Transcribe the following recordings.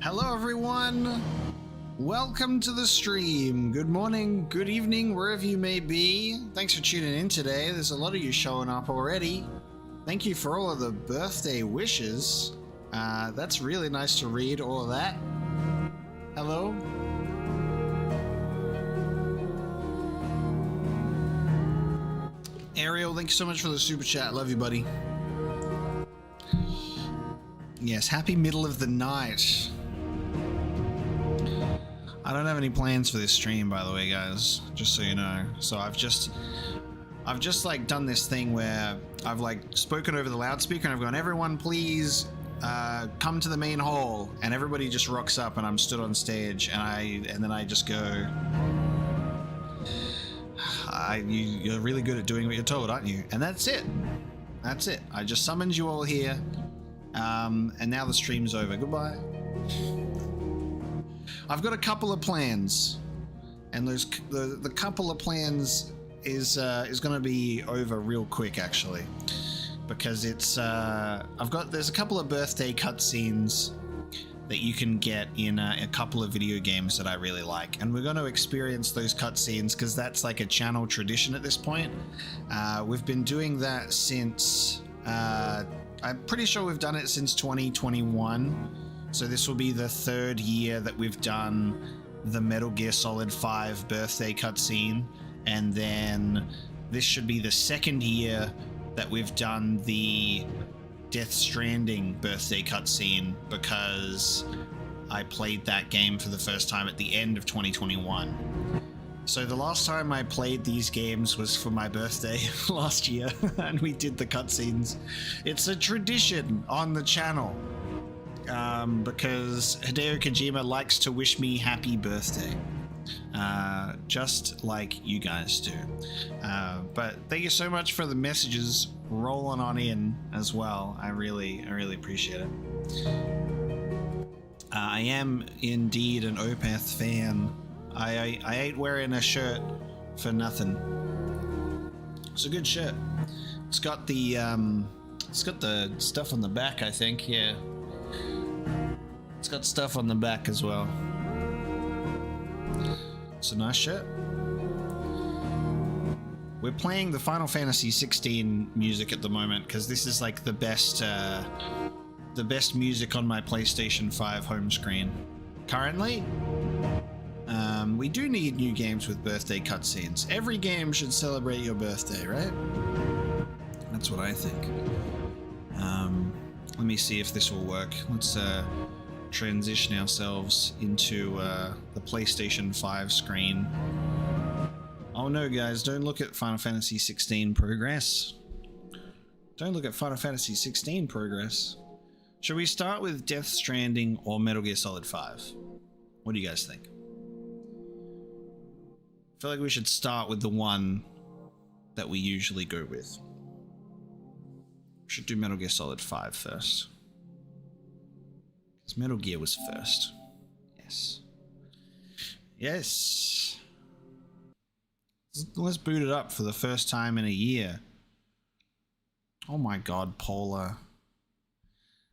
Hello everyone, welcome to the stream. Good morning, good evening, wherever you may be. Thanks for tuning in today. There's a lot of you showing up already. Thank you for all of the birthday wishes. That's really nice to read all of that. Hello. Ariel, thank you so much for the super chat. Love you, buddy. Yes, happy middle of the night. I don't have any plans for this stream, by the way, guys, just so you know. So I've just like done this thing where I've like spoken over the loudspeaker and I've gone, everyone please come to the main hall, and everybody just rocks up and I'm stood on stage and then I just go, you're really good at doing what you're told, aren't you? And that's it. That's it. I just summoned you all here. And now the stream's over. Goodbye. I've got a couple of plans, and the couple of plans is going to be over real quick, actually, because it's there's a couple of birthday cutscenes that you can get in a couple of video games that I really like, and we're going to experience those cutscenes because that's like a channel tradition at this point. We've been doing that since I'm pretty sure we've done it since 2021, so this will be the 3rd year that we've done the Metal Gear Solid 5 birthday cutscene, and then this should be the 2nd year that we've done the Death Stranding birthday cutscene, because I played that game for the first time at the end of 2021. So the last time I played these games was for my birthday last year, and we did the cutscenes. It's a tradition on the channel, because Hideo Kojima likes to wish me happy birthday. Just like you guys do. But thank you so much for the messages rolling on in as well. I really appreciate it. I am indeed an Opeth fan. I ain't wearing a shirt for nothing. It's a good shirt. It's got the stuff on the back, I think. Yeah, it's got stuff on the back as well. It's a nice shirt. We're playing the Final Fantasy 16 music at the moment because this is like the best music on my PlayStation 5 home screen currently. We do need new games with birthday cutscenes. Every game should celebrate your birthday, right? That's what I think. Let me see if this will work. Let's transition ourselves into the PlayStation 5 screen. Oh no, guys, don't look at Final Fantasy 16 progress. Don't look at Final Fantasy 16 progress. Should we start with Death Stranding or Metal Gear Solid 5? What do you guys think? I feel like we should start with the one that we usually go with. We should do Metal Gear Solid 5 first. Because Metal Gear was first. Yes. Yes. Let's boot it up for the first time in a year. Oh my god, Paula.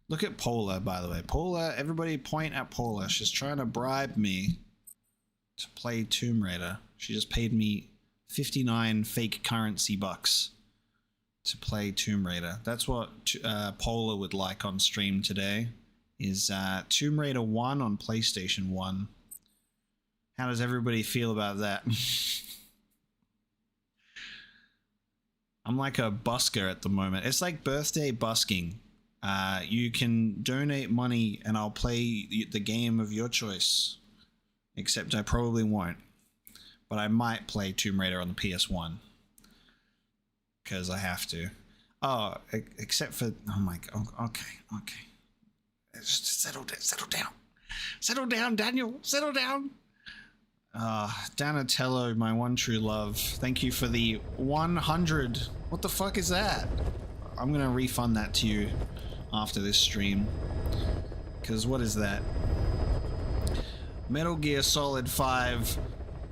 Look at Paula, by the way. Paula, everybody point at Paula. She's trying to bribe me to play Tomb Raider. She just paid me 59 fake currency bucks to play Tomb Raider. That's what Paula would like on stream today, is Tomb Raider 1 on PlayStation 1. How does everybody feel about that? I'm like a busker at the moment. It's like birthday busking. You can donate money and I'll play the game of your choice. Except I probably won't. But I might play Tomb Raider on the PS1. Because I have to. Oh, except for... Oh my god. Okay. Just settle down. Settle down, Daniel. Settle down. Donatello, my one true love. Thank you for the 100. What the fuck is that? I'm gonna refund that to you after this stream. Because what is that? Metal Gear Solid 5,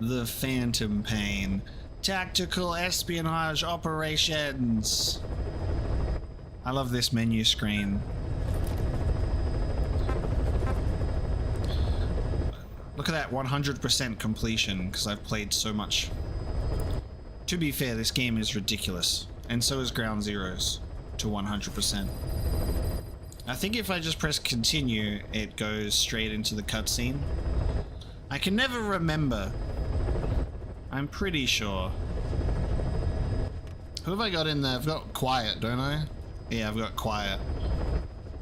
The Phantom Pain. Tactical espionage operations. I love this menu screen. Look at that 100% completion, because I've played so much. To be fair, this game is ridiculous. And so is Ground Zeroes to 100%. I think if I just press continue, it goes straight into the cutscene. I can never remember. I'm pretty sure. Who have I got in there? I've got Quiet, don't I? Yeah, I've got Quiet.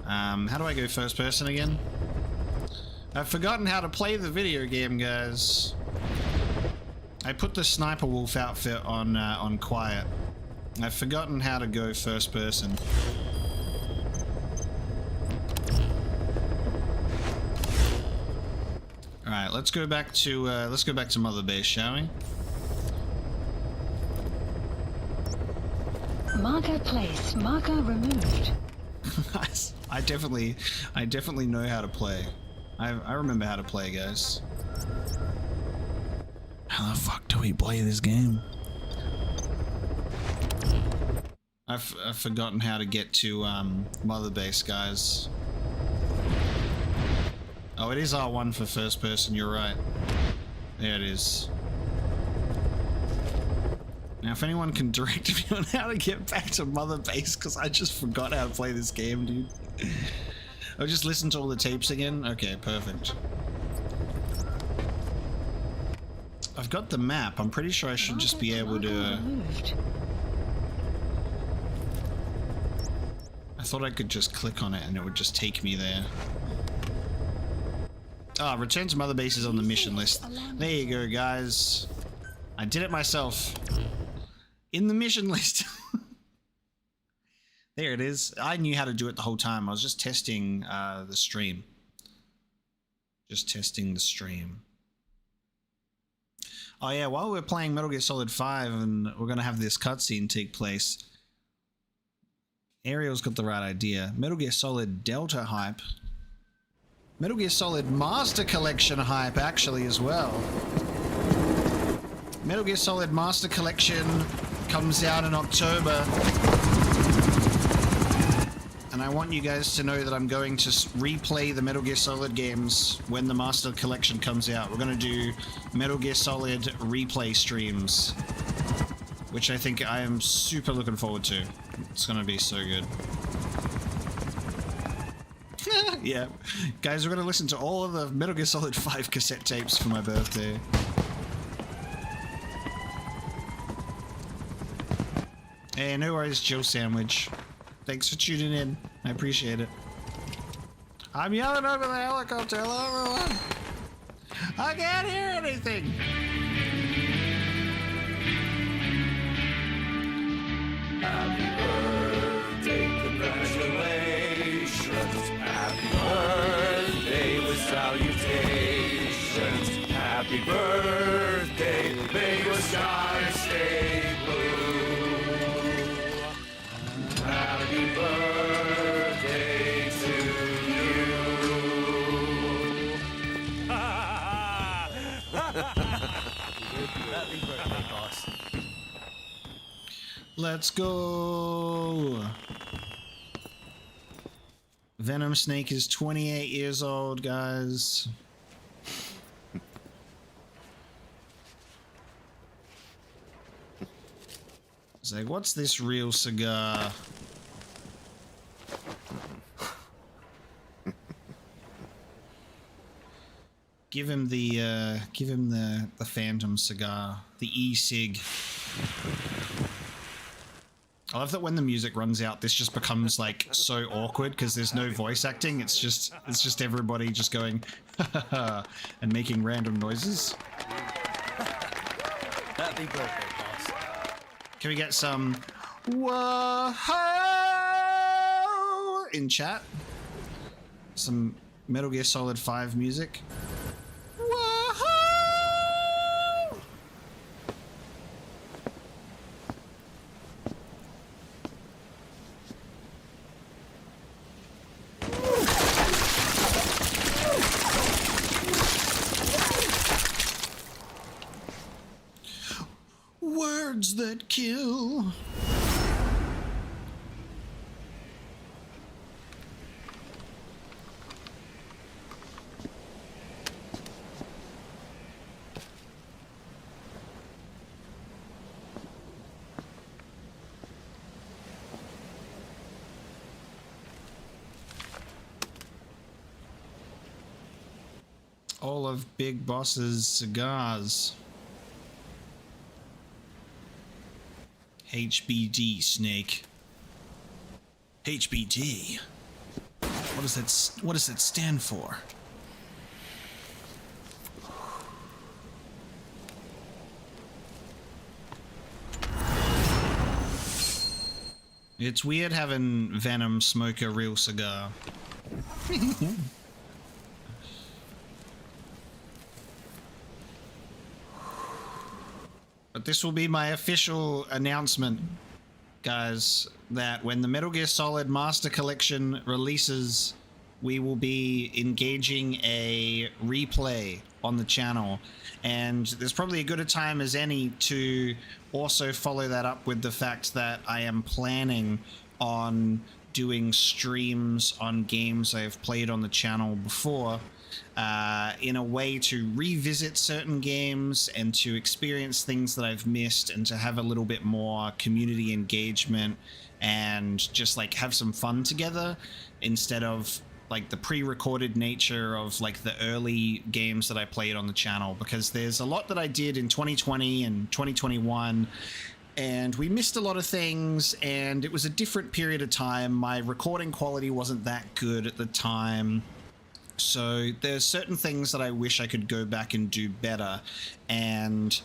How do I go first person again? I've forgotten how to play the video game, guys. I put the Sniper Wolf outfit on Quiet. I've forgotten how to go first person. All right, let's go back to Mother Base, shall we? Marker placed. Marker removed. I definitely know how to play. I remember how to play, guys. How the fuck do we play this game? I've forgotten how to get to Mother Base, guys. Oh, it is R1 for first person, you're right. There it is. Now, if anyone can direct me on how to get back to Mother Base, because I just forgot how to play this game, dude. I'll just listen to all the tapes again? Okay, perfect. I've got the map. I'm pretty sure I should just be able to... I thought I could just click on it and it would just take me there. Ah, return to Mother Base is on the mission list. There you go, guys. I did it myself. In the mission list. There it is. I knew how to do it the whole time. I was just testing the stream. Just testing the stream. Oh yeah, while we're playing Metal Gear Solid 5 and we're going to have this cutscene take place, Ariel's got the right idea. Metal Gear Solid Delta hype. Metal Gear Solid Master Collection hype, actually, as well. Metal Gear Solid Master Collection comes out in October. And I want you guys to know that I'm going to replay the Metal Gear Solid games when the Master Collection comes out. We're going to do Metal Gear Solid replay streams, which I think I am super looking forward to. It's going to be so good. Yeah. Guys, we're going to listen to all of the Metal Gear Solid 5 cassette tapes for my birthday. Hey, no worries, Joe Sandwich. Thanks for tuning in. I appreciate it. I'm yelling over the helicopter. Hello, everyone. I can't hear anything. Happy birthday, congratulations. Happy birthday with salutations. Happy birthday, may your sky stay blue. Happy birthday to you. Happy birthday, boss. Let's go. Venom Snake is 28 years old, guys. It's like, what's this real cigar? Give him the Phantom cigar, the e-cig. I love that when the music runs out, this just becomes like so awkward because there's no voice acting. It's just everybody just going and making random noises. Happy birthday, boss. Can we get some whoa in chat? Some Metal Gear Solid 5 music. Words that kill. All of Big Boss's cigars. HBD, Snake. HBD. What does that stand for? It's weird having Venom smoke a real cigar. But this will be my official announcement, guys, that when the Metal Gear Solid Master Collection releases, we will be engaging a replay on the channel. And there's probably as good a time as any to also follow that up with the fact that I am planning on doing streams on games I've played on the channel before. in a way to revisit certain games and to experience things that I've missed and to have a little bit more community engagement and just like have some fun together instead of like the pre-recorded nature of like the early games that I played on the channel, because there's a lot that I did in 2020 and 2021 and we missed a lot of things and it was a different period of time. My recording quality wasn't that good at the time. So there's certain things that I wish I could go back and do better, and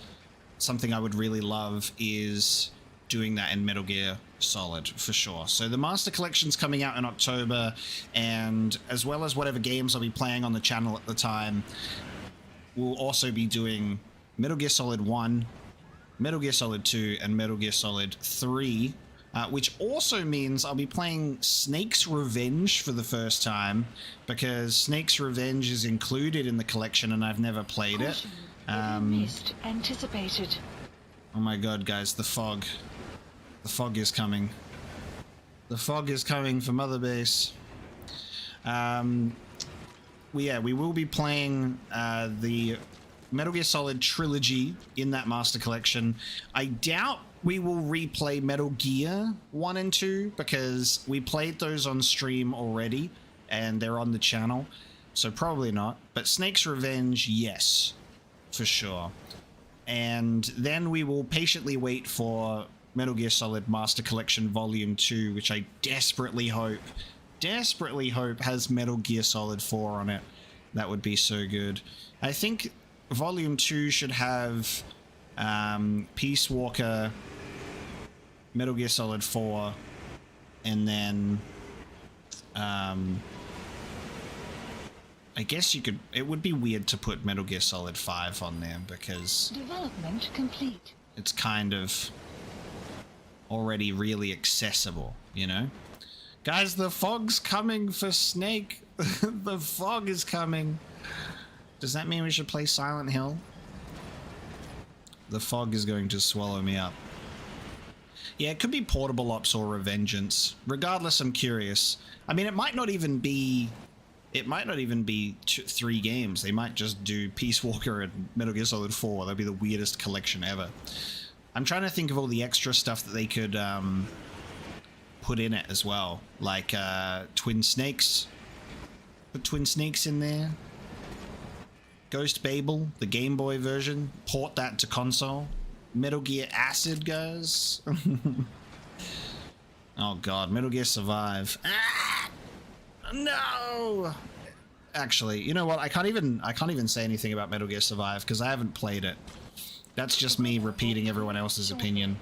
something I would really love is doing that in Metal Gear Solid for sure. So the Master Collection's coming out in October, and as well as whatever games I'll be playing on the channel at the time, we'll also be doing Metal Gear Solid 1, Metal Gear Solid 2, and Metal Gear Solid 3. Which also means I'll be playing Snake's Revenge for the first time, because Snake's Revenge is included in the collection and I've never played it. Missed anticipated. Oh my god, guys, the fog. The fog is coming. The fog is coming for Mother Base. We will be playing the Metal Gear Solid trilogy in that Master Collection. I doubt we will replay Metal Gear 1 and 2 because we played those on stream already and they're on the channel, so probably not. But Snake's Revenge, yes, for sure. And then we will patiently wait for Metal Gear Solid Master Collection Volume 2, which I desperately hope has Metal Gear Solid 4 on it. That would be so good. I think Volume 2 should have Peace Walker, Metal Gear Solid 4, and then I guess you could, it would be weird to put Metal Gear Solid 5 on there because Development complete. it's kind of already really accessible, you know? Guys, the fog's coming for Snake. The fog is coming. Does that mean we should play Silent Hill? The fog is going to swallow me up. Yeah, it could be Portable Ops or Revengeance. Regardless, I'm curious. I mean, it might not even be 3 games. They might just do Peace Walker and Metal Gear Solid 4. That'd be the weirdest collection ever. I'm trying to think of all the extra stuff that they could put in it as well. Like Twin Snakes. Put Twin Snakes in there. Ghost Babel, the Game Boy version. Port that to console. Metal Gear Acid, guys. Oh god, Metal Gear Survive. Ah! No! Actually, you know what? I can't even say anything about Metal Gear Survive because I haven't played it. That's just me repeating everyone else's opinion.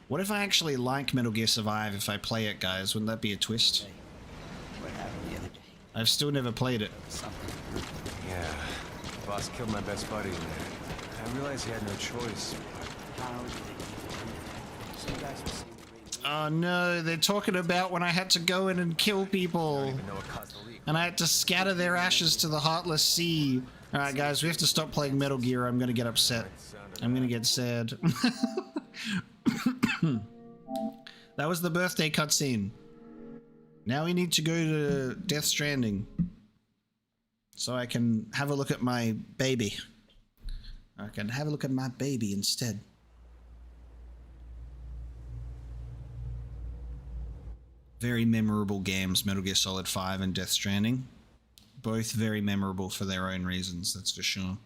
What if I actually like Metal Gear Survive if I play it, guys? Wouldn't that be a twist? What happened the other day? I've still never played it. Yeah, boss killed my best buddy in there. I realized he had no choice. Oh no, they're talking about when I had to go in and kill people. Even know what caused the leak. And I had to scatter their ashes to the Heartless Sea. Alright guys, we have to stop playing Metal Gear. I'm gonna get upset. I'm gonna get sad. That was the birthday cutscene. Now we need to go to Death Stranding. So I can have a look at my baby. I can have a look at my baby instead. Very memorable games, Metal Gear Solid 5 and Death Stranding. Both very memorable for their own reasons, that's for sure.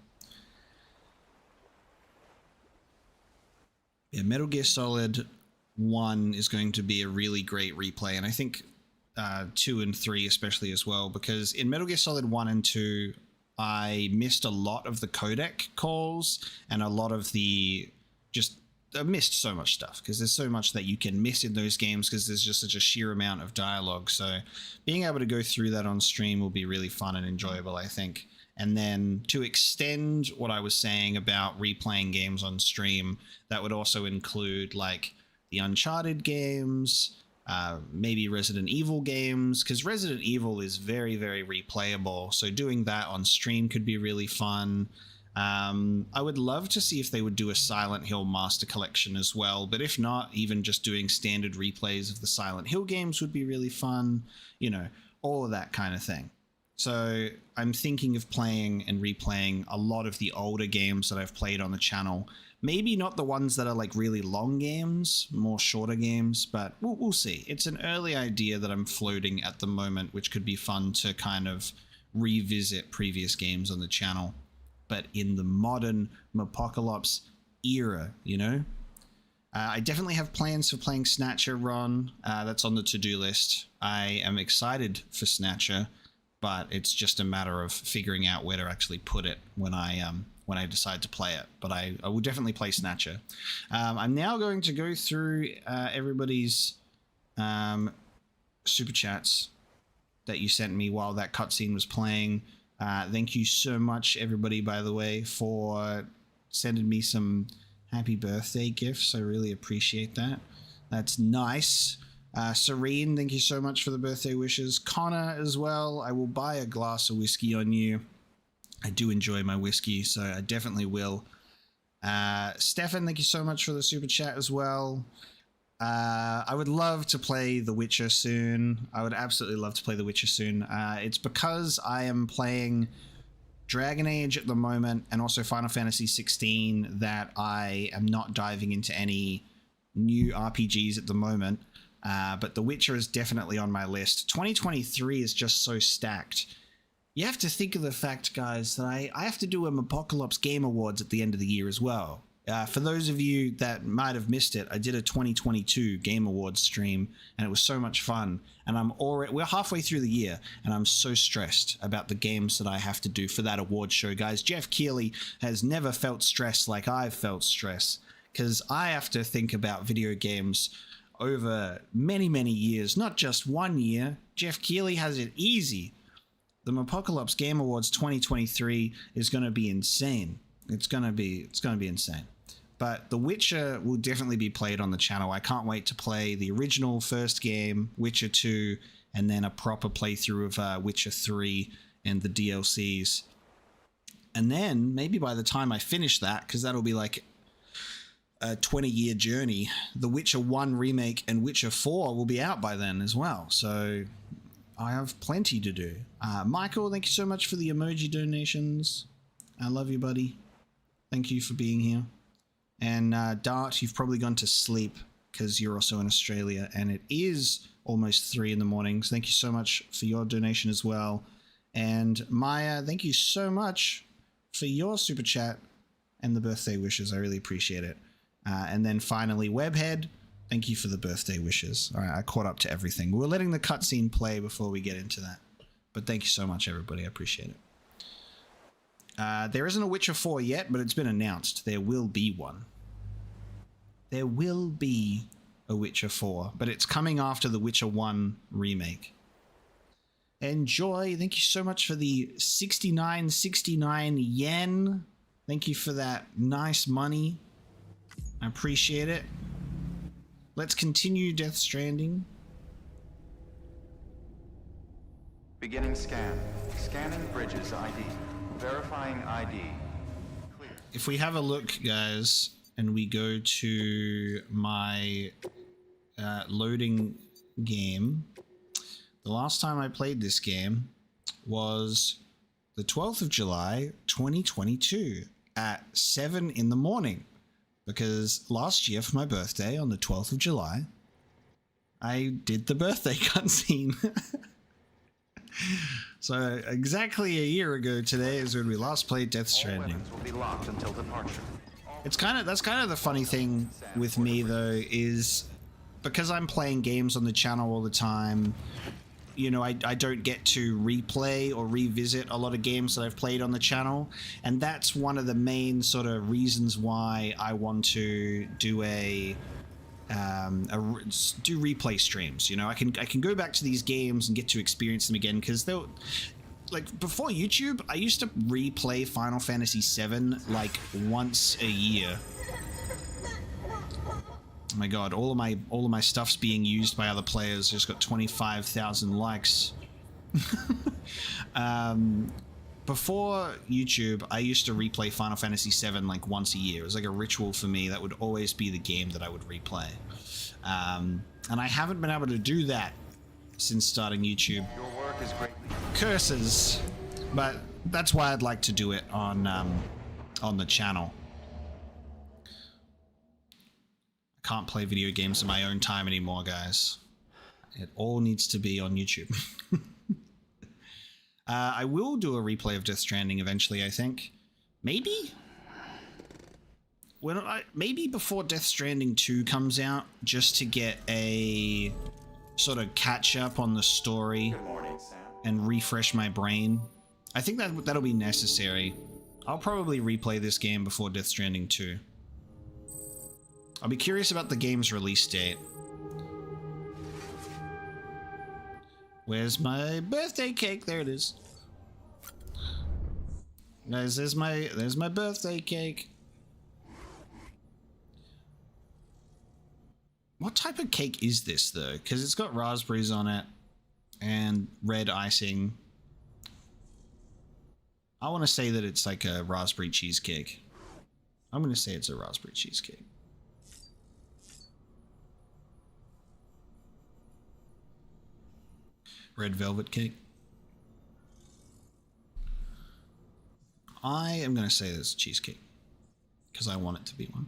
Yeah, Metal Gear Solid 1 is going to be a really great replay, and I think 2 and 3 especially as well, because in Metal Gear Solid 1 and 2, I missed a lot of the codec calls and a lot of the I missed so much stuff because there's so much that you can miss in those games because there's just such a sheer amount of dialogue. So being able to go through that on stream will be really fun and enjoyable, I think. And then to extend what I was saying about replaying games on stream, that would also include like the Uncharted games, maybe Resident Evil games, because Resident Evil is very, very replayable. So doing that on stream could be really fun. I would love to see if they would do a Silent Hill Master Collection as well, but if not, even just doing standard replays of the Silent Hill games would be really fun, you know, all of that kind of thing. So I'm thinking of playing and replaying a lot of the older games that I've played on the channel. Maybe not the ones that are like really long games, more shorter games, but we'll see. It's an early idea that I'm floating at the moment, which could be fun to kind of revisit previous games on the channel, but in the modern Mapocolops era, you know? I definitely have plans for playing Snatcher, Ron. That's on the to-do list. I am excited for Snatcher, but it's just a matter of figuring out where to actually put it when I decide to play it. But I will definitely play Snatcher. I'm now going to go through everybody's super chats that you sent me while that cutscene was playing. Thank you so much, everybody, by the way, for sending me some happy birthday gifts. I really appreciate that. That's nice. Serene, thank you so much for the birthday wishes. Connor as well. I will buy a glass of whiskey on you. I do enjoy my whiskey, so I definitely will. Stefan, thank you so much for the super chat as well. I would love to play The Witcher soon. I would absolutely love to play The Witcher soon. It's because I am playing Dragon Age at the moment and also Final Fantasy 16 that I am not diving into any new RPGs at the moment. But The Witcher is definitely on my list. 2023 is just so stacked. You have to think of the fact, guys, that I have to do a Mapocolops Game Awards at the end of the year as well. For those of you that might have missed it, I did a 2022 Game Awards stream, and it was so much fun. And we're halfway through the year, and I'm so stressed about the games that I have to do for that award show, guys. Jeff Keighley has never felt stress like I've felt stress, because I have to think about video games over many, many years, not just 1 year. Jeff Keighley has it easy. The Mapocolops Game Awards 2023 is going to be insane. It's going to be insane. But The Witcher will definitely be played on the channel. I can't wait to play the original first game, Witcher 2, and then a proper playthrough of Witcher 3 and the DLCs. And then maybe by the time I finish that, because that'll be like a 20-year journey, The Witcher 1 remake and Witcher 4 will be out by then as well. So I have plenty to do. Michael, thank you so much for the emoji donations. I love you, buddy. Thank you for being here. And Dart, you've probably gone to sleep because you're also in Australia, and it is almost 3 in the morning. So thank you so much for your donation as well. And Maya, thank you so much for your super chat and the birthday wishes. I really appreciate it. And then finally, Webhead, thank you for the birthday wishes. All right, I caught up to everything. We're letting the cutscene play before we get into that. But thank you so much, everybody. I appreciate it. There isn't a Witcher 4 yet, but it's been announced. There will be one. There will be a Witcher 4, but it's coming after the Witcher 1 remake. Enjoy. Thank you so much for the 69.69 yen. Thank you for that nice money. I appreciate it. Let's continue Death Stranding. Beginning scan. Scanning bridges ID. Verifying ID. Clear. If we have a look, guys, and we go to my loading game, the last time I played this game was the 12th of July, 2022 at 7 in the morning. Because last year for my birthday on the 12th of July, I did the birthday cutscene. So exactly a year ago today is when we last played Death Stranding. All weapons will be locked until departure. That's kind of the funny thing with me though, is because I'm playing games on the channel all the time, you know, I don't get to replay or revisit a lot of games that I've played on the channel, and that's one of the main sort of reasons why I want to do do replay streams. You know, I can go back to these games and get to experience them again, because they'll, like, before YouTube, I used to replay Final Fantasy VII like once a year. Oh my god, all of my stuff's being used by other players. Just got 25,000 likes. Before YouTube, I used to replay Final Fantasy VII like once a year. It was like a ritual for me. That would always be the game that I would replay. And I haven't been able to do that since starting YouTube. Your work is greatly. curses, but that's why I'd like to do it on the channel. I can't play video games in my own time anymore, guys. It all needs to be on YouTube. I will do a replay of Death Stranding eventually, I think. Maybe? Maybe before Death Stranding 2 comes out, just to get a sort of catch up on the story. Good morning, Sam. And refresh my brain. I think that'll be necessary. I'll probably replay this game before Death Stranding 2. I'll be curious about the game's release date. Where's my birthday cake? There it is. Guys, there's my birthday cake. What type of cake is this though? Because it's got raspberries on it and red icing. I want to say that it's like a raspberry cheesecake. I'm going to say it's a raspberry cheesecake. Red velvet cake. I am going to say this cheesecake because I want it to be one.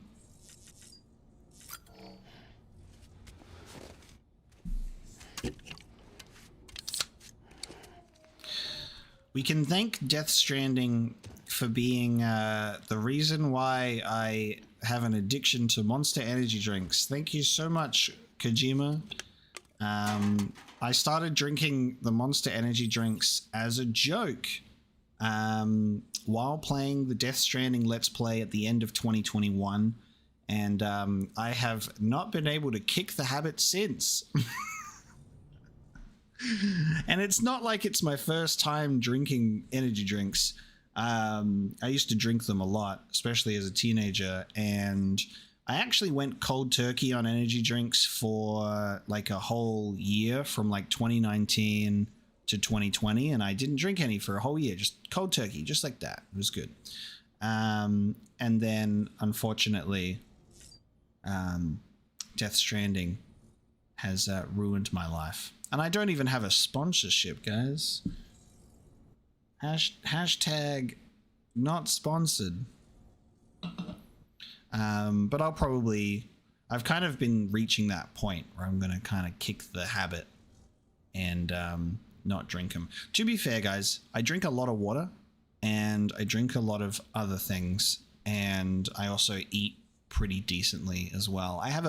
We can thank Death Stranding for being the reason why I have an addiction to Monster energy drinks. Thank you so much, Kojima. I started drinking the Monster energy drinks as a joke while playing the Death Stranding Let's Play at the end of 2021, and I have not been able to kick the habit since. And it's not like it's my first time drinking energy drinks. I used to drink them a lot, especially as a teenager, and I actually went cold turkey on energy drinks for like a whole year from like 2019 to 2020, and I didn't drink any for a whole year, just cold turkey, just like that. It was good. And then unfortunately, Death Stranding has ruined my life. And I don't even have a sponsorship, guys. Hashtag not sponsored. But I've kind of been reaching that point where I'm going to kind of kick the habit and not drink them. To be fair, guys, I drink a lot of water and I drink a lot of other things. And I also eat pretty decently as well. I have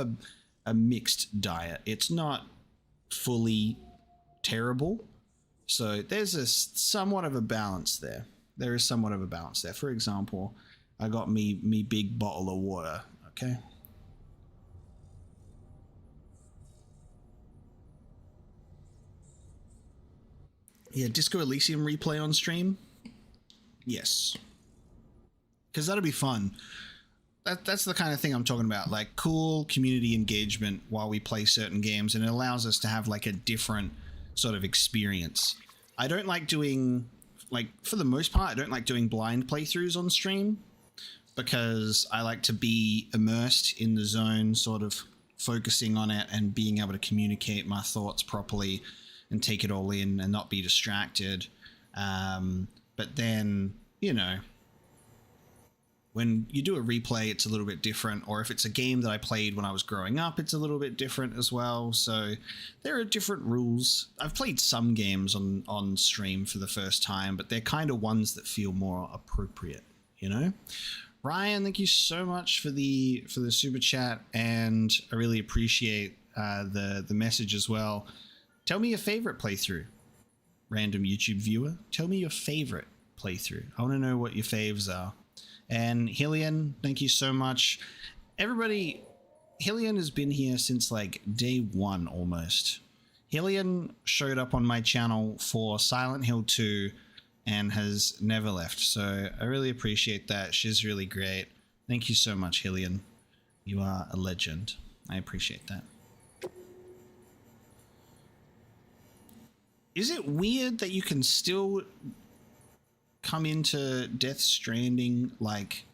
a mixed diet. It's not fully terrible, so there's a somewhat of a balance there. There is somewhat of a balance there. For example, I got me big bottle of water. Okay, yeah, Disco Elysium replay on stream, yes, because that'll be fun. That's the kind of thing I'm talking about, like cool community engagement while we play certain games, and it allows us to have like a different sort of experience. I don't like doing, like, for the most part, I don't like doing blind playthroughs on stream because I like to be immersed in the zone, sort of focusing on it and being able to communicate my thoughts properly and take it all in and not be distracted. But then, you know, when you do a replay, it's a little bit different, or if it's a game that I played when I was growing up, it's a little bit different as well. So there are different rules. I've played some games on stream for the first time, but they're kind of ones that feel more appropriate, you know? Ryan, thank you so much for the super chat, and I really appreciate the message as well. Tell me your favorite playthrough, random YouTube viewer. Tell me your favorite playthrough. I want to know what your faves are. And Hillian, thank you so much. Everybody, Hillian has been here since like day one almost. Hillian showed up on my channel for Silent Hill 2 and has never left. So I really appreciate that. She's really great. Thank you so much, Hillian. You are a legend. I appreciate that. Is it weird that you can still come into Death Stranding like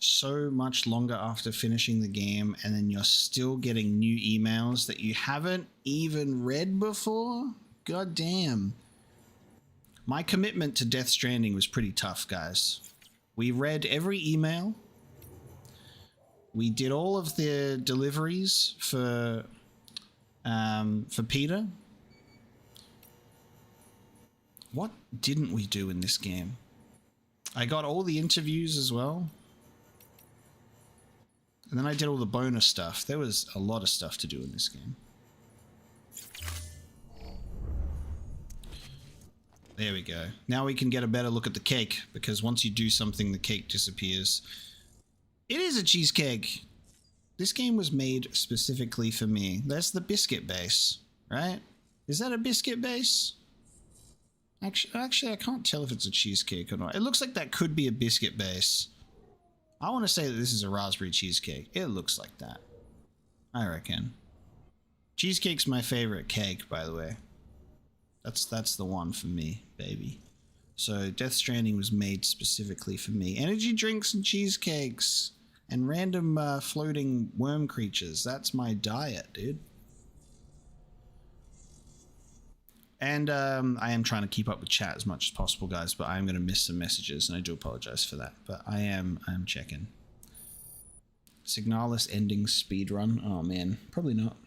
so much longer after finishing the game, and then you're still getting new emails that you haven't even read before? God damn. My commitment to Death Stranding was pretty tough, guys. We read every email. We did all of the deliveries for Peter. What didn't we do in this game? I got all the interviews as well. And then I did all the bonus stuff. There was a lot of stuff to do in this game. There we go. Now we can get a better look at the cake, because once you do something, the cake disappears. It is a cheesecake. This game was made specifically for me. That's the biscuit base, right? Is that a biscuit base? Actually, I can't tell if it's a cheesecake or not. It looks like that could be a biscuit base. I want to say that this is a raspberry cheesecake. It looks like that, I reckon. Cheesecake's my favorite cake, by the way. That's the one for me, baby. So Death Stranding was made specifically for me. Energy drinks and cheesecakes and random floating worm creatures. That's my diet, dude. And I am trying to keep up with chat as much as possible, guys, but I am going to miss some messages, and I do apologize for that. But I'm checking. Signalis ending speedrun. Oh man, probably not.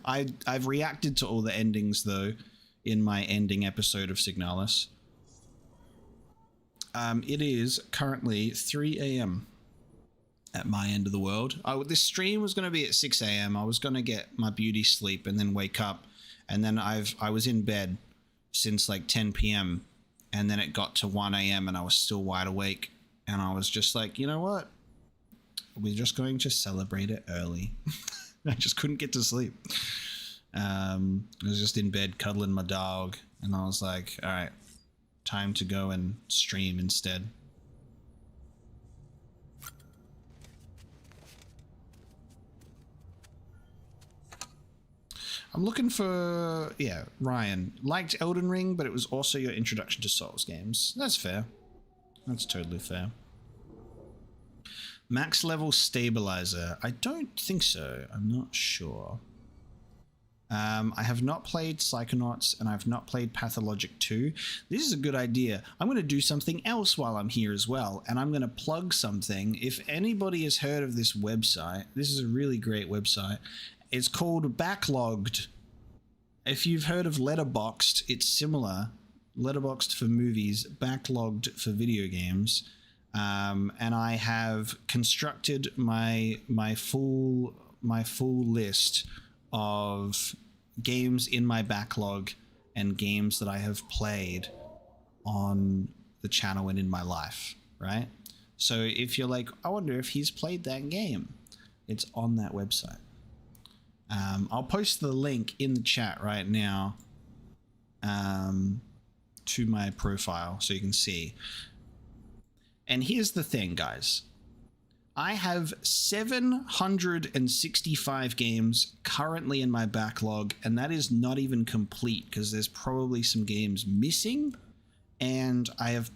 I've reacted to all the endings though in my ending episode of Signalis. It is currently 3 a.m. at my end of the world. This stream was going to be at 6 a.m. I was going to get my beauty sleep and then wake up. And then I was in bed since like 10 p.m. and then it got to 1 a.m. and I was still wide awake. And I was just like, you know what? We're just going to celebrate it early. I just couldn't get to sleep. I was just in bed cuddling my dog. And I was like, all right, time to go and stream instead. I'm looking for, yeah, Ryan. Liked Elden Ring, but it was also your introduction to Souls games. That's fair. That's totally fair. Max level stabilizer. I don't think so. I'm not sure. I have not played Psychonauts, and I've not played Pathologic 2. This is a good idea. I'm going to do something else while I'm here as well, and I'm going to plug something. If anybody has heard of this website, this is a really great website. It's called Backlogged. If you've heard of Letterboxd, it's similar. Letterboxd for movies, Backlogged for video games. And I have constructed my full list of games in my backlog and games that I have played on the channel and in my life, right? So if you're like, I wonder if he's played that game, it's on that website. I'll post the link in the chat right now to my profile so you can see. And here's the thing, guys. I have 765 games currently in my backlog, and that is not even complete because there's probably some games missing. And I have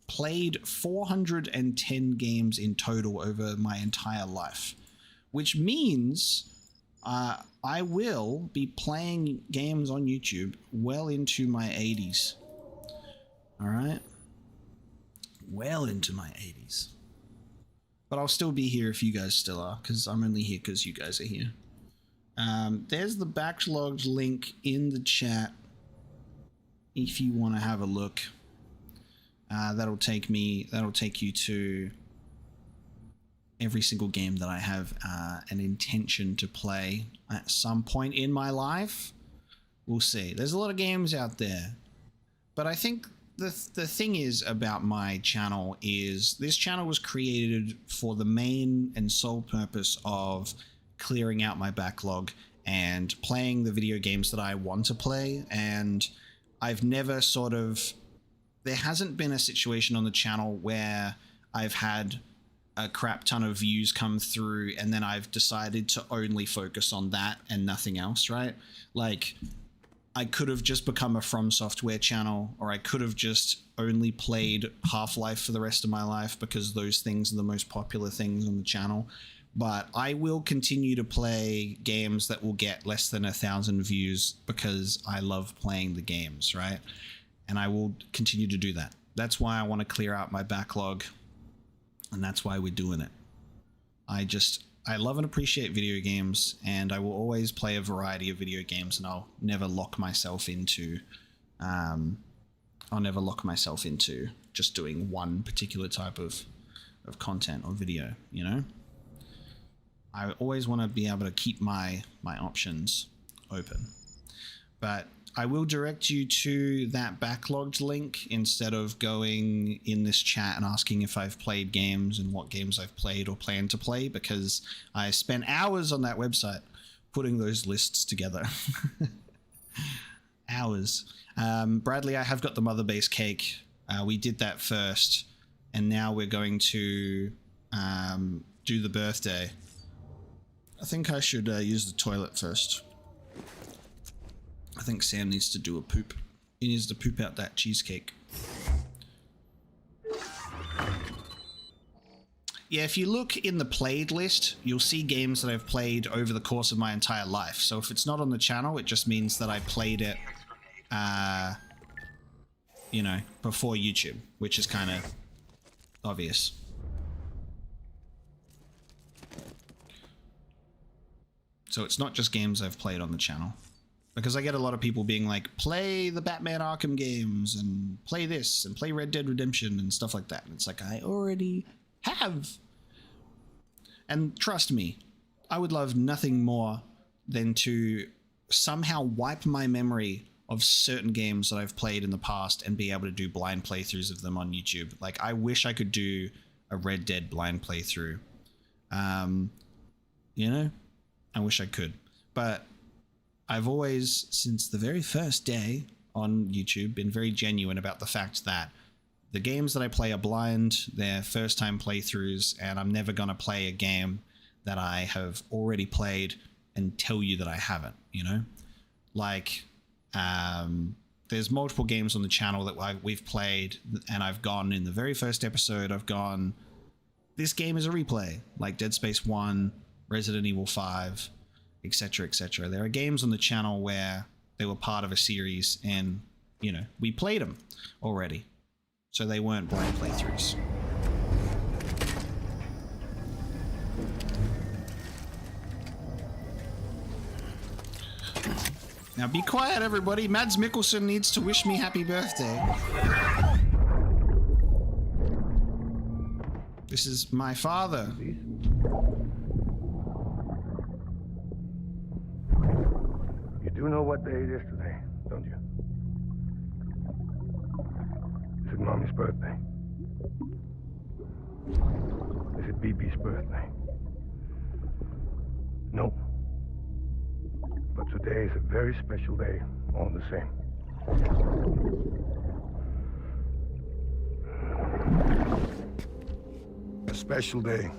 played 410 games in total over my entire life, which means I will be playing games on YouTube well into my 80s. All right? Well into my 80s. But I'll still be here if you guys still are, because I'm only here because you guys are here. There's the backlogged link in the chat if you want to have a look. That'll take you to every single game that I have an intention to play at some point in my life. We'll see. There's a lot of games out there, but I think the thing is about my channel is this channel was created for the main and sole purpose of clearing out my backlog and playing the video games that I want to play. And I've never there hasn't been a situation on the channel where I've had a crap ton of views come through and then I've decided to only focus on that and nothing else, right? Like, I could have just become a From Software channel, or I could have just only played Half-Life for the rest of my life because those things are the most popular things on the channel. But I will continue to play games that will get less than 1,000 views because I love playing the games, right? and I will continue to do that. That's why I want to clear out my backlog, and that's why we're doing it. I love and appreciate video games, and I will always play a variety of video games, and I'll never lock myself into just doing one particular type of content or video, you know? I always want to be able to keep my options open. But I will direct you to that backlogged link instead of going in this chat and asking if I've played games and what games I've played or plan to play, because I spent hours on that website putting those lists together. Hours. Bradley, I have got the mother base cake. We did that first, and now we're going to do the birthday. I think I should use the toilet first. I think Sam needs to do a poop. He needs to poop out that cheesecake. Yeah, if you look in the played list, you'll see games that I've played over the course of my entire life. So if it's not on the channel, it just means that I played it, you know, before YouTube, which is kind of obvious. So it's not just games I've played on the channel. Because I get a lot of people being like, play the Batman Arkham games and play this and play Red Dead Redemption and stuff like that. And it's like, I already have. And trust me, I would love nothing more than to somehow wipe my memory of certain games that I've played in the past and be able to do blind playthroughs of them on YouTube. Like, I wish I could do a Red Dead blind playthrough. You know, I wish I could. But I've always, since the very first day on YouTube, been very genuine about the fact that the games that I play are blind, they're first-time playthroughs, and I'm never going to play a game that I have already played and tell you that I haven't, you know? Like, there's multiple games on the channel that we've played, and I've gone in the very first episode, I've gone, this game is a replay, like Dead Space 1, Resident Evil 5, etc., etc. There are games on the channel where they were part of a series and, you know, we played them already. So they weren't blind playthroughs. Now be quiet, everybody. Mads Mikkelsen needs to wish me happy birthday. This is my father. You do know what day it is today, don't you? Is it Mommy's birthday? Is it BB's birthday? No. But today is a very special day, all the same. A special day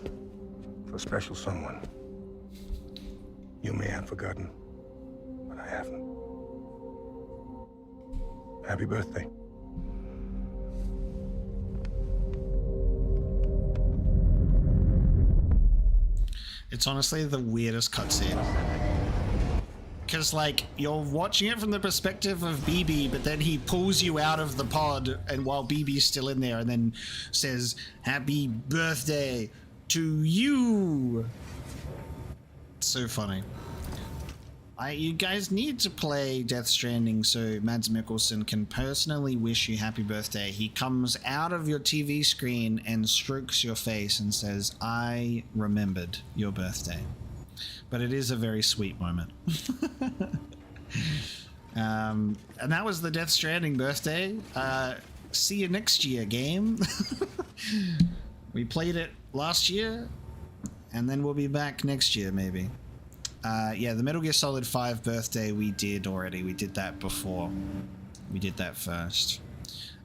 for a special someone. You may have forgotten. I haven't. Happy birthday. It's honestly the weirdest cutscene. Because, like, you're watching it from the perspective of BB, but then he pulls you out of the pod, and while BB's still in there, and then says, happy birthday to you. It's so funny. You guys need to play Death Stranding so Mads Mikkelsen can personally wish you happy birthday. He comes out of your TV screen and strokes your face and says, I remembered your birthday. But it is a very sweet moment. And that was the Death Stranding birthday. See you next year, game. We played it last year, and then we'll be back next year, maybe. Yeah, the Metal Gear Solid 5 birthday we did already. We did that before. We did that first.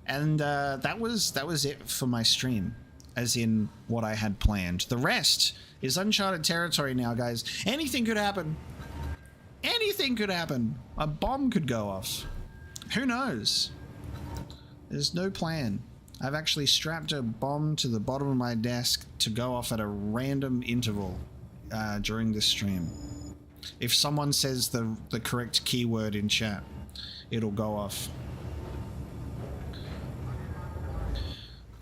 And that was it for my stream, as in what I had planned. The rest is uncharted territory now, guys. Anything could happen. Anything could happen. A bomb could go off. Who knows? There's no plan. I've actually strapped a bomb to the bottom of my desk to go off at a random interval during this stream. If someone says the correct keyword in chat, it'll go off.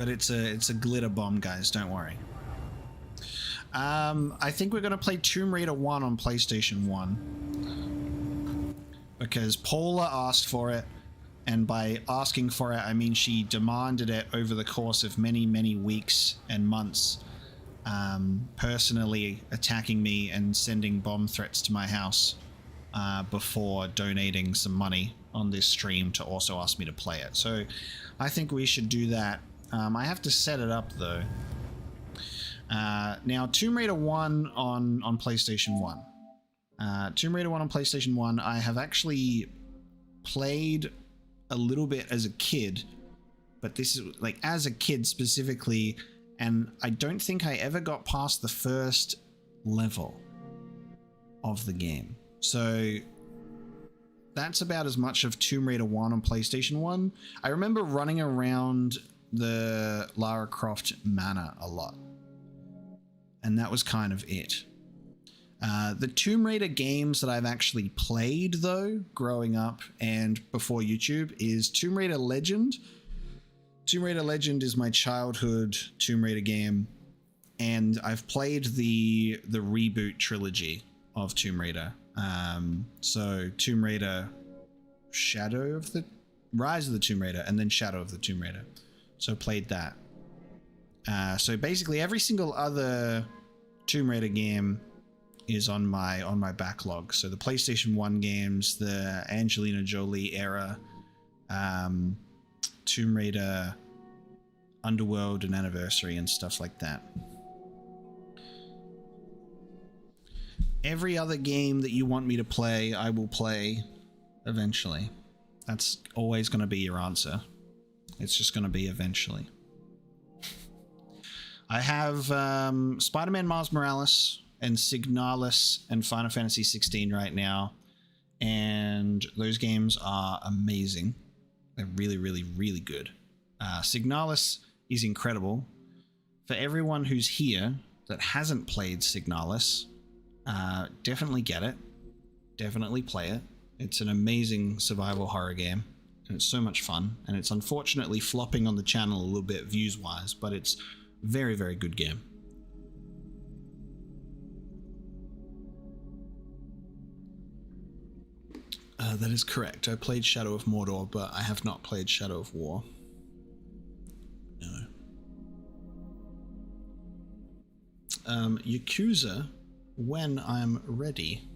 But it's a glitter bomb, guys. Don't worry. I think we're gonna play Tomb Raider 1 on PlayStation 1 because Paula asked for it, and by asking for it, I mean she demanded it over the course of many, many weeks and months, personally attacking me and sending bomb threats to my house before donating some money on this stream to also ask me to play it. So I think we should do that. I have to set it up though. Now, Tomb Raider 1 on PlayStation 1. Tomb Raider 1 on PlayStation 1, I have actually played a little bit as a kid, but this is like as a kid specifically, and I don't think I ever got past the first level of the game. So that's about as much of Tomb Raider 1 on PlayStation 1. I remember running around the Lara Croft Manor a lot, and that was kind of it. The Tomb Raider games that I've actually played though, growing up and before YouTube, is Tomb Raider Legend. Tomb Raider Legend is my childhood Tomb Raider game, and I've played the reboot trilogy of Tomb Raider. So Tomb Raider Rise of the Tomb Raider, and then Shadow of the Tomb Raider. So played that. So basically every single other Tomb Raider game is on my backlog. So the PlayStation 1 games, the Angelina Jolie era, Tomb Raider Underworld and Anniversary and stuff like that. Every other game that you want me to play, I will play eventually. That's always going to be your answer. It's just going to be eventually. I have Spider-Man Miles Morales and Signalis and Final Fantasy 16 right now, and those games are amazing. They're really, really, really good. Signalis is incredible. For everyone who's here that hasn't played Signalis, definitely get it. Definitely play it. It's an amazing survival horror game, and it's so much fun. And it's unfortunately flopping on the channel a little bit views-wise, but it's a very, very good game. That is correct. I played Shadow of Mordor, but I have not played Shadow of War. No. Yakuza, when I'm ready.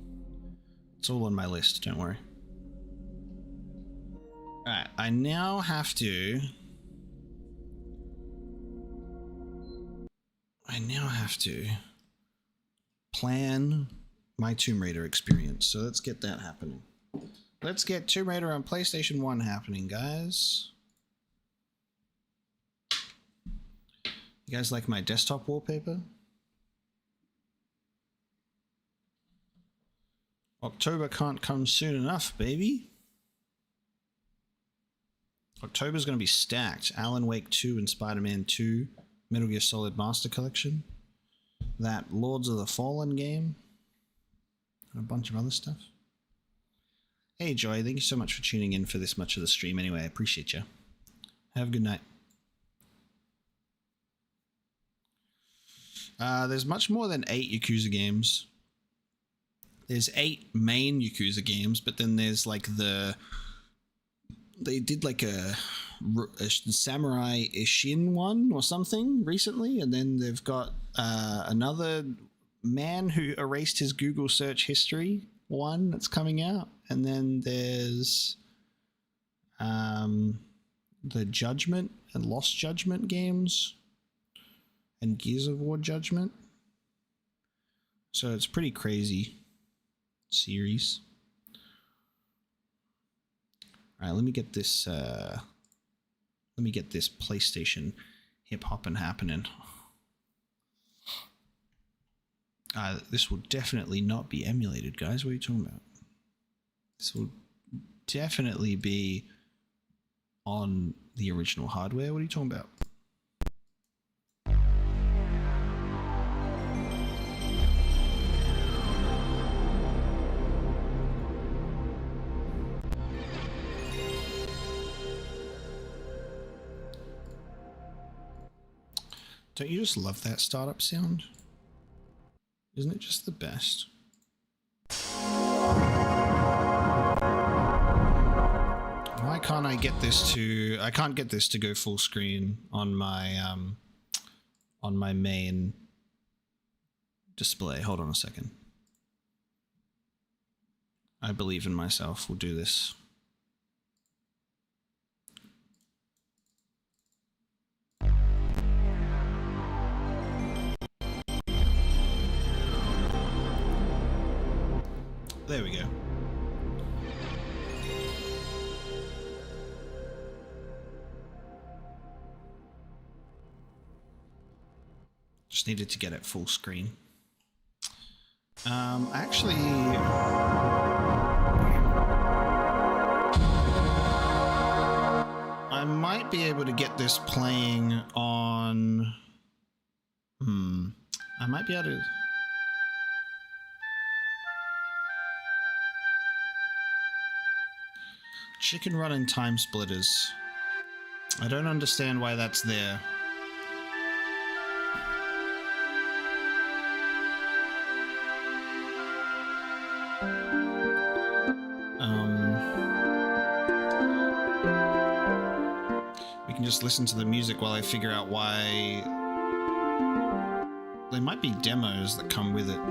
It's all on my list, don't worry. Alright, I now have to plan my Tomb Raider experience. So let's get that happening. Let's get Tomb Raider on PlayStation 1 happening, guys. You guys like my desktop wallpaper? October can't come soon enough, baby. October's going to be stacked. Alan Wake 2 and Spider-Man 2, Metal Gear Solid Master Collection, that Lords of the Fallen game, and a bunch of other stuff. Hey Joy, thank you so much for tuning in for this much of the stream anyway. I appreciate you. Have a good night. There's much more than 8 Yakuza games. There's 8 main Yakuza games, but then there's like they did like a Samurai Ishin one or something recently, and then they've got another man who erased his Google search history one that's coming out, and then there's the Judgment and Lost Judgment games and Gears of War Judgment. So it's pretty crazy series. All right, let me get this PlayStation hip hop and happening. This will definitely not be emulated, guys. What are you talking about? This will definitely be on the original hardware. What are you talking about? Don't you just love that startup sound? Isn't it just the best? Why can't I get this to... I can't get this to go full screen on my main display. Hold on a second. I believe in myself. We'll do this. There we go. Just needed to get it full screen. Actually, I might be able to get this playing on... I might be able to... Chicken Run and Time Splitters. I don't understand why that's there. We can just listen to the music while I figure out why... There might be demos that come with it.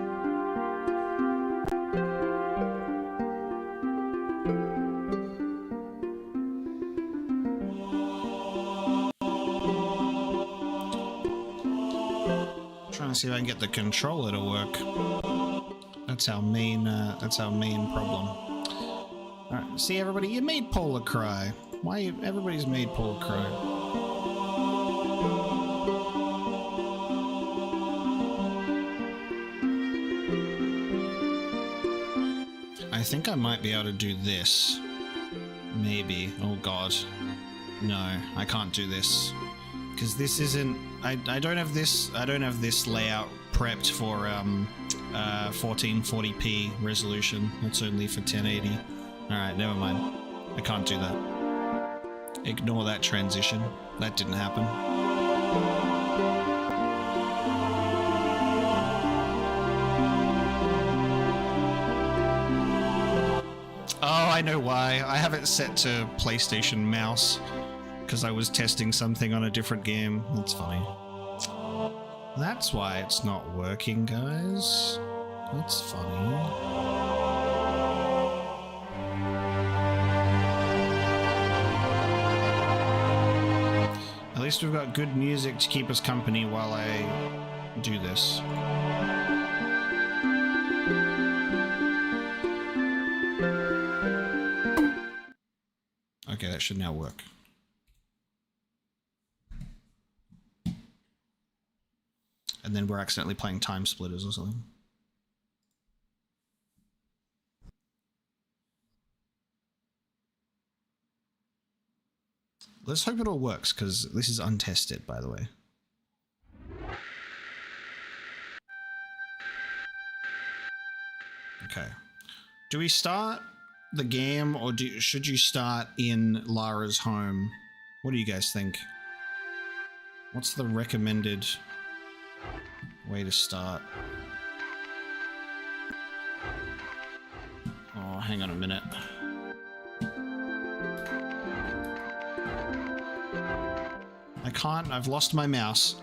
Trying to see if I can get the controller to work. That's our main problem. Alright, see everybody, you made Paula cry. Why everybody's made Paula cry? I think I might be able to do this. Maybe. Oh god. No, I can't do this. Because this isn't... I don't have this layout prepped for 1440p resolution. It's only for 1080. Alright, never mind. I can't do that. Ignore that transition. That didn't happen. Oh, I know why. I have it set to PlayStation mouse. Because I was testing something on a different game. That's funny. That's why it's not working, guys. That's funny. At least we've got good music to keep us company while I do this. Okay, that should now work. And then we're accidentally playing Time Splitters or something. Let's hope it all works, because this is untested, by the way. Okay. Do we start the game, or should you start in Lara's home? What do you guys think? What's the recommended way to start? Oh, hang on a minute. I can't, I've lost my mouse.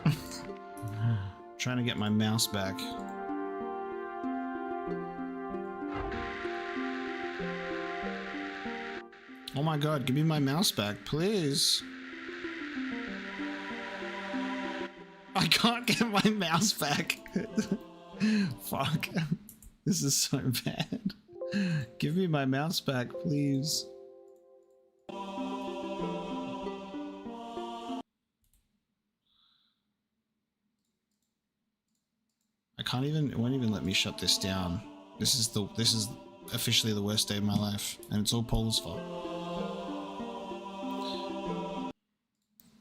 Trying to get my mouse back. Oh my god, give me my mouse back, please. I can't get my mouse back. Fuck. This is so bad. Give me my mouse back, please. I can't even, it won't even let me shut this down. This is officially the worst day of my life, and it's all Paul's fault.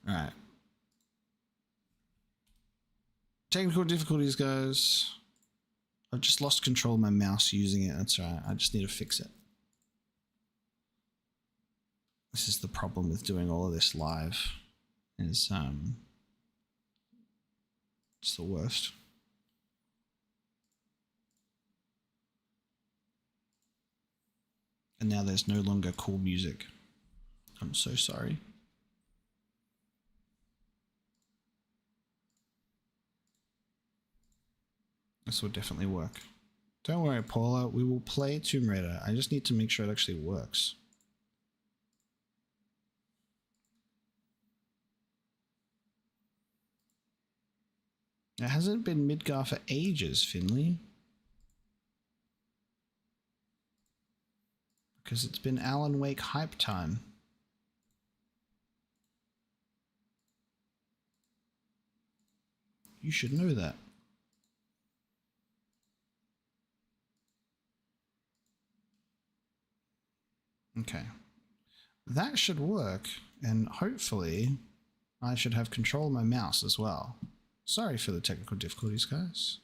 Alright. Technical difficulties, guys. I've just lost control of my mouse using it. That's right. I just need to fix it. This is the problem with doing all of this live. Is It's the worst. And now there's no longer cool music. I'm so sorry. This will definitely work. Don't worry, Paula. We will play Tomb Raider. I just need to make sure it actually works. It hasn't been Midgar for ages, Finley. Because it's been Alan Wake hype time. You should know that. Okay. That should work, and hopefully I should have control of my mouse as well. Sorry for the technical difficulties, guys.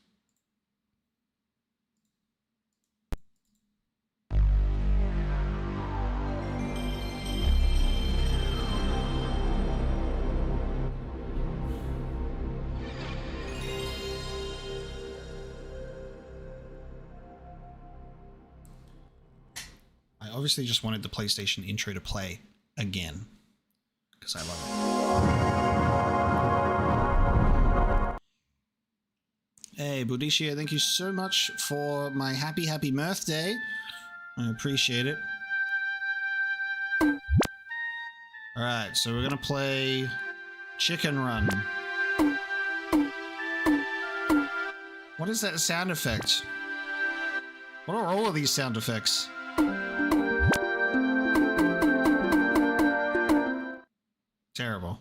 I obviously just wanted the PlayStation intro to play again, because I love it. Hey, Budishia, thank you so much for my happy mirth day. I appreciate it. Alright, so we're gonna play Chicken Run. What is that sound effect? What are all of these sound effects? Terrible.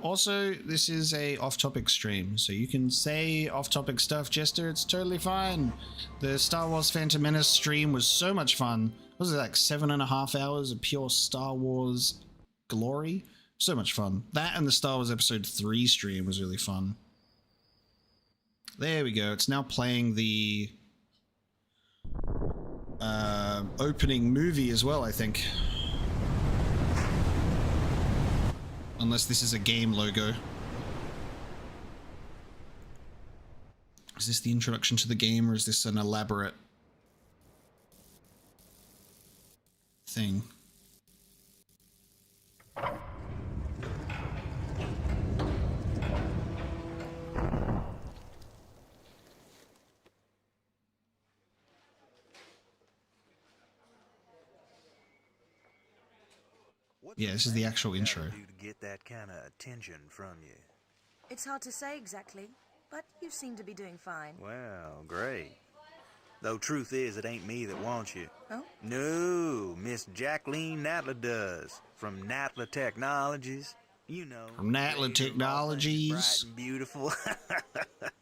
Also, this is a off-topic stream, so you can say off-topic stuff, Jester. It's totally fine. The Star Wars Phantom Menace stream was so much fun. What was it, like 7.5 hours of pure Star Wars glory? So much fun. That and the Star Wars Episode 3 stream was really fun. There we go. It's now playing the opening movie as well, I think. Unless this is a game logo. Is this the introduction to the game, or is this an elaborate thing? Yeah, this is the actual intro. To get that kind of attention from you. It's hard to say exactly, but you seem to be doing fine. Well, great. Though truth is, it ain't me that wants you. Oh? No, Miss Jacqueline Natla does. From Natla Technologies. You know. From Natla Technologies. Bright and beautiful.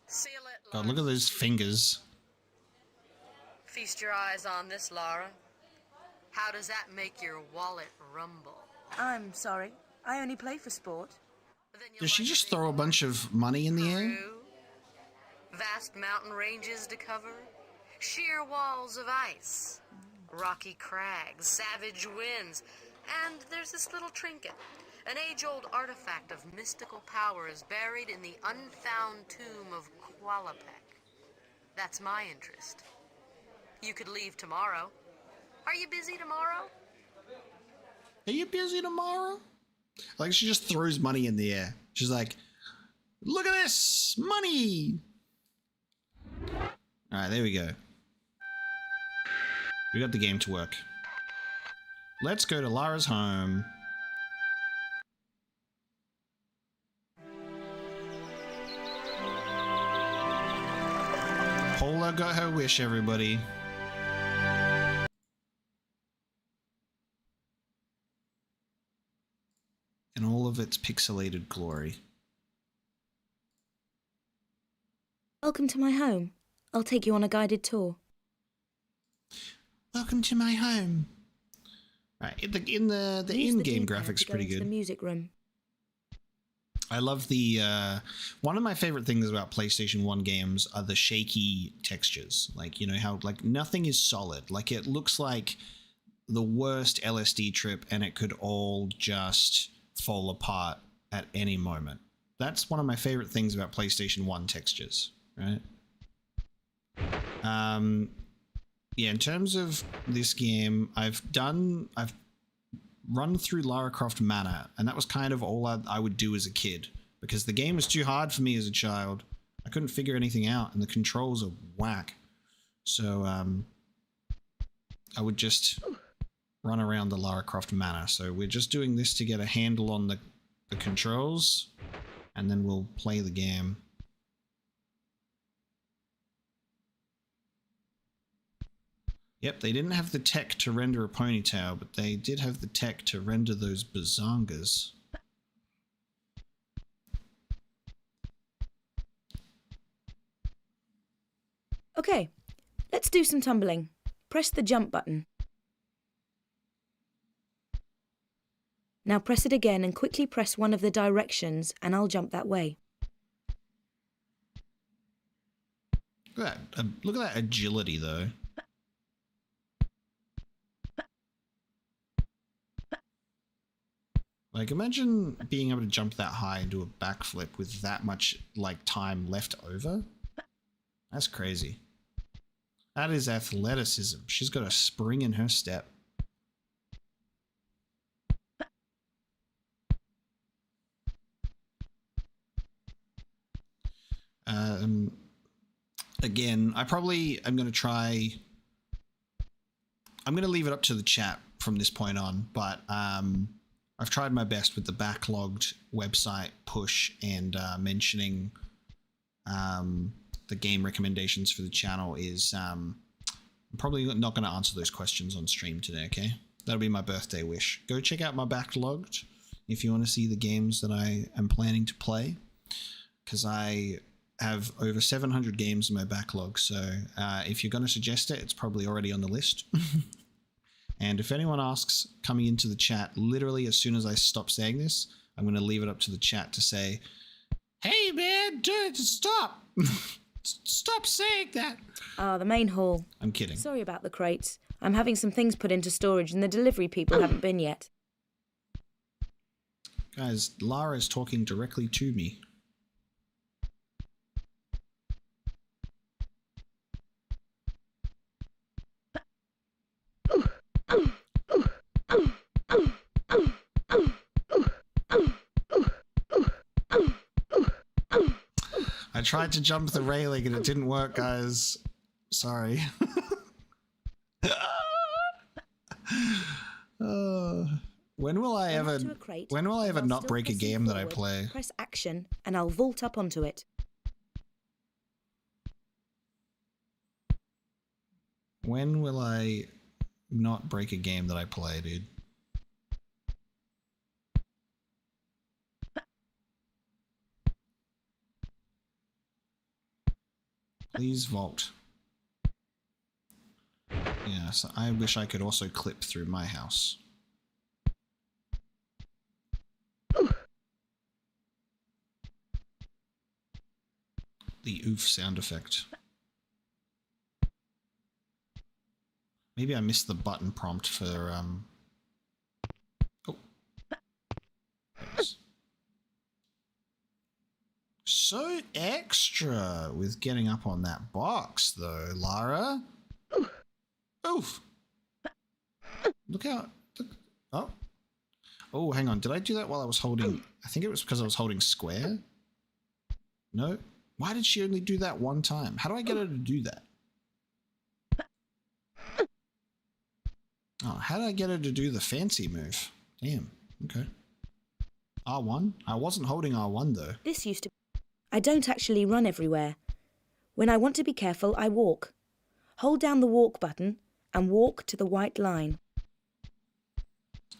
Seal it, God, look at those fingers. Feast your eyes on this, Lara. How does that make your wallet rumble? I'm sorry. I only play for sport. Does she just throw a bunch of money in the air? Peru, vast mountain ranges to cover, sheer walls of ice, rocky crags, savage winds, and there's this little trinket. An age-old artifact of mystical power is buried in the unfound tomb of Qualapec. That's my interest. You could leave tomorrow. Are you busy tomorrow? Are you busy tomorrow? Like, she just throws money in the air. She's like, look at this! Money! Alright, there we go. We got the game to work. Let's go to Lara's home. Paula got her wish, everybody. In all of its pixelated glory. Welcome to my home. I'll take you on a guided tour. Welcome to my home. Right, the in-game graphics pretty The good. music room. I love the one of my favorite things about PlayStation 1 games are the shaky textures. Like, you know how like nothing is solid. Like, it looks like the worst LSD trip and it could all just fall apart at any moment. That's one of my favorite things about PlayStation 1 textures, right? Yeah, in terms of this game, I've run through Lara Croft Manor, and that was kind of all I would do as a kid, because the game was too hard for me as a child. I couldn't figure anything out, and the controls are whack. So, I would just run around the Lara Croft Manor. So we're just doing this to get a handle on the controls, and then we'll play the game. Yep, they didn't have the tech to render a ponytail, but they did have the tech to render those bazongas. Okay, let's do some tumbling. Press the jump button. Now press it again and quickly press one of the directions and I'll jump that way. Look at that agility though. Like, imagine being able to jump that high and do a backflip with that much, like, time left over. That's crazy. That is athleticism. She's got a spring in her step. Again, I'm going to try... I'm going to leave it up to the chat from this point on, but I've tried my best with the backlogged website push and mentioning the game recommendations for the channel is I'm probably not going to answer those questions on stream today, okay? That'll be my birthday wish. Go check out my backlogged if you want to see the games that I am planning to play, because I have over 700 games in my backlog, so if you're going to suggest it, it's probably already on the list. And if anyone asks coming into the chat, literally as soon as I stop saying this, I'm going to leave it up to the chat to say, hey man, dude, stop. Stop saying that. Ah, the main hall. I'm kidding. Sorry about the crates. I'm having some things put into storage and the delivery people haven't been yet. Guys, Lara's talking directly to me. I tried to jump the railing and it didn't work, guys. Sorry. When will I ever not break a game that I play? Press action and I'll vault up onto it. When will I not break a game that I play, dude? Please vault. Yeah, so I wish I could also clip through my house. The oof sound effect. Maybe I missed the button prompt for oh. Thanks. So extra with getting up on that box though, Lara. Oof. Look out. Oh. Oh, hang on. Did I do that while I was holding... I think it was because I was holding square. No. Why did she only do that one time? How do I get her to do that? Oh, how did I get her to do the fancy move? Damn. Okay. R1? I wasn't holding R1 though. This used to... I don't actually run everywhere. When I want to be careful, I walk. Hold down the walk button and walk to the white line.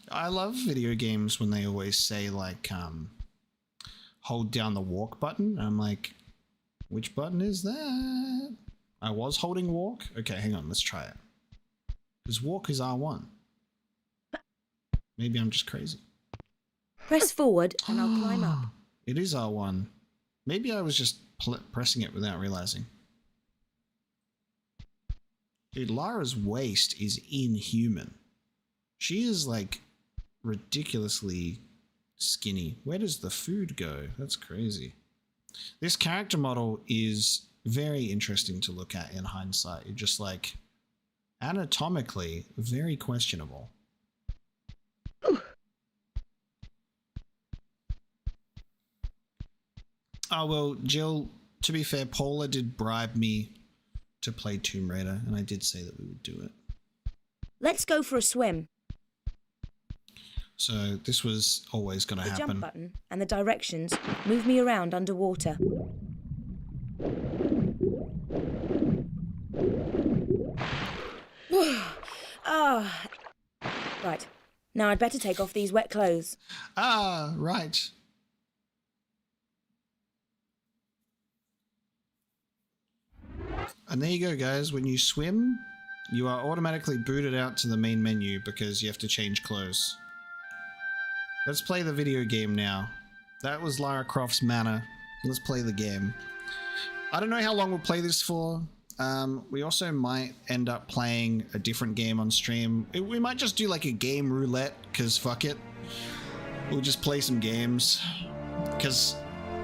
I love video games when they always say like, hold down the walk button. And I'm like, which button is that? I was holding walk. Okay, hang on. Let's try it. Because walk is R1. Maybe I'm just crazy. Press forward and I'll climb up. It is R1. Maybe I was just pressing it without realizing. Dude, Lara's waist is inhuman. She is like ridiculously skinny. Where does the food go? That's crazy. This character model is very interesting to look at in hindsight. You're just like, anatomically, very questionable. Oh, well, Jill, to be fair, Paula did bribe me to play Tomb Raider, and I did say that we would do it. Let's go for a swim. So this was always going to happen. The jump button and the directions move me around underwater. Ah. Right. Now I'd better take off these wet clothes. Ah, right. And there you go, guys. When you swim, you are automatically booted out to the main menu because you have to change clothes. Let's play the video game now. That was Lara Croft's Manor. Let's play the game. I don't know how long we'll play this for. We also might end up playing a different game on stream. We might just do like a game roulette, because fuck it. We'll just play some games. Because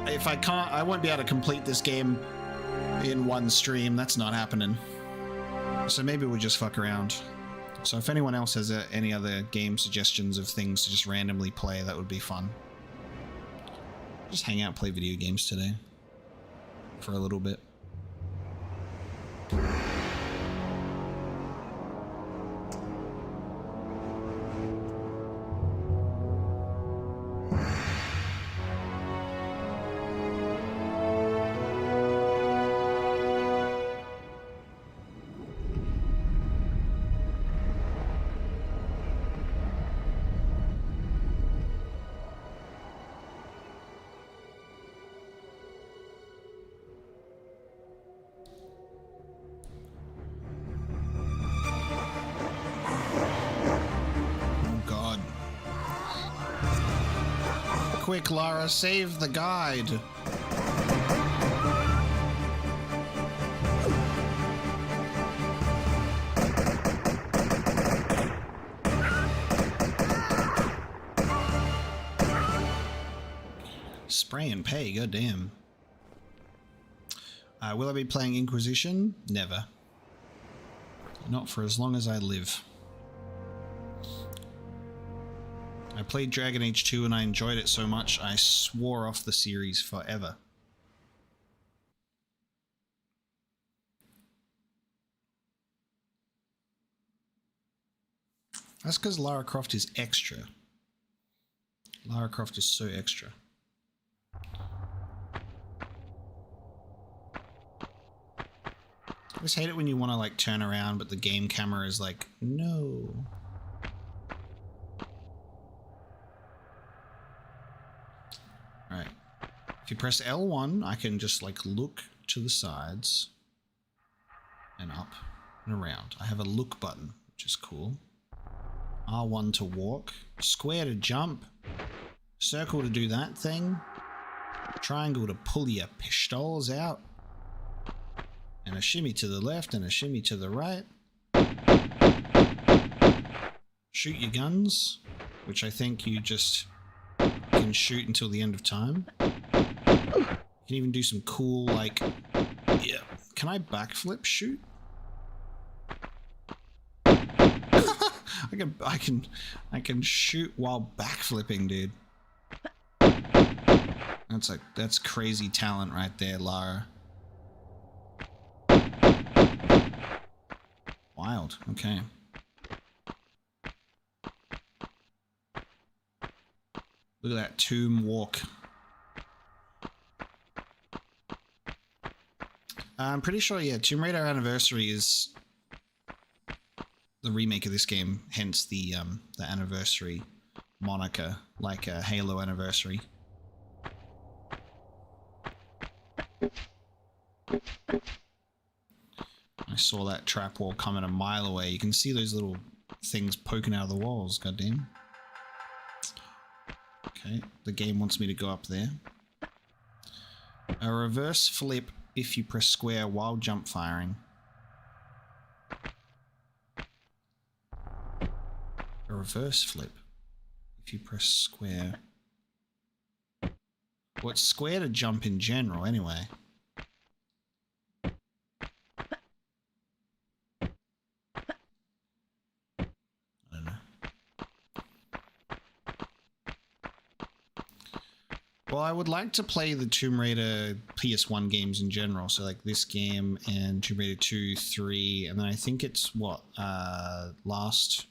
if I can't, I won't be able to complete this game in one stream. That's not happening. So maybe we'll just fuck around. So if anyone else has any other game suggestions of things to just randomly play, that would be fun. Just hang out and play video games today. For a little bit. Quick, Lara, save the guide. Spray and pay, goddamn. Will I be playing Inquisition? Never. Not for as long as I live. I played Dragon Age 2 and I enjoyed it so much I swore off the series forever. That's because Lara Croft is extra. Lara Croft is so extra. I just hate it when you want to like turn around but the game camera is like, no. Alright. If you press L1, I can just like look to the sides and up and around. I have a look button, which is cool. R1 to walk, square to jump, circle to do that thing, triangle to pull your pistols out, and a shimmy to the left and a shimmy to the right. Shoot your guns, which I think you just can shoot until the end of time. You can even do some cool, like, yeah. Can I backflip shoot? I can shoot while backflipping, dude. That's crazy talent right there, Lara. Wild. Okay. Look at that tomb walk. I'm pretty sure, yeah, Tomb Raider Anniversary is the remake of this game, hence the anniversary moniker, like a Halo Anniversary. I saw that trap wall coming a mile away. You can see those little things poking out of the walls, goddamn. Okay, the game wants me to go up there. A reverse flip if you press square while jump firing. A reverse flip if you press square. Well, it's square to jump in general, anyway. I don't know. Well, I would like to play the Tomb Raider PS1 games in general. So like this game and Tomb Raider 2, 3, and then I think it's what? Last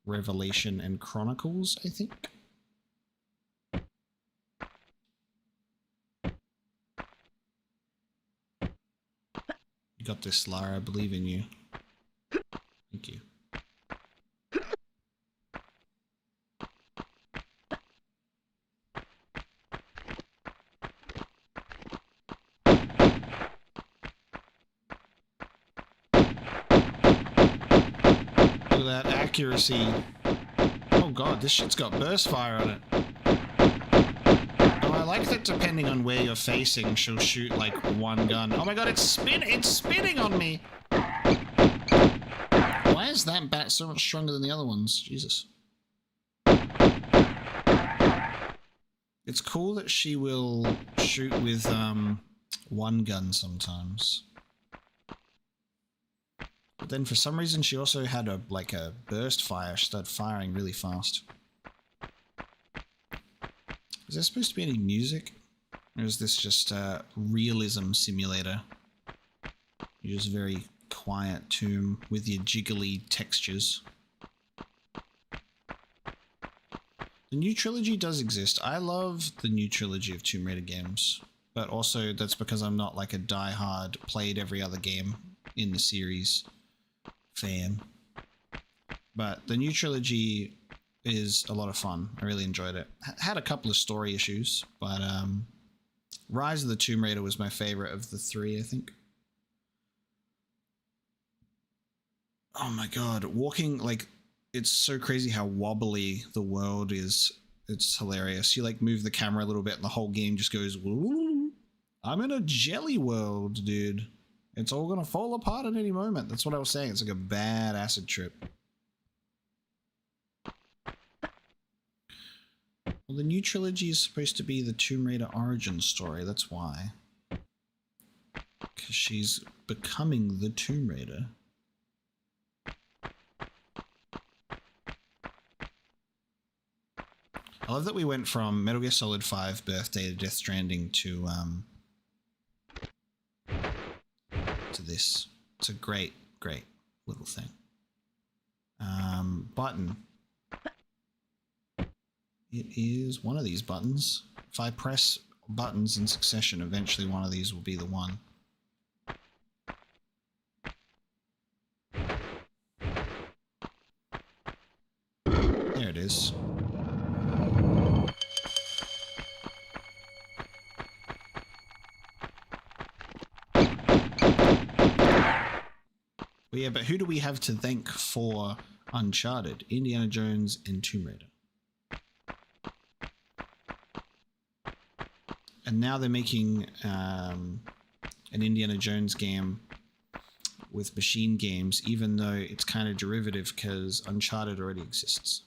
Revelation and Chronicles, I think. You got this, Lara. I believe in you. Thank you. Look at that accuracy. Oh god, this shit's got burst fire on it. Oh, I like that depending on where you're facing, she'll shoot like one gun. Oh my god, it's spinning on me! Why is that bat so much stronger than the other ones? Jesus. It's cool that she will shoot with one gun sometimes. But then for some reason she also had a burst fire. She started firing really fast. Is there supposed to be any music? Or is this just a realism simulator? You're just very quiet tomb with your jiggly textures. The new trilogy does exist. I love the new trilogy of Tomb Raider games. But also that's because I'm not like a die-hard, played every other game in the series fan. But the new trilogy is a lot of fun. I really enjoyed it. Had a couple of story issues, but Rise of the Tomb Raider was my favorite of the three, I think. Oh my god, walking, like, it's so crazy how wobbly the world is. It's hilarious. You like move the camera a little bit and the whole game just goes, woo. I'm in a jelly world, dude. It's all gonna fall apart at any moment. That's what I was saying. It's like a bad acid trip. Well, the new trilogy is supposed to be the Tomb Raider origin story. That's why. Because she's becoming the Tomb Raider. I love that we went from Metal Gear Solid 5 Birthday to Death Stranding to this. It's a great, great little thing. Button. It is one of these buttons. If I press buttons in succession, eventually one of these will be the one. There it is. Well, yeah, but who do we have to thank for Uncharted? Indiana Jones and Tomb Raider. And now they're making an Indiana Jones game with machine games, even though it's kind of derivative because Uncharted already exists.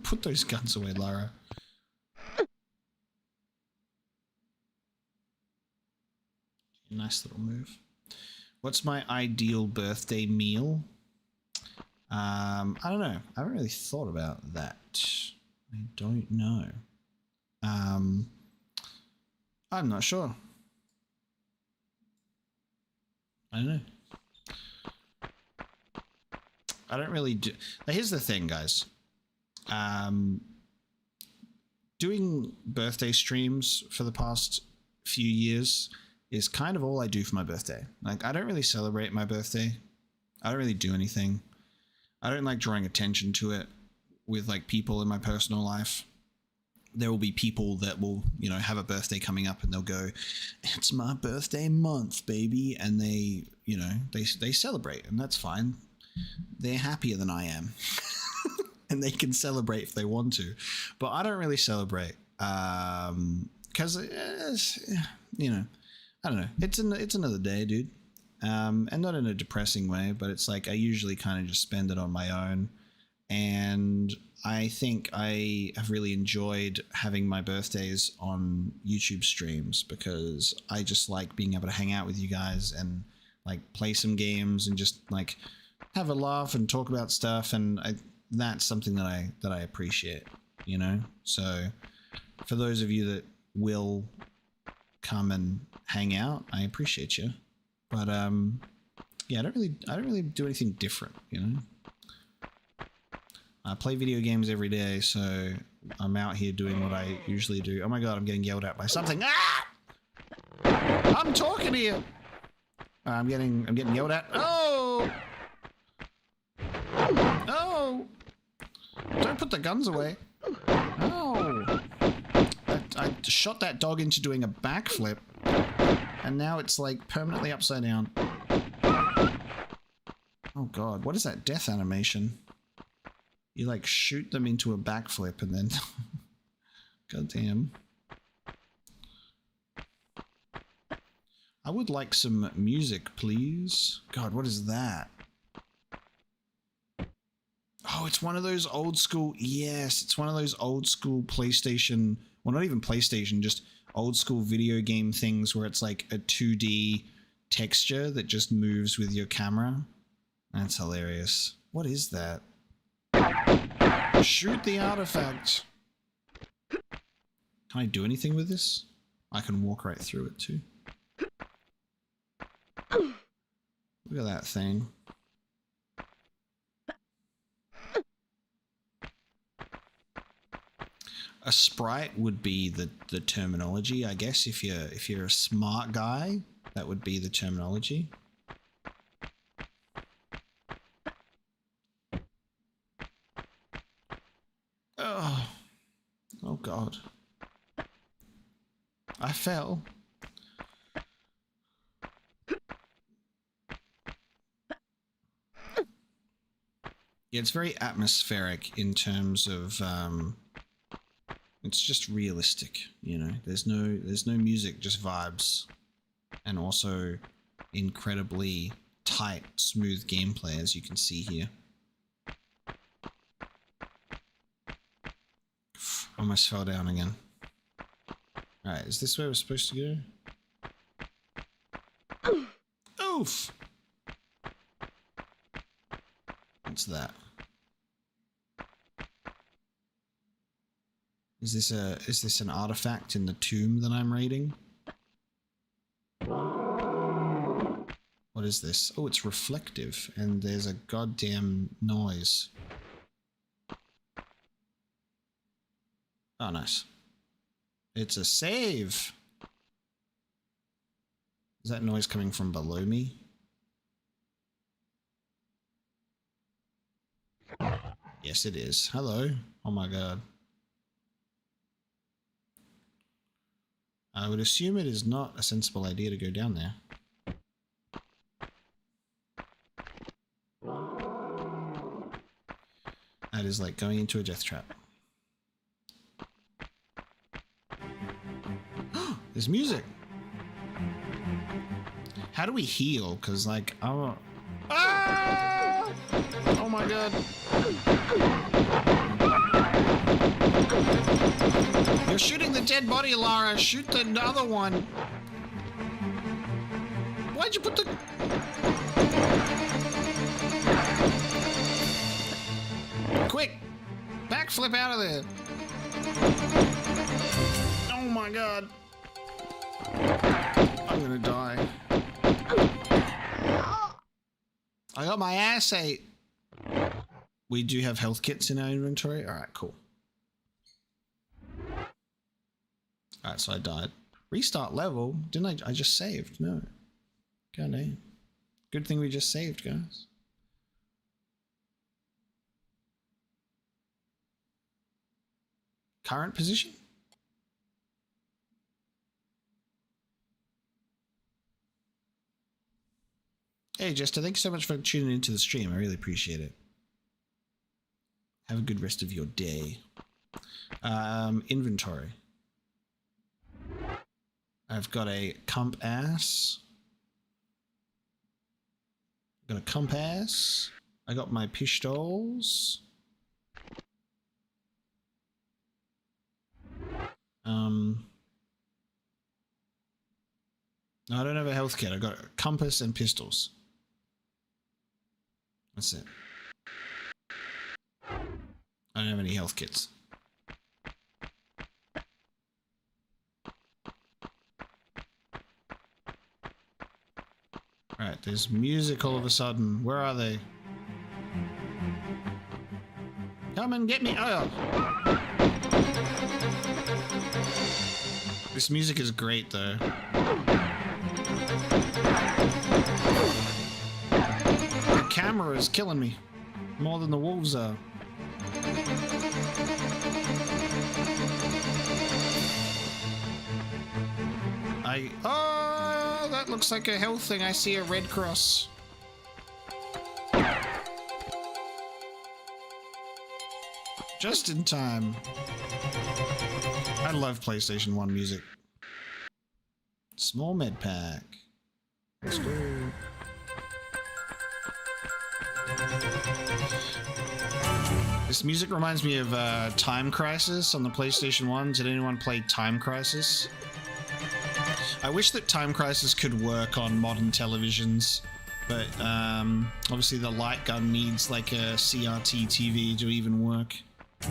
Put those guns away, Lara. Nice little move. What's my ideal birthday meal? I don't know. I haven't really thought about that. I don't know. I'm not sure. I don't know. I don't really do... Now, here's the thing, guys. Doing birthday streams for the past few years is kind of all I do for my birthday. Like, I don't really celebrate my birthday. I don't really do anything. I don't like drawing attention to it with like people in my personal life. There will be people that will, you know, have a birthday coming up and they'll go, it's my birthday month, baby. And they, you know, they celebrate, and that's fine. They're happier than I am. And they can celebrate if they want to. But I don't really celebrate. Because because you know, I don't know. It's another day, dude. And not in a depressing way, but it's like I usually kind of just spend it on my own. And I think I have really enjoyed having my birthdays on YouTube streams because I just like being able to hang out with you guys and like play some games and just like have a laugh and talk about stuff. And that's something that I appreciate, you know? So for those of you that will come and hang out, I appreciate you. But yeah, I don't really do anything different, you know? I play video games every day, so I'm out here doing what I usually do. Oh my god, I'm getting yelled at by something. Ah! I'm talking to you. I'm getting yelled at. Oh! Oh! Don't put the guns away. Oh! I shot that dog into doing a backflip, and now it's like permanently upside down. Oh god, what is that death animation? You like shoot them into a backflip and then god damn. I would like some music, please. God, what is that? Oh, it's one of those old school, yes, it's one of those old school PlayStation, well, not even PlayStation, just old school video game things where it's like a 2D texture that just moves with your camera. That's hilarious. What is that? Shoot the artifact. Can I do anything with this? I can walk right through it too. Look at that thing. A sprite would be the terminology, I guess. If you're a smart guy, that would be the terminology. Oh god. I fell. Yeah, it's very atmospheric in terms of it's just realistic, you know. There's no music, just vibes. And also incredibly tight, smooth gameplay, as you can see here. Almost fell down again. Alright, is this where we're supposed to go? Oof! What's that? Is this an artifact in the tomb that I'm raiding? What is this? Oh, it's reflective, and there's a goddamn noise. Oh, nice. It's a save! Is that noise coming from below me? Yes, it is. Hello. Oh my god. I would assume it is not a sensible idea to go down there. That is like going into a death trap. There's music. How do we heal? Because like, oh my god. You're shooting the dead body, Lara. Shoot the other one. Why'd you put the... Quick! Backflip out of there. Oh my god. I'm gonna die. I got my ass ate. We do have health kits in our inventory. Alright, cool. Alright, so I died. Restart level? Didn't I just saved? No. God damn. Good thing we just saved, guys. Current position? Hey, Jester, thank you so much for tuning into the stream. I really appreciate it. Have a good rest of your day. Inventory. I've got a compass. Got a compass. I got my pistols. No, I don't have a health kit. I got a compass and pistols. That's it. I don't have any health kits. Alright, there's music all of a sudden. Where are they? Come and get me! Oh! This music is great though. The camera is killing me. More than the wolves are. Oh, that looks like a health thing. I see a red cross. Just in time. I love PlayStation 1 music. Small med pack. Let's go. This music reminds me of Time Crisis on the PlayStation 1. Did anyone play Time Crisis? I wish that Time Crisis could work on modern televisions, but obviously the light gun needs like a CRT TV to even work. I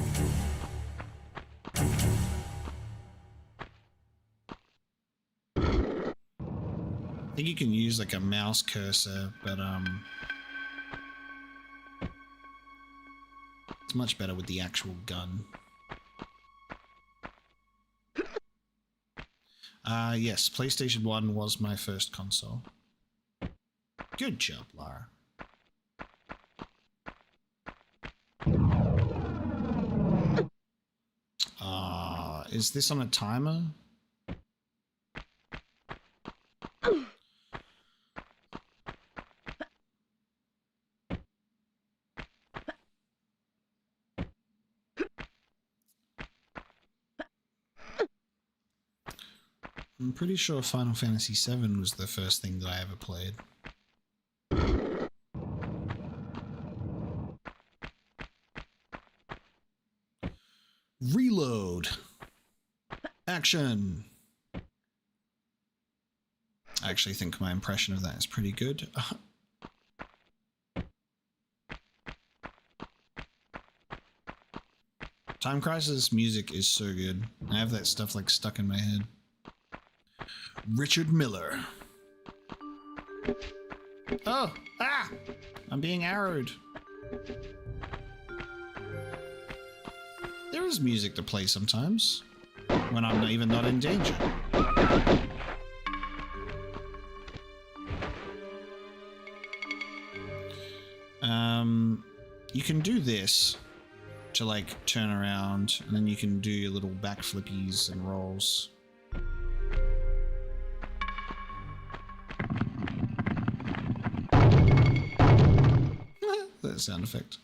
think you can use like a mouse cursor, but it's much better with the actual gun. Yes, PlayStation 1 was my first console. Good job, Lara. Is this on a timer? I'm pretty sure Final Fantasy VII was the first thing that I ever played. Reload. Action. I actually think my impression of that is pretty good. Time Crisis music is so good. I have that stuff like stuck in my head. Richard Miller. Oh! Ah! I'm being arrowed. There is music to play sometimes, when I'm not in danger. You can do this to like turn around, and then you can do your little backflippies and rolls. That sound effect.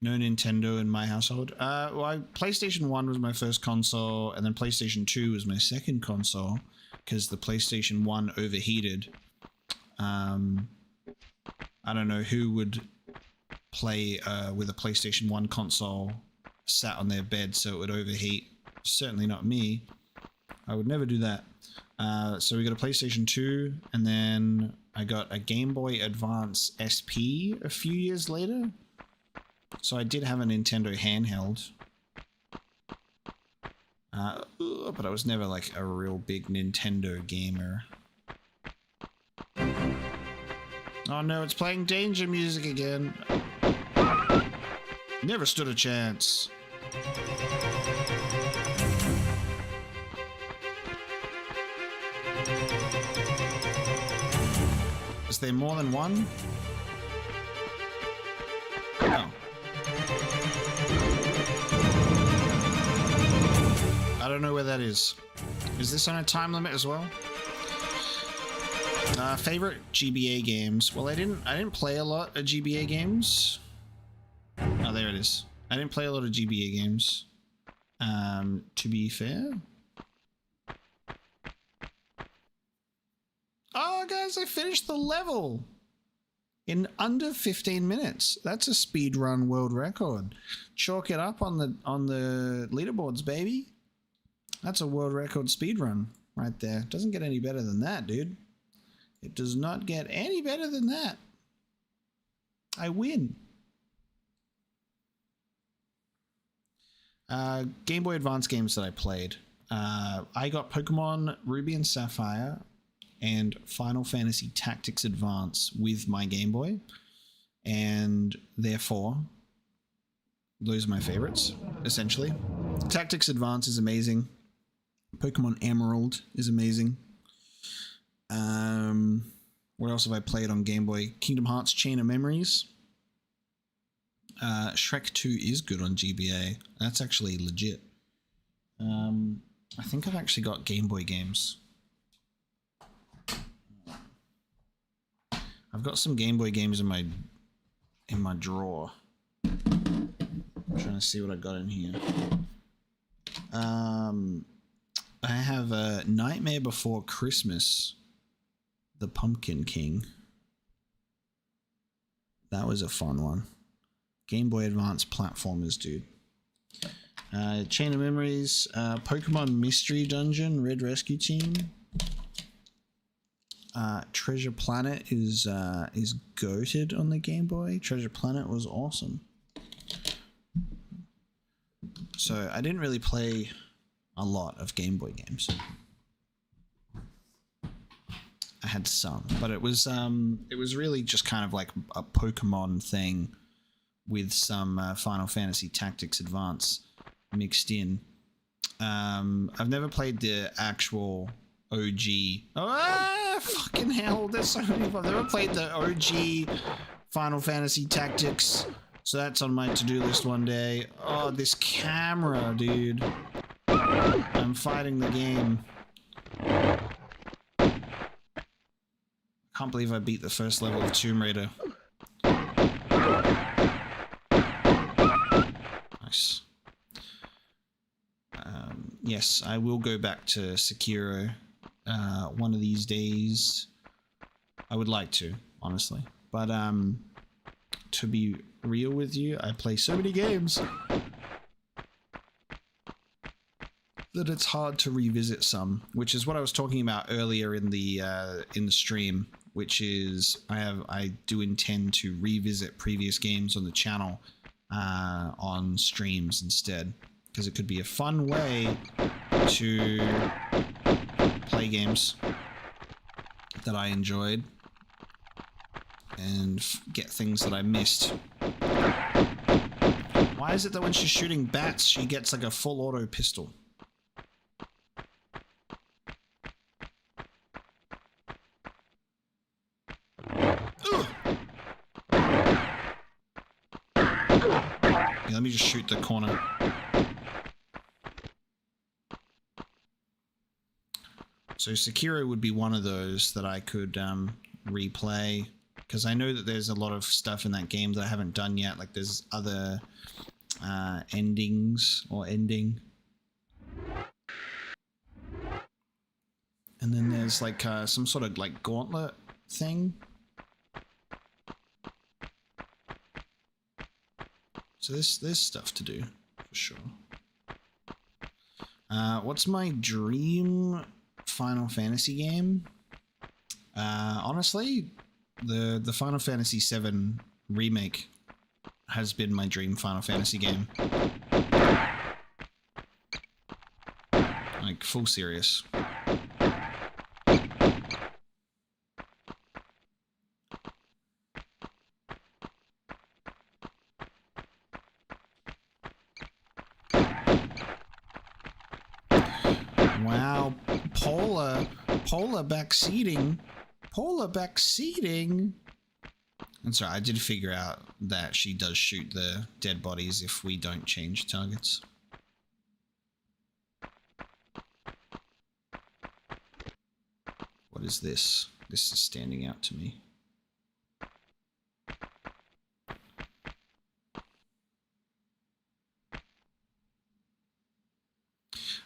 No Nintendo in my household. Well, PlayStation 1 was my first console, and then PlayStation 2 was my second console, because the PlayStation 1 overheated. I don't know who would play with a PlayStation 1 console sat on their bed so it would overheat. Certainly not me. I would never do that. So we got a PlayStation 2, and then I got a Game Boy Advance SP a few years later. So I did have a Nintendo handheld. But I was never like a real big Nintendo gamer. Oh no, it's playing danger music again. Never stood a chance. Is there more than one? Oh. I don't know where that is. Is this on a time limit as well? Favorite GBA games? Well, I didn't play a lot of GBA games. Oh, there it is. I didn't play a lot of GBA games. To be fair. Oh, guys, I finished the level in under 15 minutes. That's a speedrun world record. Chalk it up on the leaderboards, baby. That's a world record speedrun right there. Doesn't get any better than that, dude. It does not get any better than that. I win. Game Boy Advance games that I played. I got Pokemon Ruby and Sapphire and Final Fantasy Tactics Advance with my Game Boy, and therefore those are my favorites, essentially. Tactics Advance is amazing. Pokemon Emerald is amazing. What else have I played on Game Boy? Kingdom Hearts Chain of Memories. Shrek 2 is good on GBA. That's actually legit. I think I've actually got Game Boy games. I've got some Game Boy games in my drawer. I'm trying to see what I got in here. I have a Nightmare Before Christmas, The Pumpkin King. That was a fun one. Game Boy Advance platformers, dude. Chain of Memories, Pokemon Mystery Dungeon, Red Rescue Team. Treasure Planet is goated on the Game Boy. Treasure Planet was awesome. So I didn't really play a lot of Game Boy games. I had some, but it was really just kind of like a Pokemon thing with some Final Fantasy Tactics Advance mixed in. I've never played the actual OG. Oh, fucking hell! There's so many. I've never played the OG Final Fantasy Tactics, so that's on my to-do list one day. Oh, this camera, dude! I'm fighting the game. Can't believe I beat the first level of Tomb Raider. Nice. Yes, I will go back to Sekiro one of these days. I would like to, honestly. But to be real with you, I play so many games that it's hard to revisit some, which is what I was talking about earlier in the stream, which is I do intend to revisit previous games on the channel on streams instead, because it could be a fun way to play games that I enjoyed and get things that I missed. Why is it that when she's shooting bats, she gets like a full auto pistol? Yeah, let me just shoot the corner. So Sekiro would be one of those that I could replay, because I know that there's a lot of stuff in that game that I haven't done yet. Like there's other endings or ending. And then there's like some sort of like gauntlet thing. So there's stuff to do, for sure. What's my dream Final Fantasy game? Honestly, the Final Fantasy VII remake has been my dream Final Fantasy game. Like, full serious. Wow, Polar backseating. Polar backseating. I'm sorry, I did figure out that she does shoot the dead bodies if we don't change targets. What is this? This is standing out to me.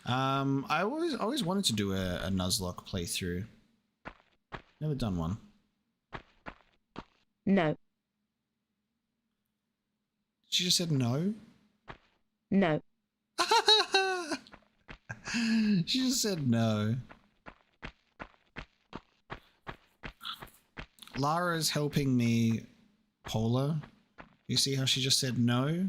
I always wanted to do a Nuzlocke playthrough. Never done one. No. She just said no? No. She just said no. Lara is helping me, Paula. You see how she just said no?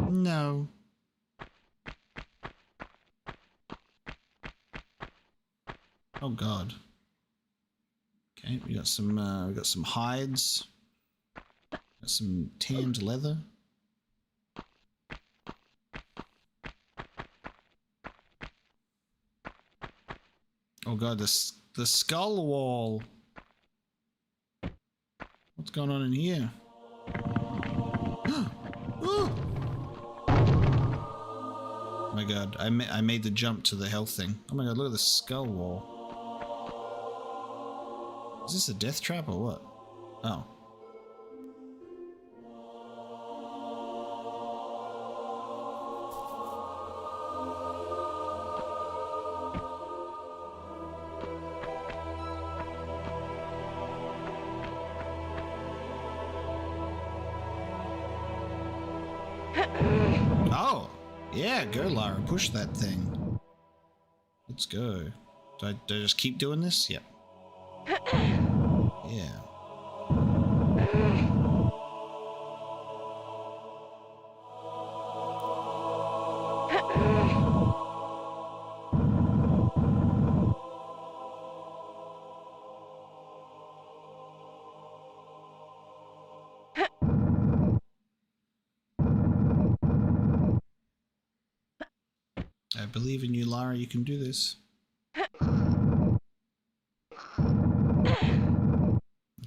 No. Oh God. Okay, we got some hides. Got some tanned leather. Oh God, the skull wall. What's going on in here? Oh my God, I made the jump to the health thing. Oh my God, look at the skull wall. Is this a death trap or what? Oh. Oh, yeah, go Lara, push that thing. Let's go. Do I just keep doing this? Yep. Yeah. I believe in you, Lara. You can do this.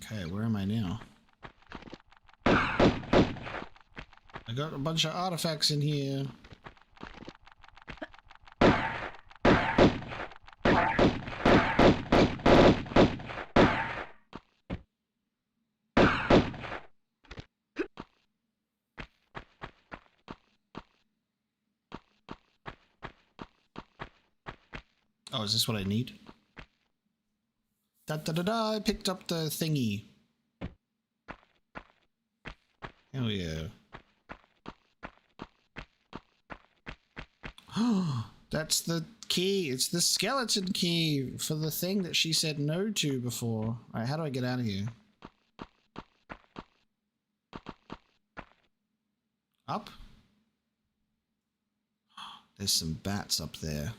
Okay, where am I now? I got a bunch of artifacts in here. Oh, is this what I need? Da da da da! I picked up the thingy. Hell yeah. That's the key. It's the skeleton key for the thing that she said no to before. Alright, how do I get out of here? Up? There's some bats up there.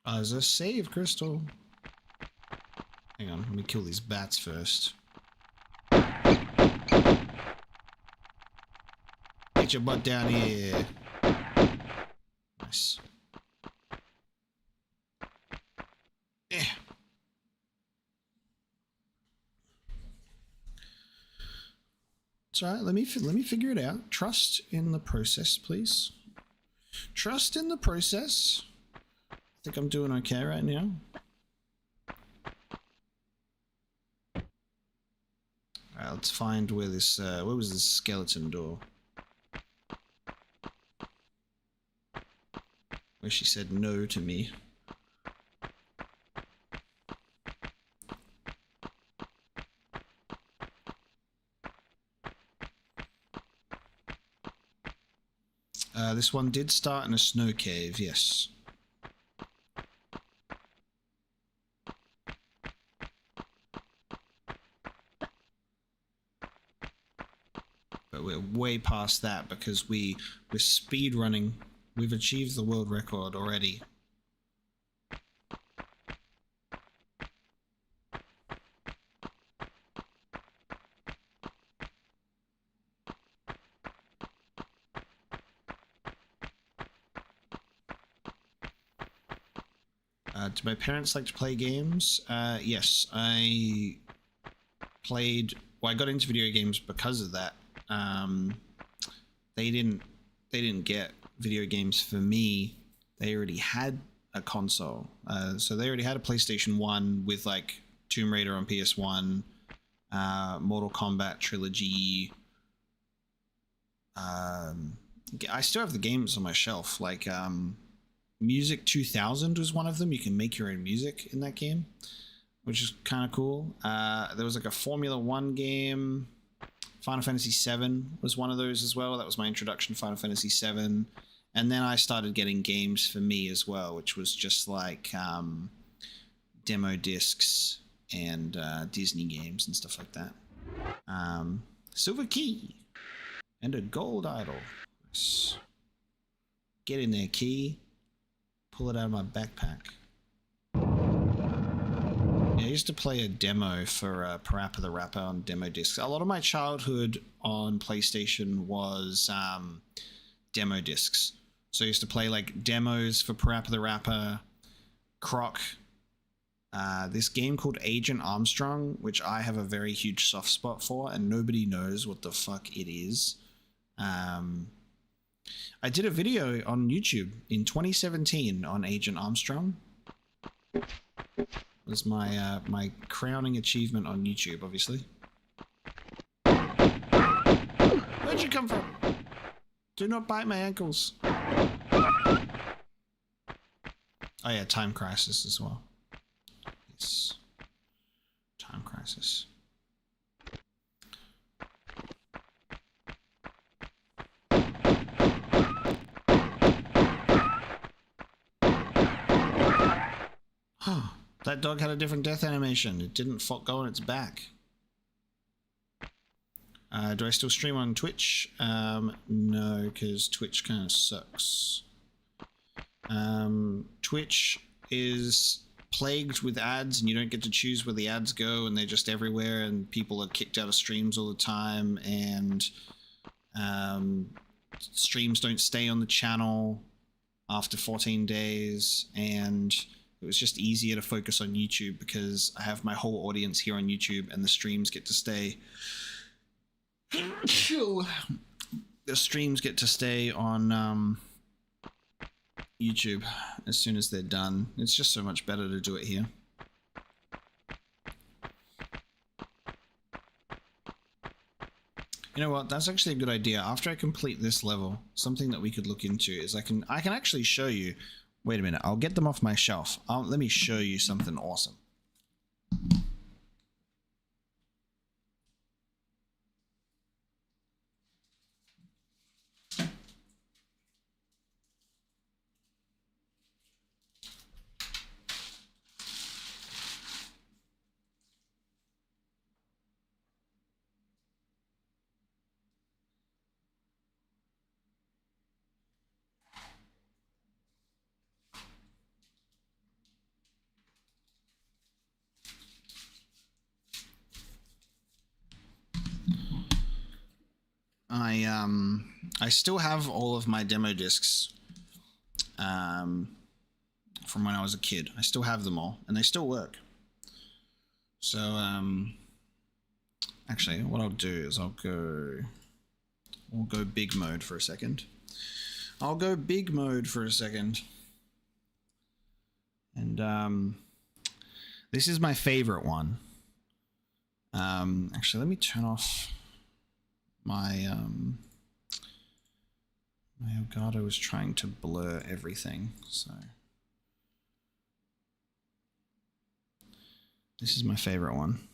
Oh, there's a save crystal. Hang on, let me kill these bats first. Get your butt down here. Nice. Yeah. It's alright, let me figure it out. Trust in the process, please. Trust in the process. I think I'm doing okay right now. Alright, let's find where this, where was this skeleton door? Where she said no to me. This one did start in a snow cave, yes. But we're way past that because we're speed running. We've achieved the world record already. Do my parents like to play games? Yes, I played. Well, I got into video games because of that. They didn't get video games for me. They already had a console. So they already had a PlayStation 1 with like Tomb Raider on PS1, Mortal Kombat Trilogy. I still have the games on my shelf. Like Music 2000 was one of them. You can make your own music in that game, which is kind of cool. There was like a Formula 1 game. Final Fantasy VII was one of those as well. That was my introduction to Final Fantasy VII. And then I started getting games for me as well, which was just like demo discs and Disney games and stuff like that. Silver key and a gold idol. Get in there, key. Pull it out of my backpack. Yeah, I used to play a demo for PaRappa the Rapper on demo discs. A lot of my childhood on PlayStation was demo discs. So I used to play like demos for PaRappa the Rapper, Croc, this game called Agent Armstrong, which I have a very huge soft spot for, and nobody knows what the fuck it is. I did a video on YouTube in 2017 on Agent Armstrong. It was my my crowning achievement on YouTube, obviously. Where'd you come from? Do not bite my ankles. Oh yeah, Time Crisis as well. Yes. Time Crisis. That dog had a different death animation. It didn't go on its back. Do I still stream on Twitch? No, because Twitch kind of sucks. Twitch is plagued with ads, and you don't get to choose where the ads go, and they're just everywhere, and people are kicked out of streams all the time, and streams don't stay on the channel after 14 days, and it was just easier to focus on YouTube because I have my whole audience here on YouTube, and the streams get to stay. The streams get to stay on YouTube as soon as they're done. It's just so much better to do it here. You know what? That's actually a good idea. After I complete this level, something that we could look into is I can actually show you. Wait a minute. I'll get them off my shelf. Let me show you something awesome. I still have all of my demo discs from when I was a kid. I still have them all, and they still work. So, actually, what I'll do is we'll go big mode for a second. And, this is my favorite one. Actually, let me turn off my my Elgato is trying to blur everything, so this is my favorite one.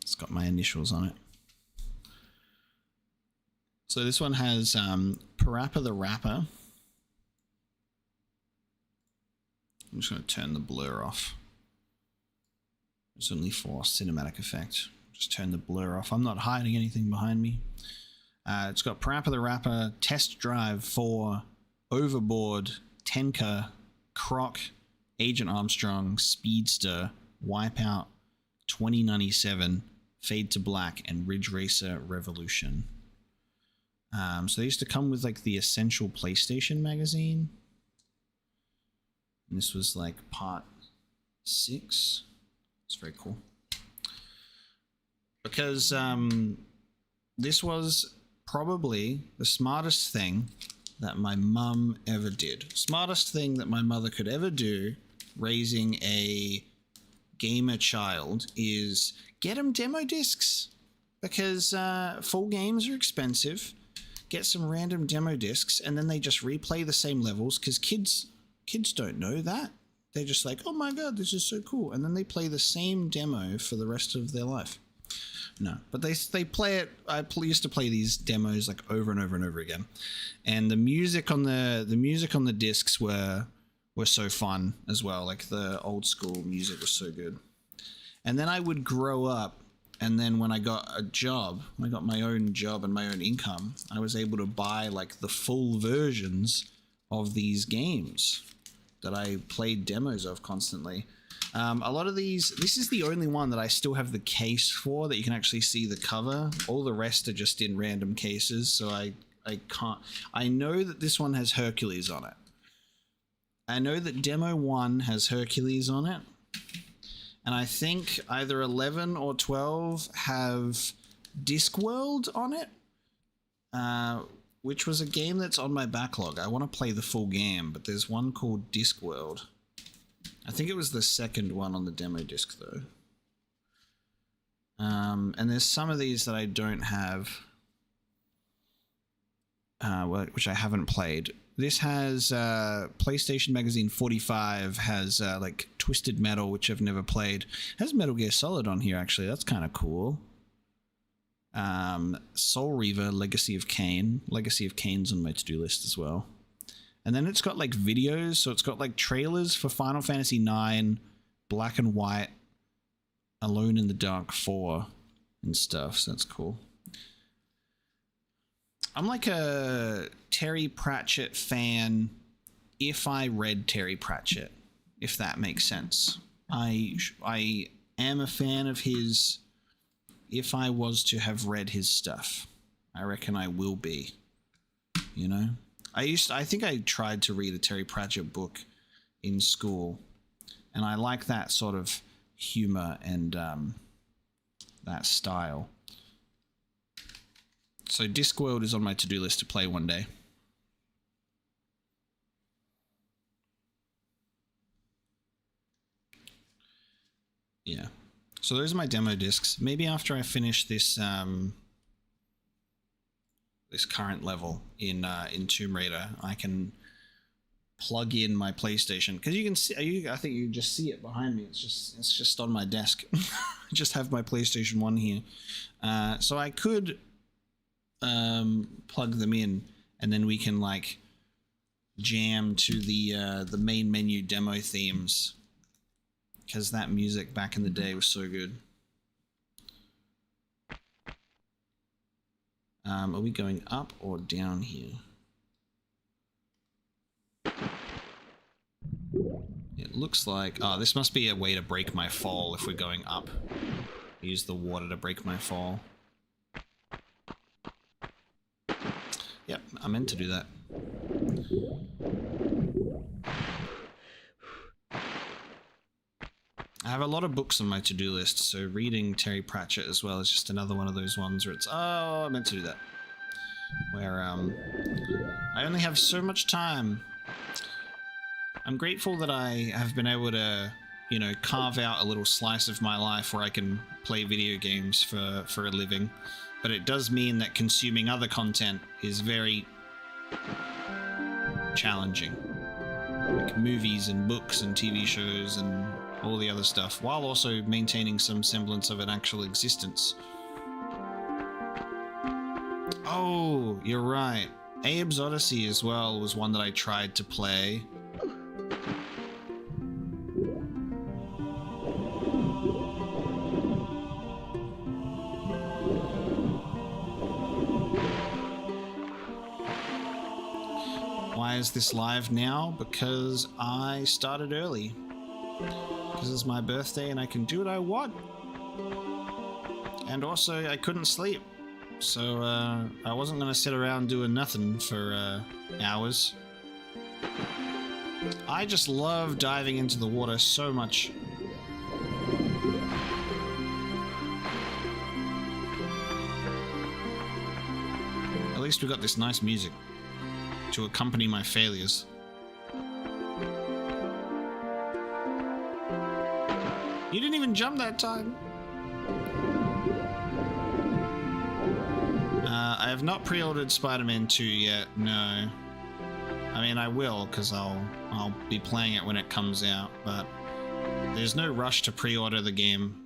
It's got my initials on it. So this one has PaRappa the Rapper. I'm just going to turn the blur off. It's only for cinematic effect. Just turn the blur off. I'm not hiding anything behind me. It's got PaRappa the Rapper, Test Drive 4, Overboard, Tenka, Croc, Agent Armstrong, Speedster, Wipeout, 2097, Fade to Black, and Ridge Racer Revolution. So they used to come with like the Essential PlayStation magazine. And this was like part 6. It's very cool. Because this was probably the smartest thing that my mum ever did. Smartest thing that my mother could ever do raising a gamer child is get them demo discs, because full games are expensive. Get some random demo discs, and then they just replay the same levels, because kids don't know that. They're just like, oh my god, this is so cool, and then they play the same demo for the rest of their life. No, but they play it. I used to play these demos like over and over and over again, and the music on the discs were so fun as well. Like the old school music was so good. And then I would grow up, and then when I got a job, when I got my own job and my own income, I was able to buy like the full versions of these games that I played demos of constantly. A lot of these, this is the only one that I still have the case for, that you can actually see the cover. All the rest are just in random cases, so I can't. I know that this one has Hercules on it. I know that Demo 1 has Hercules on it. And I think either 11 or 12 have Discworld on it, which was a game that's on my backlog. I want to play the full game, but there's one called Discworld. I think it was the second one on the demo disc, though. And there's some of these that I don't have, which I haven't played. This has PlayStation Magazine 45 has like Twisted Metal, which I've never played. It has Metal Gear Solid on here, actually. That's kind of cool. Soul Reaver, Legacy of Kain. Legacy of Kain's on my to-do list as well. And then it's got like videos, so it's got like trailers for Final Fantasy IX, Black and White, Alone in the Dark 4, and stuff, so that's cool. I'm like a Terry Pratchett fan if I read Terry Pratchett, if that makes sense. I am a fan of his if I was to have read his stuff. I reckon I will be, you know? I think I tried to read a Terry Pratchett book in school, and I like that sort of humor and that style. So Discworld is on my to-do list to play one day. Yeah. So those are my demo discs. Maybe after I finish this this current level in Tomb Raider, I can plug in my PlayStation, because you can see. I think you can just see it behind me. It's just on my desk. I just have my PlayStation 1 here, so I could plug them in, and then we can like jam to the main menu demo themes, because that music back in the day was so good. Are we going up or down here? It looks like... Oh, this must be a way to break my fall if we're going up. Use the water to break my fall. Yep, I meant to do that. I have a lot of books on my to-do list, so reading Terry Pratchett as well is just another one of those ones where it's, oh, I meant to do that. Where, I only have so much time. I'm grateful that I have been able to, you know, carve out a little slice of my life where I can play video games for a living. But it does mean that consuming other content is very challenging. Like movies and books and TV shows and all the other stuff, while also maintaining some semblance of an actual existence. Oh, you're right. Abe's Odyssey as well was one that I tried to play. Why is this live now? Because I started early. Because it's my birthday and I can do what I want. And also, I couldn't sleep. So, I wasn't going to sit around doing nothing for hours. I just love diving into the water so much. At least we got this nice music. to accompany my failures. You didn't even jump that time. I have not pre-ordered Spider-Man 2 yet, no. I mean, I will, because I'll be playing it when it comes out, but there's no rush to pre-order the game,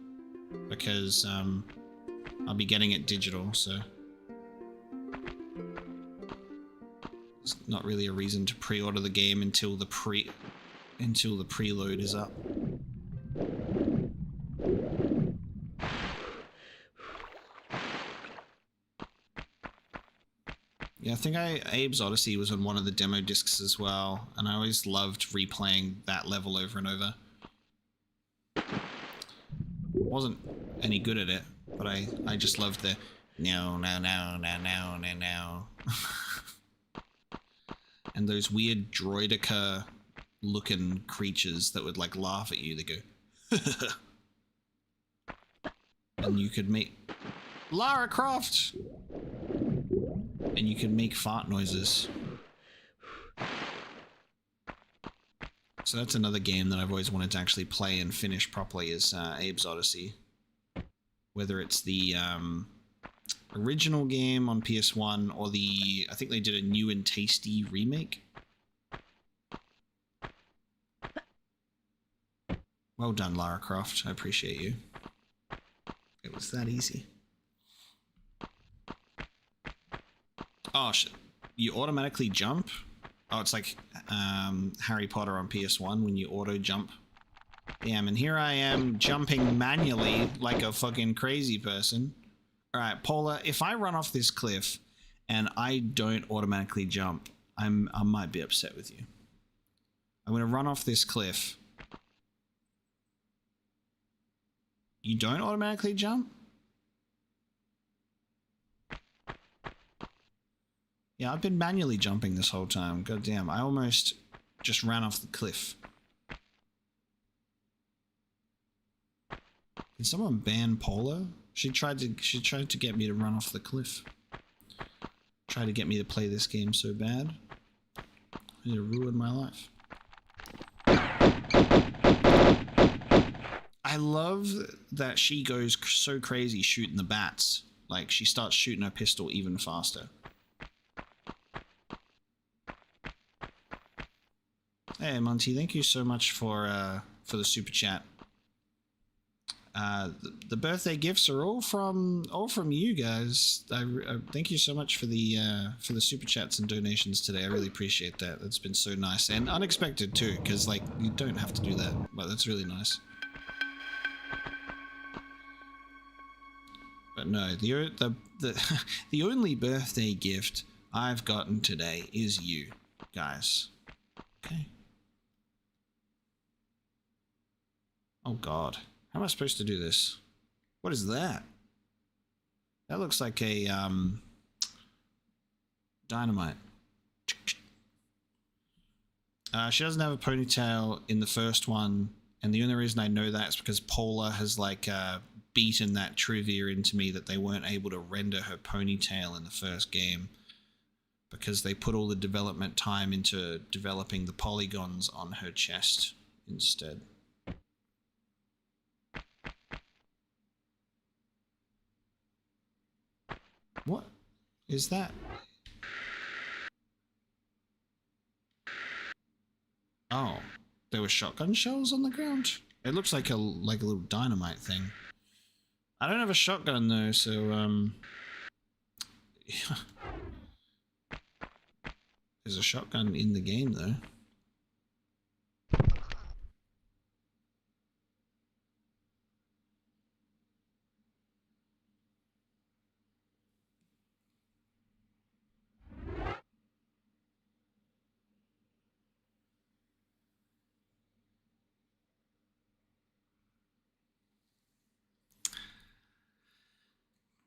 because I'll be getting it digital, so there's not really a reason to pre-order the game until the preload is up. Yeah, I think Abe's Odyssey was on one of the demo discs as well, and I always loved replaying that level over and over. Wasn't any good at it, but I just loved the no, and those weird droidica looking creatures that would like laugh at you. They go and you could make Lara Croft, and you could make fart noises. So that's another game that I've always wanted to actually play and finish properly, is Abe's Odyssey. Whether it's the original game on PS1 or the, I think they did a new and tasty remake. Well done, Lara Croft. I appreciate you. It was that easy. Oh shit. You automatically jump? Oh, it's like Harry Potter on PS1 when you auto jump. Damn, and here I am jumping manually like a fucking crazy person. Alright, Paula, if I run off this cliff and I don't automatically jump, I might be upset with you. I'm gonna run off this cliff. You don't automatically jump? Yeah, I've been manually jumping this whole time. God damn, I almost just ran off the cliff. Can someone ban Paula? She tried to get me to run off the cliff. Tried to get me to play this game so bad. It ruined my life. I love that she goes so crazy shooting the bats. Like, she starts shooting her pistol even faster. Hey, Monty, thank you so much for the super chat. The birthday gifts are all from you guys. I thank you so much for the super chats and donations today. I really appreciate that. That's been so nice and unexpected too, because like you don't have to do that, but that's really nice. But no, the only birthday gift I've gotten today is you guys. Okay. Oh God. How am I supposed to do this? What is that? That looks like a dynamite. She doesn't have a ponytail in the first one, and the only reason I know that is because Paula has like beaten that trivia into me that they weren't able to render her ponytail in the first game because they put all the development time into developing the polygons on her chest instead. What is that? Oh, there were shotgun shells on the ground? It looks like a little dynamite thing. I don't have a shotgun though, so yeah. There's a shotgun in the game though.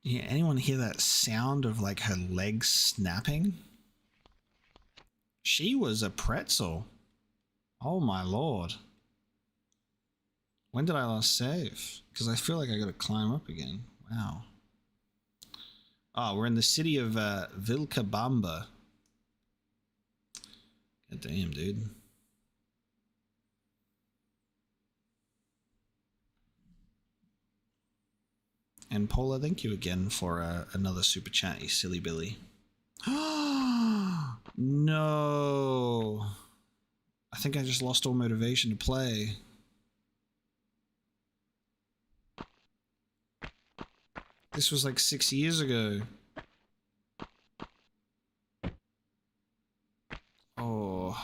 Yeah, anyone hear that sound of like her legs snapping? She was a pretzel. Oh my lord. When did I last save? Because I feel like I gotta climb up again. Wow. Oh, we're in the city of Vilcabamba. God damn, dude. And Paula, thank you again for another super chat, you silly Billy. No. I think I just lost all motivation to play. This was like 6 years ago. Oh.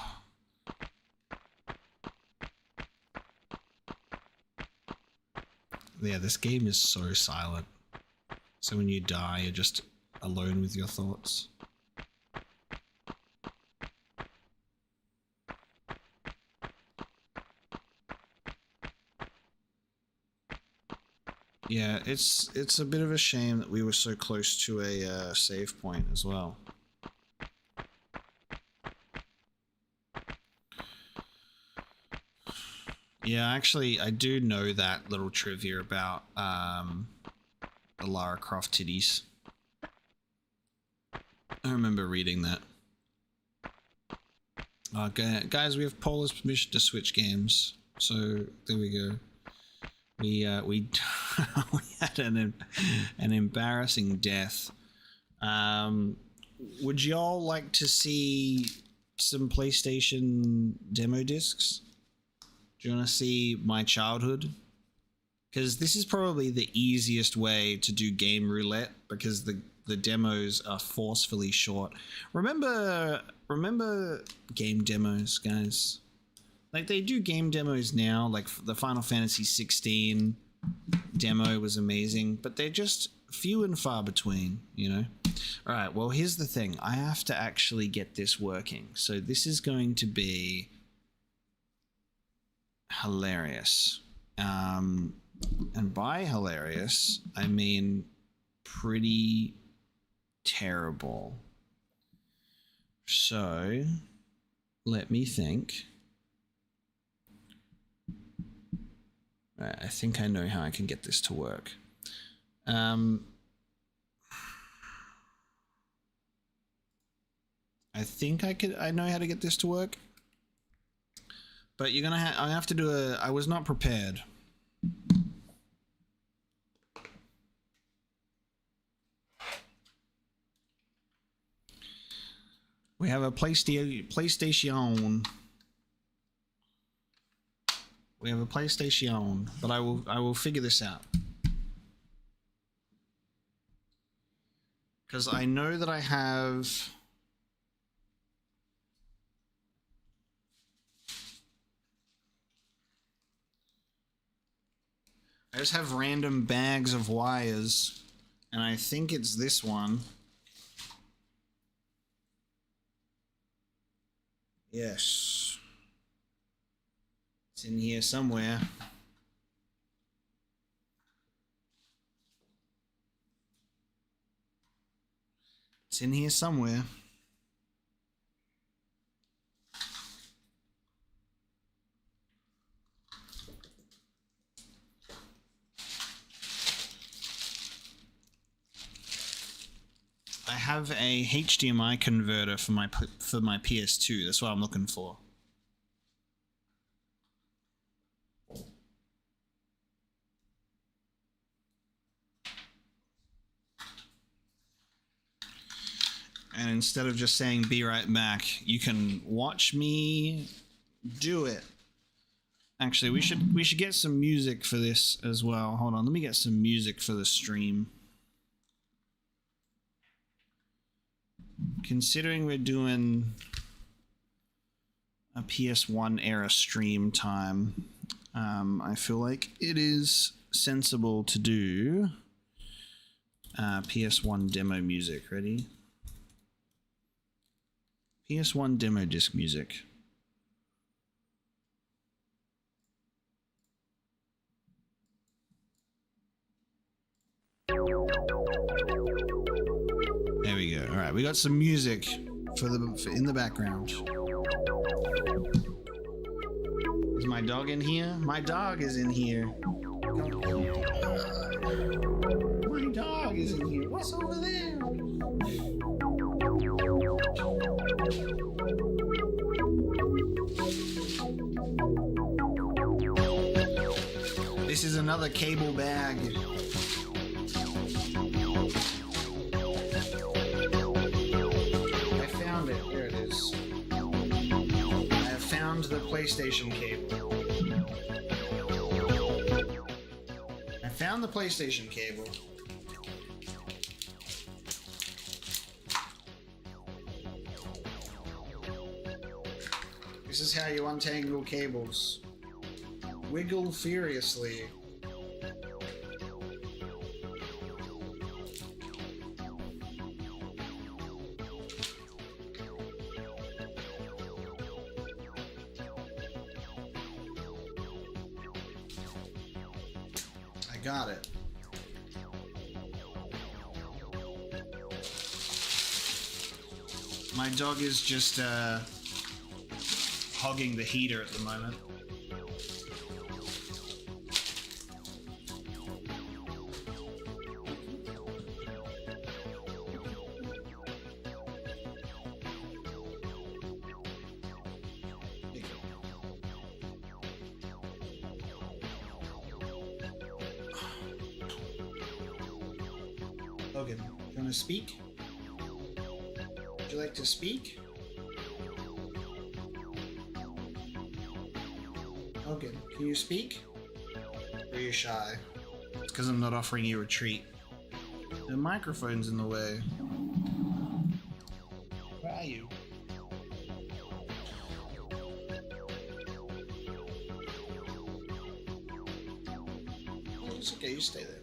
Yeah, this game is so silent. So when you die, you're just alone with your thoughts. Yeah, it's a bit of a shame that we were so close to a save point as well. Yeah, actually, I do know that little trivia about the Lara Croft titties. I remember reading that. Okay, guys, we have Paula's permission to switch games, so there we go. We we had an embarrassing death. Would y'all like to see some PlayStation demo discs? Do you want to see my childhood? Because this is probably the easiest way to do game roulette, because the demos are forcefully short. Remember game demos, guys? Like, they do game demos now, like the Final Fantasy 16 demo was amazing, but they're just few and far between, you know? All right, well, here's the thing. I have to actually get this working. So this is going to be hilarious. And by hilarious, I mean pretty terrible. So let me think. Right, I think I know how I can get this to work. I think I know how to get this to work. But you're gonna I have to do I was not prepared. We have a PlayStation. We have a PlayStation, but I will figure this out. Because I know that I have I just have random bags of wires, and I think it's this one. Yes. It's in here somewhere. It's in here somewhere. I have a HDMI converter for my PS2. That's what I'm looking for. And instead of just saying "be right back," you can watch me do it. Actually, we should get some music for this as well. Hold on, let me get some music for the stream. Considering we're doing a PS1 era stream time, I feel like it is sensible to do PS1 demo music. Ready? PS1 demo disc music. There we go. All right, we got some music for in the background. Is my dog in here? My dog is in here. My dog is in here. What's over there? This is another cable bag. I found it. There it is. I have found the PlayStation cable. I found the PlayStation cable. This is how you untangle cables. Wiggle furiously. I got it. My dog is just hogging the heater at the moment. Logan, you want to speak? Would you like to speak? Logan, can you speak? Or are you shy? It's because I'm not offering you a treat. The microphone's in the way. Where are you? Oh, it's okay, you stay there.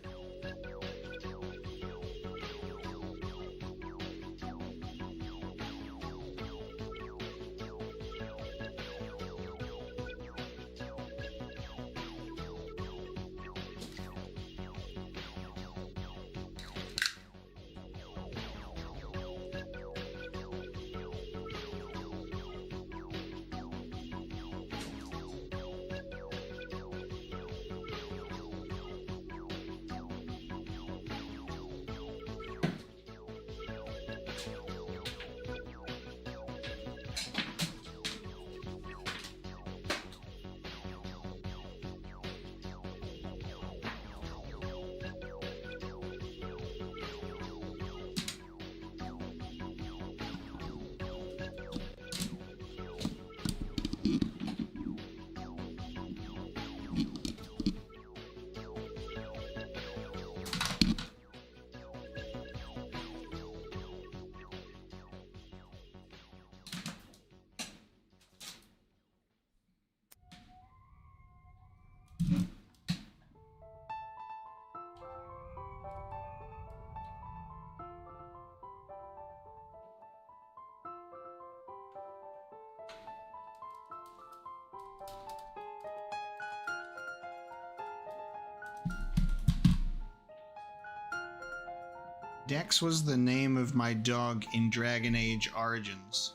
Dex was the name of my dog in Dragon Age Origins.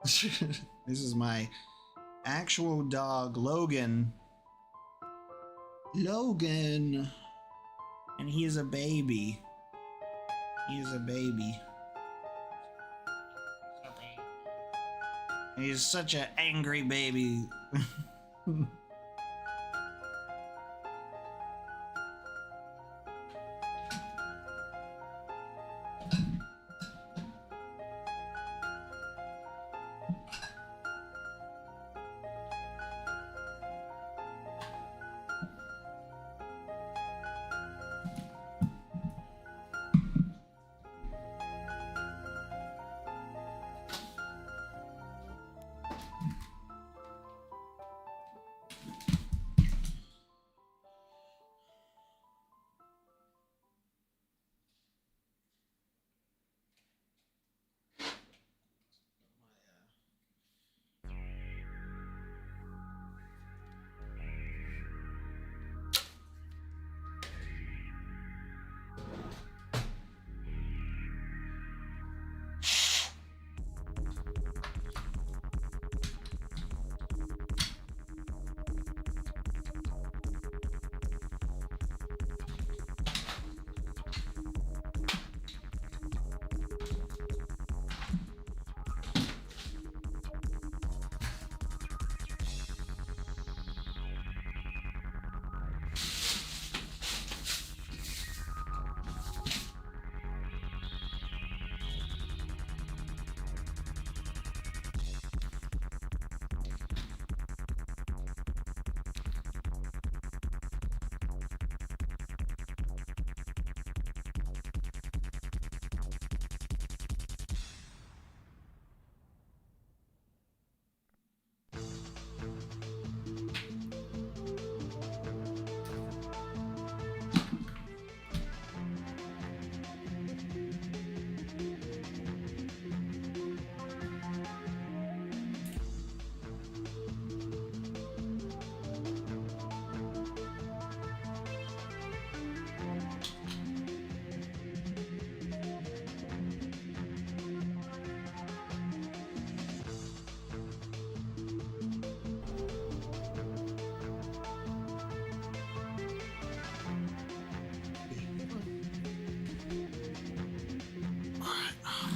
This is my actual dog, Logan. Logan! And he is a baby. He is a baby. He's such an angry baby.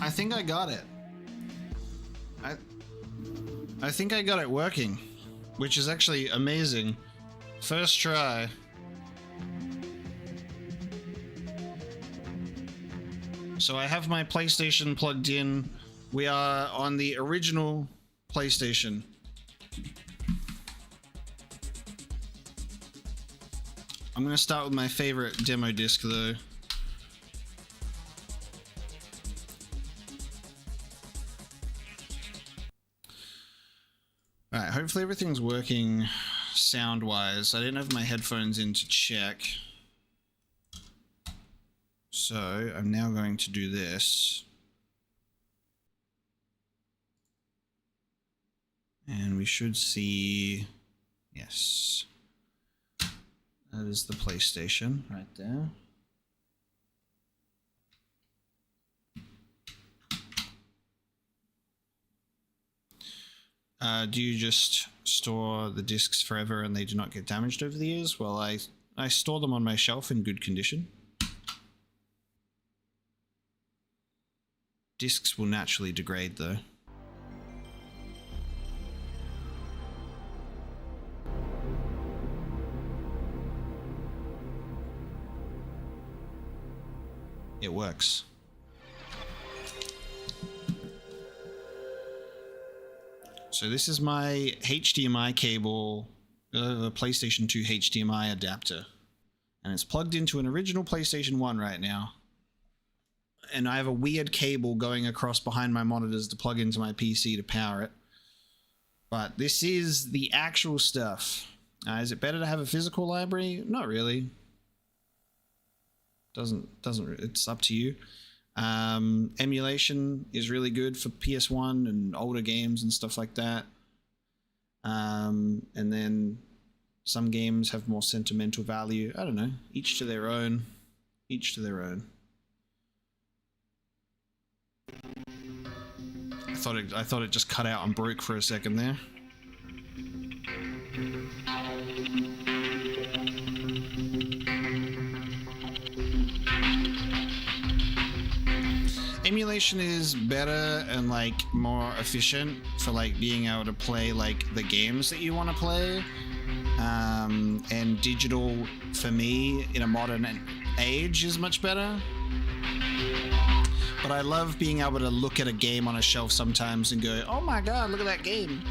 I think I got it. I think I got it working, which is actually amazing. First try. So I have my PlayStation plugged in. We are on the original PlayStation. I'm gonna start with my favorite demo disc though. Alright, hopefully everything's working sound-wise. I didn't have my headphones in to check. So, I'm now going to do this. And we should see... Yes. That is the PlayStation right there. Do you just store the discs forever and they do not get damaged over the years? Well, I store them on my shelf in good condition. Discs will naturally degrade though. It works. So this is my HDMI cable, PlayStation 2 HDMI adapter. And it's plugged into an original PlayStation 1 right now. And I have a weird cable going across behind my monitors to plug into my PC to power it. But this is the actual stuff. Is it better to have a physical library? Not really. It's up to you. Emulation is really good for PS1 and older games and stuff like that. And then some games have more sentimental value. I don't know. Each to their own. Each to their own. I thought it just cut out and broke for a second there. Emulation is better and like more efficient for like being able to play like the games that you want to play. And digital for me in a modern age is much better. But I love being able to look at a game on a shelf sometimes and go, oh my god, look at that game.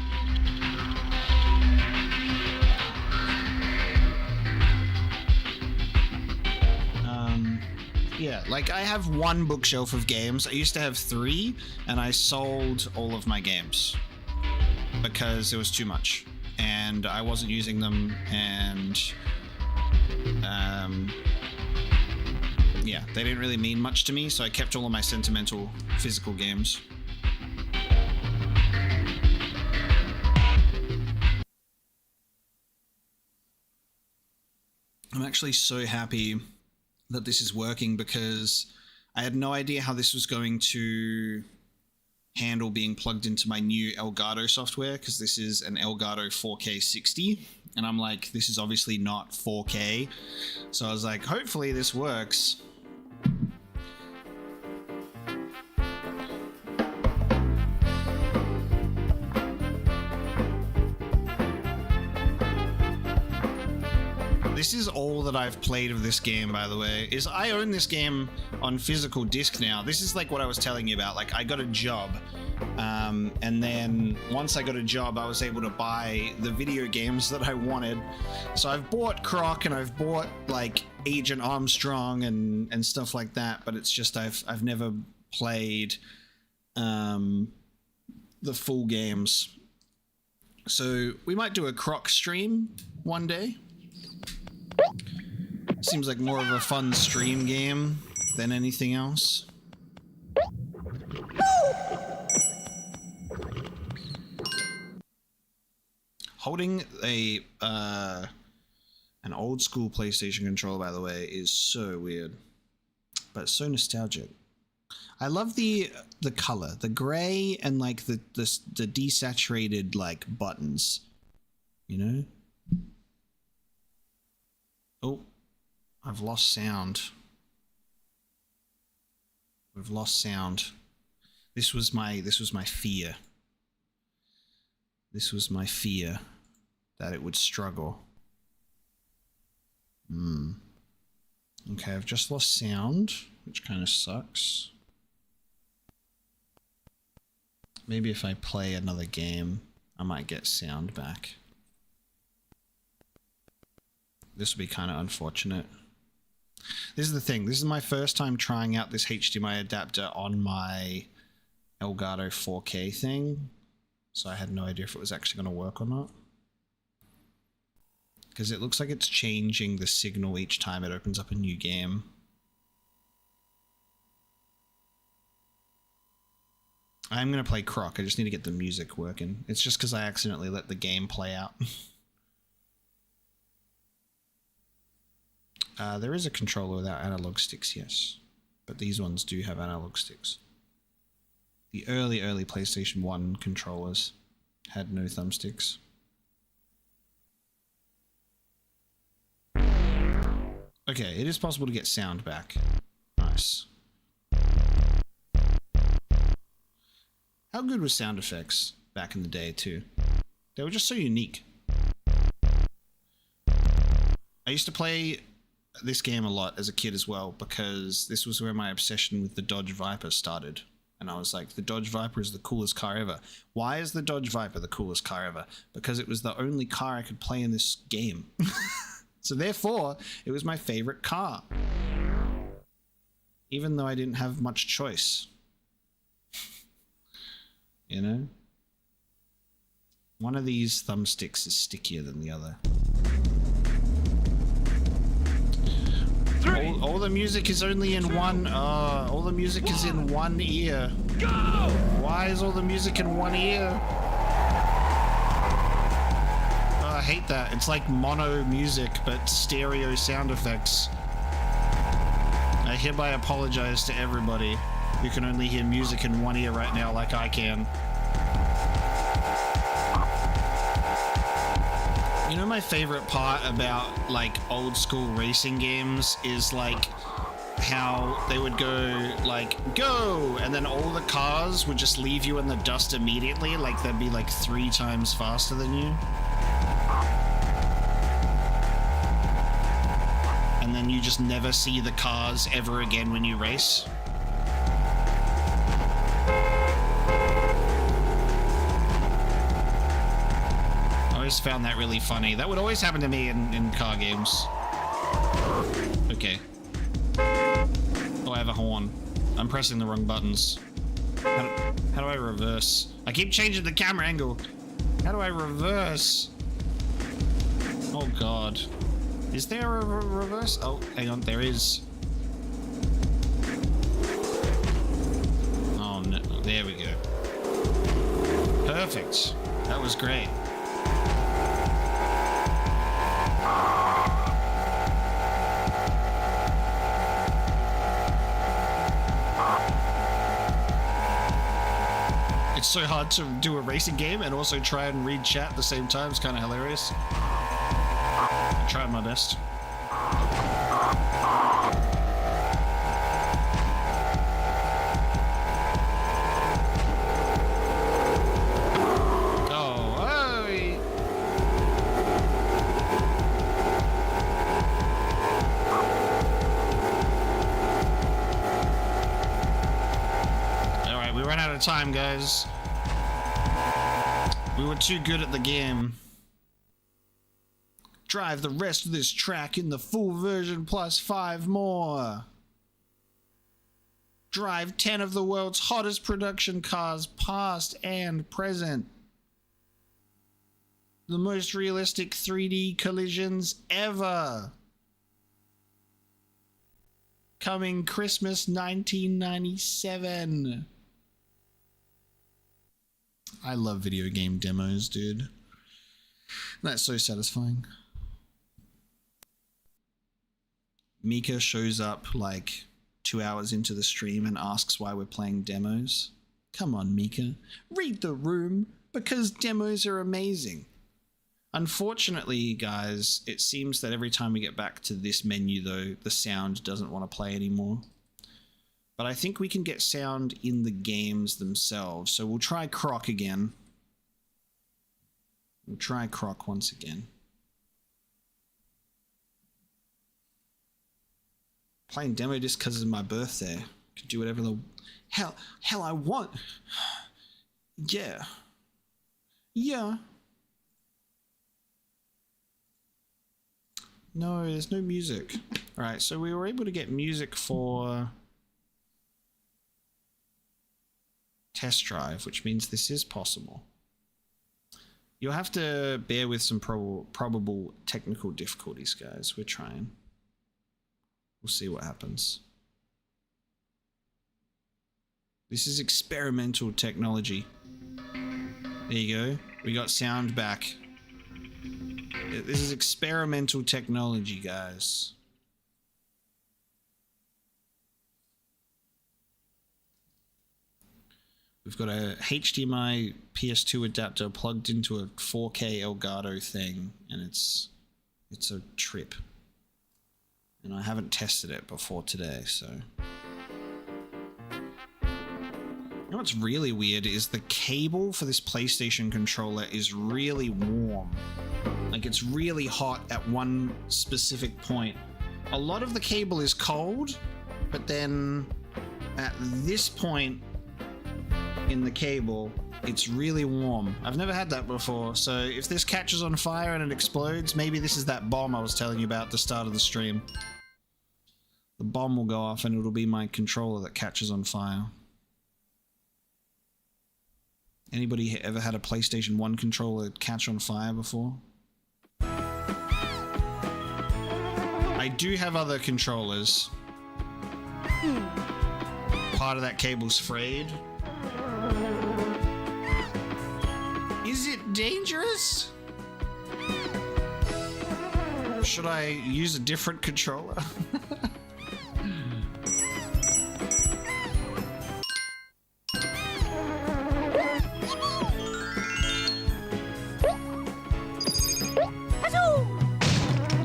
Yeah, like I have one bookshelf of games. I used to have 3, and I sold all of my games because it was too much, and I wasn't using them, and yeah, they didn't really mean much to me, so I kept all of my sentimental physical games. I'm actually so happy that this is working because I had no idea how this was going to handle being plugged into my new Elgato software, because this is an Elgato 4K 60, and I'm like, this is obviously not 4K, so I was like, hopefully this works. This is all that I've played of this game, by the way, is I own this game on physical disc now. This is like what I was telling you about. Like, I got a job, and then once I got a job, I was able to buy the video games that I wanted. So I've bought Croc and I've bought like Agent Armstrong and stuff like that, but it's just I've never played the full games. So we might do a Croc stream one day. Seems like more of a fun stream game than anything else. Holding a an old school PlayStation controller, by the way, is so weird, but so nostalgic. I love the color, the gray, and like the desaturated like buttons, you know. Oh, I've lost sound. We've lost sound. This was my fear. This was my fear that it would struggle. Okay, I've just lost sound, which kind of sucks. Maybe if I play another game, I might get sound back. This will be kind of unfortunate. This is the thing. This is my first time trying out this HDMI adapter on my Elgato 4K thing. So I had no idea if it was actually going to work or not. Because it looks like it's changing the signal each time it opens up a new game. I'm going to play Croc. I just need to get the music working. It's just because I accidentally let the game play out. There is a controller without analog sticks, yes. But these ones do have analog sticks. The early PlayStation 1 controllers had no thumbsticks. Okay, it is possible to get sound back. Nice. How good was sound effects back in the day, too? They were just so unique. I used to play this game a lot as a kid as well, because this was where my obsession with the Dodge Viper started. And I was like, the Dodge Viper is the coolest car ever. Why is the Dodge Viper the coolest car ever? Because it was the only car I could play in this game. So therefore, it was my favorite car. Even though I didn't have much choice. You know? One of these thumbsticks is stickier than the other. All the music is only in one, all the music is in one ear. Go! Why is all the music in one ear? I hate that. It's like mono music, but stereo sound effects. I hereby apologize to everybody who can only hear music in one ear right now like I can. You know, my favorite part about like old school racing games is like how they would go like go, and then all the cars would just leave you in the dust immediately. Like they'd be like 3 times faster than you, and then you just never see the cars ever again when you race. I always found that really funny. That would always happen to me in car games. Okay. Oh, I have a horn. I'm pressing the wrong buttons. How do I reverse? I keep changing the camera angle. How do I reverse? Oh god. Is there a reverse? Oh, hang on, there is. Oh no, there we go. Perfect. That was great. It's so hard to do a racing game and also try and read chat at the same time. It's kind of hilarious. I tried my best. Oh, hey! Alright, we ran out of time, guys. We were too good at the game. Drive the rest of this track in the full version plus 5 more. Drive 10 of the world's hottest production cars, past and present. The most realistic 3D collisions ever. Coming Christmas 1997. I love video game demos, dude. That's so satisfying. Mika shows up like 2 hours into the stream and asks why we're playing demos. Come on, Mika. Read the room, because demos are amazing. Unfortunately, guys, it seems that every time we get back to this menu, though, the sound doesn't want to play anymore. but I think we can get sound in the games themselves. So we'll try Croc again. We'll try Croc once again. Playing demo just because it's my birthday. Could do whatever the hell I want. Yeah. Yeah. No, there's no music. Alright, so we were able to get music for test drive, which means this is possible. You'll have to bear with some probable technical difficulties, guys. We're trying. We'll see what happens. This is experimental technology. There you go. We got sound back. This is experimental technology, guys. We've got a HDMI PS2 adapter plugged into a 4K Elgato thing, and it's a trip. And I haven't tested it before today, so... You know what's really weird is the cable for this PlayStation controller is really warm. Like, it's really hot at one specific point. A lot of the cable is cold, but then at this point in the cable, it's really warm. I've never had that before, so if this catches on fire and it explodes, maybe this is that bomb I was telling you about at the start of the stream. The bomb will go off and it'll be my controller that catches on fire. Anybody ever had a PlayStation 1 controller catch on fire before? I do have other controllers. Part of that cable's frayed. Is it dangerous? Should I use a different controller?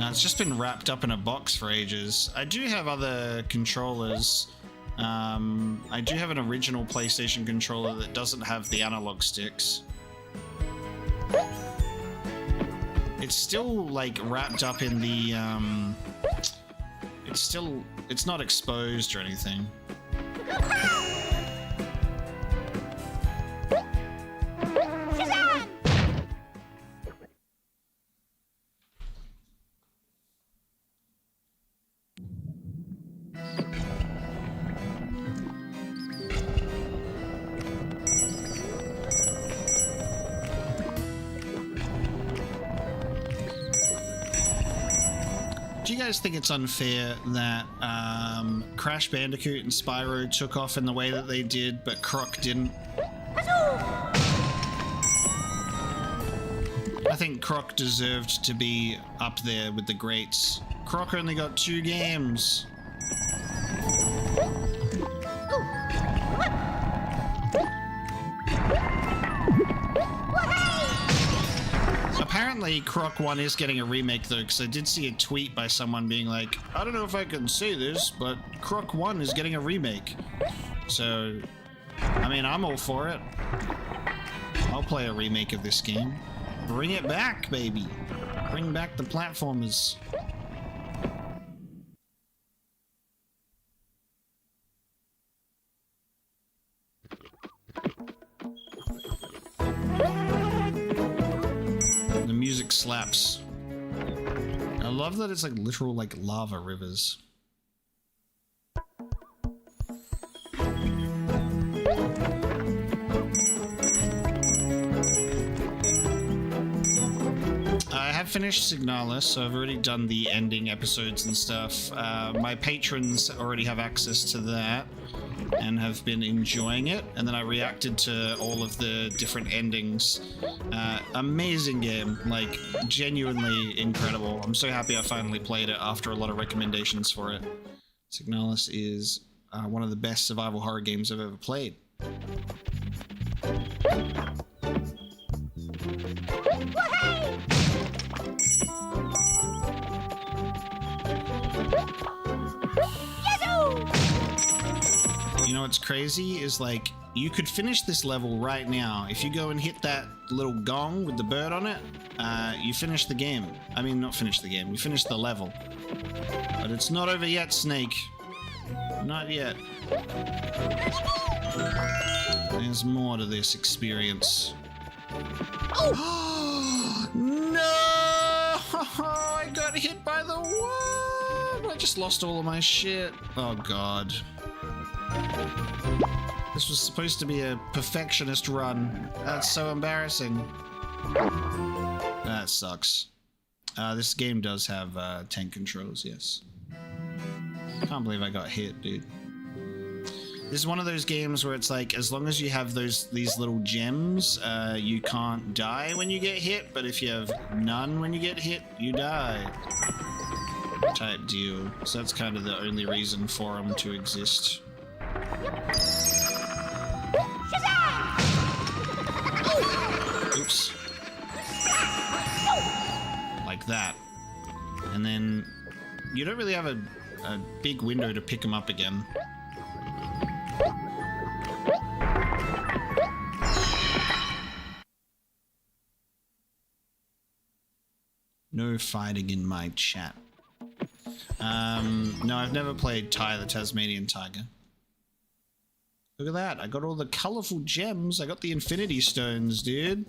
It's just been wrapped up in a box for ages. I do have other controllers. I do have an original PlayStation controller that doesn't have the analog sticks. It's still like wrapped up in the it's not exposed or anything. Do you guys think it's unfair that Crash Bandicoot and Spyro took off in the way that they did, but Croc didn't? I think Croc deserved to be up there with the greats. Croc only got 2 games. Apparently Croc 1 is getting a remake though, because I did see a tweet by someone being like, I don't know if I can say this, but Croc 1 is getting a remake. So, I mean, I'm all for it. I'll play a remake of this game. Bring it back, baby. Bring back the platformers. The music slaps. I love that it's like literal like lava rivers. I have finished Signalis, so I've already done the ending episodes and stuff. My patrons already have access to that and have been enjoying it, and then I reacted to all of the different endings. Amazing game, like genuinely incredible. I'm so happy I finally played it after a lot of recommendations for it. Signalis is one of the best survival horror games I've ever played. what's crazy is like you could finish this level right now if you go and hit that little gong with the bird on it. You finish the game. I mean, not finish the game. You finish the level. But it's not over yet, Snake. Not yet. There's more to this experience. Oh! No! I got hit by the worm! I just lost all of my shit. Oh god. This was supposed to be a perfectionist run. That's so embarrassing. That sucks. This game does have tank controls, yes. Can't believe I got hit, dude. This is one of those games where it's like, as long as you have these little gems, you can't die when you get hit, but if you have none when you get hit, you die. Type deal. So that's kind of the only reason for them to exist. Oops. Like that. And then you don't really have a big window to pick them up again. No fighting in my chat. No, I've never played Ty the Tasmanian Tiger. Look at that, I got all the colorful gems. I got the Infinity Stones, dude.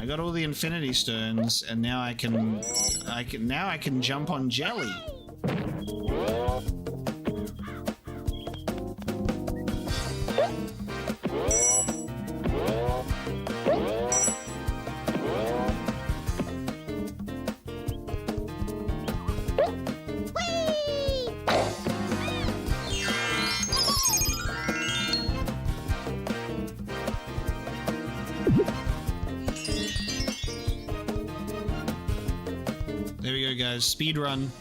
I got all the Infinity Stones, and now I can jump on Jelly. There we go, guys. Speed run.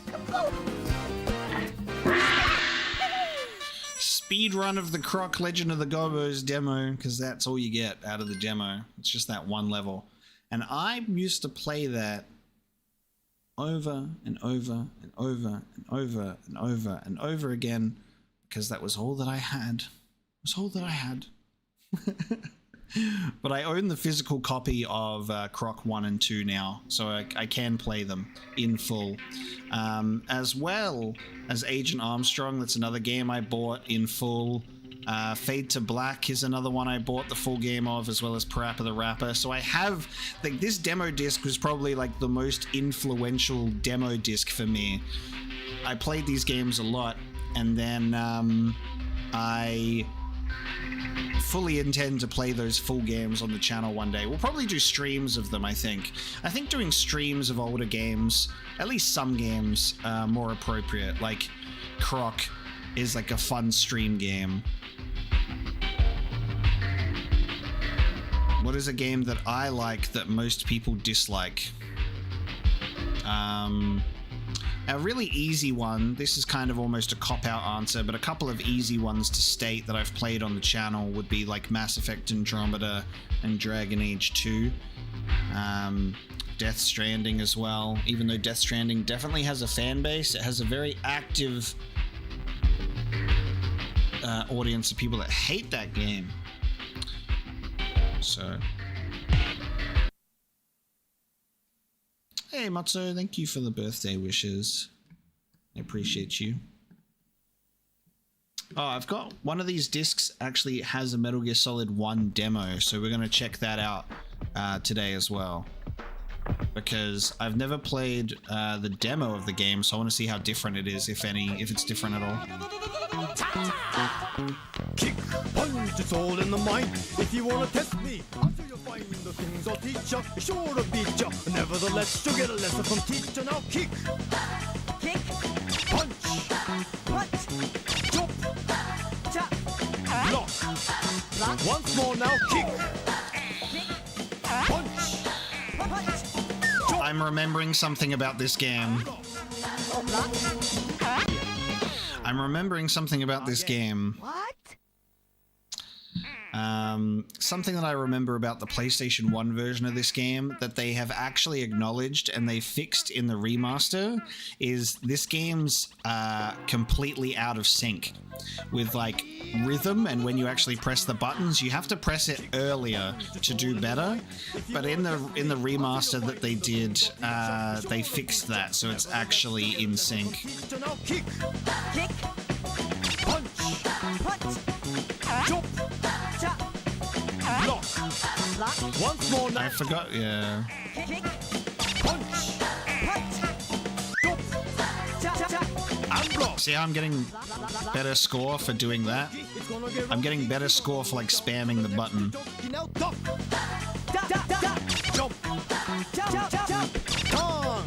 Speed run of the Croc Legend of the Gobos demo, because that's all you get out of the demo. It's just that one level. And I used to play that over and over and over and over and over and over again, because that was all that I had. It was all that I had. But I own the physical copy of Croc 1 and 2 now, so I can play them in full. As well as Agent Armstrong, that's another game I bought in full. Fade to Black is another one I bought the full game of, as well as PaRappa the Rapper. So I have, like, this demo disc was probably like the most influential demo disc for me. I played these games a lot, and then I fully intend to play those full games on the channel one day. We'll probably do streams of them, I think. I think doing streams of older games, at least some games, more appropriate. Like Croc is like a fun stream game. What is a game that I like that most people dislike? A really easy one, this is kind of almost a cop-out answer, but a couple of easy ones to state that I've played on the channel would be like Mass Effect Andromeda and Dragon Age 2. Death Stranding as well. Even though Death Stranding definitely has a fan base, it has a very active audience of people that hate that game. So... Hey Matzo, thank you for the birthday wishes. I appreciate you. Oh, I've got one of these discs actually has a Metal Gear Solid 1 demo, so we're going to check that out today as well. Because I've never played the demo of the game, so I want to see how different it is, if it's different at all. Kick, punch, it's all in the mind. If you wanna test me, I'll show you find the things I'll teach ya. Sure to beat ya. Nevertheless, you'll get a lesson from teacher. Now kick, kick, punch, punch, jump, chop, block. Once more now, kick, punch, punch. I'm remembering something about this game. I'm remembering something about this game. What? Something that I remember about the PlayStation 1 version of this game that they have actually acknowledged and they fixed in the remaster is this game's completely out of sync with like rhythm, and when you actually press the buttons you have to press it earlier to do better, but in the remaster that they did they fixed that so it's actually in sync. Kick, punch, jump, block. Once more now. I forgot, yeah. Punch, jump, and block. See how I'm getting better score for doing that? I'm getting better score for like spamming the button. Jump, tongue, pause,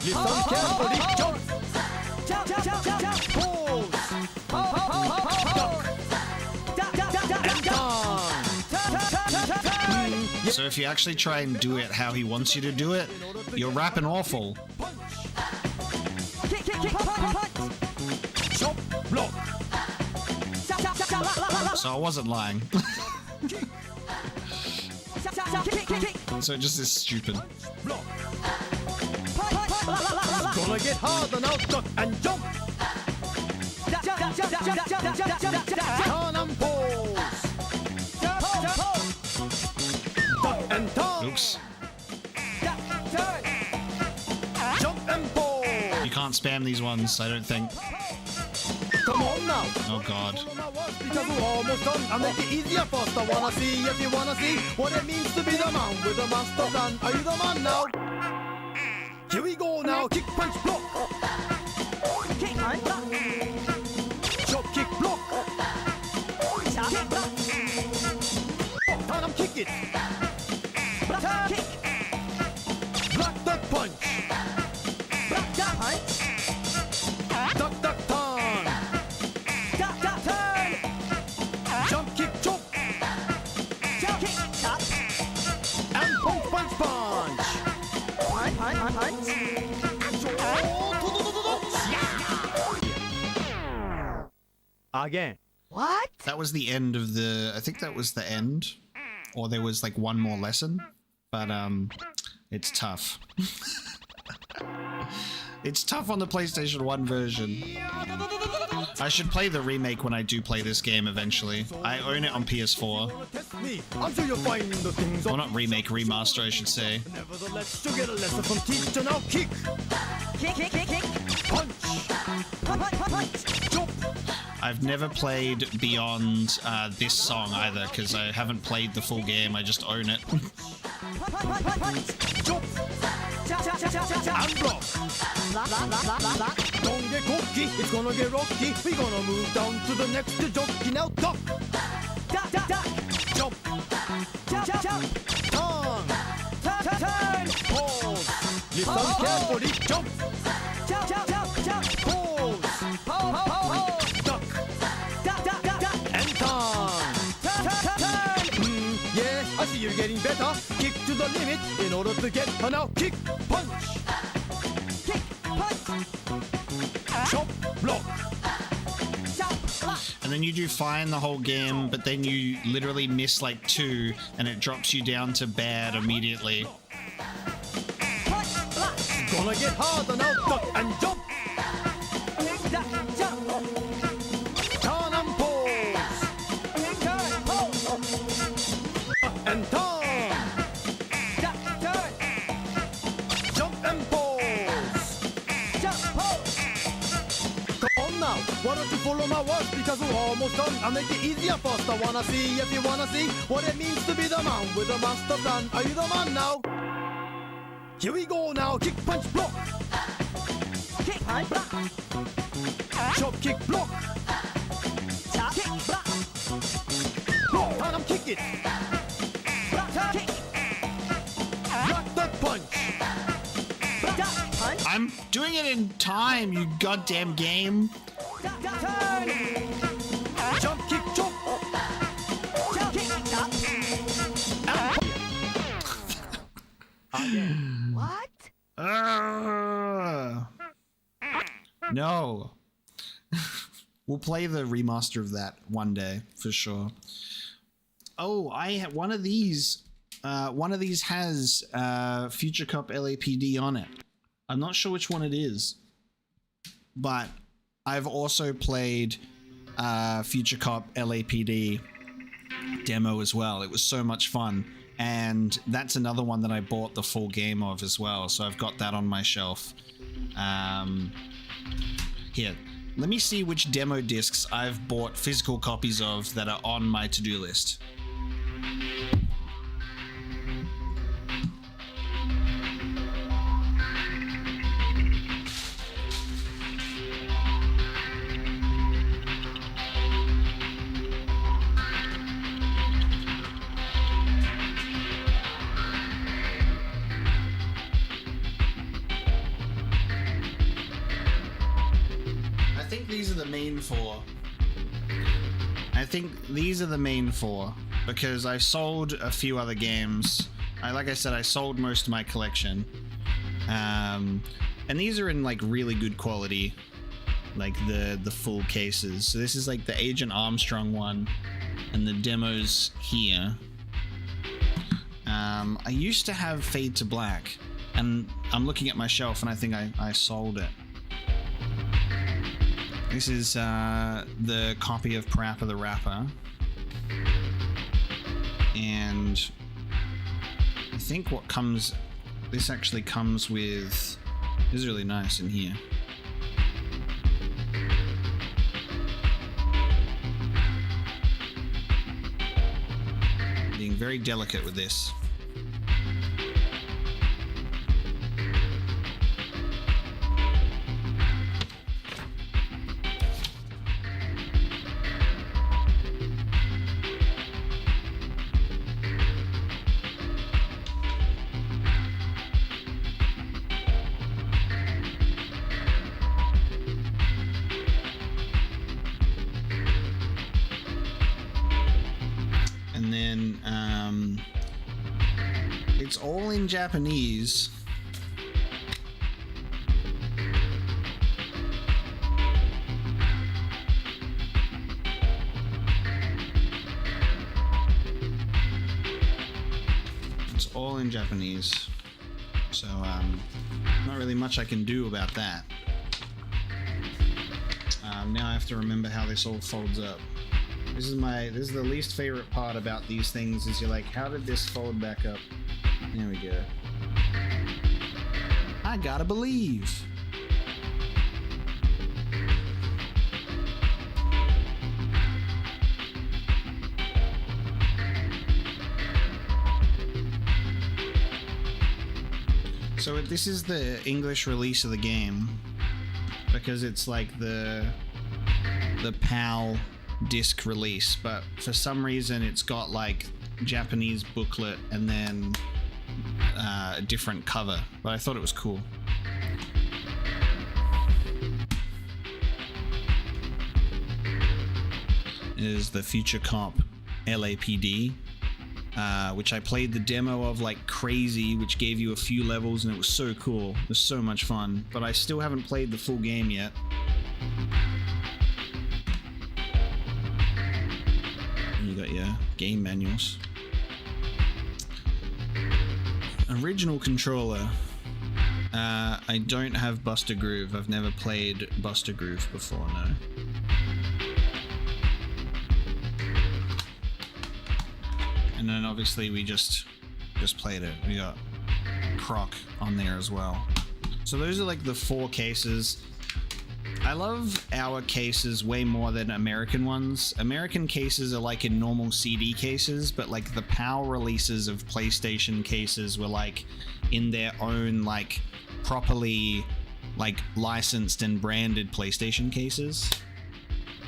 listen carefully, jump, pause, So if you actually try and do it how he wants you to do it, you're rapping awful. jump, block, So I wasn't lying. So it just is stupid. block. Gonna get harder now, duck and jump. Turn and pose. Duck and turn. Oops. Jump and pose. You can't spam these ones, I don't think. Come on now. Oh god. Because we're almost done. I'll make it easier first. I wanna see if you wanna see what it means to be the man with the master plan. Are you the man now? Here we go now. Kick, punch, block. Kick, punch, block. Chop, kick, block. Kick, block. Turn and kick it. Block, kick. Block that punch. Block that punch. Duck, duck, turn. Duck, duck, turn. Jump, kick, chop. Jump, kick, chop. And punch, punch, punch. Punch, punch, punch, punch. Again. What? That was the end of the... I think that was the end. Or there was like one more lesson. But it's tough. It's tough on the PlayStation 1 version. I should play the remake when I do play this game eventually. I own it on PS4. Until you find the things Well, not remake, remaster, I should say. Nevertheless, you get a lesson from teacher now. Kick. Kick, kick, kick, kick. Punch. Punch, punch, punch. Jump. I've never played beyond this song either, because I haven't played the full game, I just own it. Jump. And block. Don't get cocky, it's gonna get rocky. We're gonna move down to the next jockey now. Duck. Duck, duck, duck. Jump. Jump, jump, jump. Turn. Turn, turn. Pause. Listen carefully. Jump. Jump, jump, jump, jump. Pause. Duck. Duck, duck, duck, duck. And turn. Turn, turn, turn. Yeah, I see you're getting better. Kick to the limit in order to get her now. Kick, punch. Kick, punch. Chop, block. And then you do fine the whole game, but then you literally miss like 2, and it drops you down to bad immediately. Gonna get harder now, duck and jump. Duck, jump. Turn and pose. Turn, pose. And turn. Duck, turn. Jump and pose. Jump, pose. Come on now, why don't you follow my words, because we're almost done. I'll make it easier first. I wanna see if you wanna see what it means to be the man with a master plan. Are you the man now? Here we go now. Kick, punch, block. Kick, punch, block. Chop, kick, block. Chop, kick, block. Block, turn and kick it. Block, turn, kick. Block that punch. Block that punch. I'm doing it in time, you goddamn game. Block, turn. Jump, kick, chop. Jump, kick, chop. What? No. We'll play the remaster of that one day for sure. Oh, one of these has Future Cop LAPD on it. I'm not sure which one it is, but I've also played Future Cop LAPD demo as well. It was so much fun, and that's another one that I bought the full game of as well, so I've got that on my shelf. Here, let me see which demo discs I've bought physical copies of that are on my to-do list. I think these are the main four because I sold a few other games. Like I said, I sold most of my collection, and these are in like really good quality, like the full cases. So this is like the Agent Armstrong one, and the demos here. I used to have Fade to Black, and I'm looking at my shelf, and I think I sold it. This is the copy of PaRappa the Rapper, and I think this actually comes with, this is really nice in here. Being very delicate with this. It's all in Japanese. It's all in Japanese. So, not really much I can do about that. Now I have to remember how this all folds up. This is the least favorite part about these things, is you're like, how did this fold back up? There we go. I gotta believe. So this is the English release of the game, because it's like the PAL disc release, but for some reason it's got like Japanese booklet and then a different cover, but I thought it was cool. Is the Future Cop LAPD, which I played the demo of like crazy, which gave you a few levels, and it was so cool. It was so much fun, but I still haven't played the full game yet. And you got your game manuals. Original controller. I don't have Buster Groove. I've never played Buster Groove before, no. And then obviously we just played it. We got Croc on there as well. So those are like the 4 cases. I love our cases way more than American ones. American cases are like in normal CD cases, but like the PAL releases of PlayStation cases were like in their own like properly like licensed and branded PlayStation cases,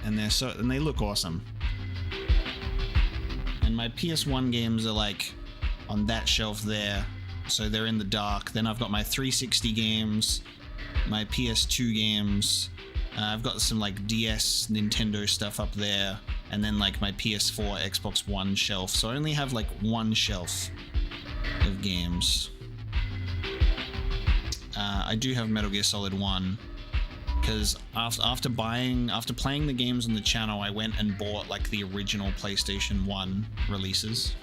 and they look awesome. And my PS1 games are like on that shelf there, so they're in the dark. Then I've got my 360 games, my PS2 games. I've got some like DS, Nintendo stuff up there, and then like my PS4, Xbox One shelf. So I only have like one shelf of games. I do have Metal Gear Solid 1 because after playing the games on the channel, I went and bought like the original PlayStation 1 releases.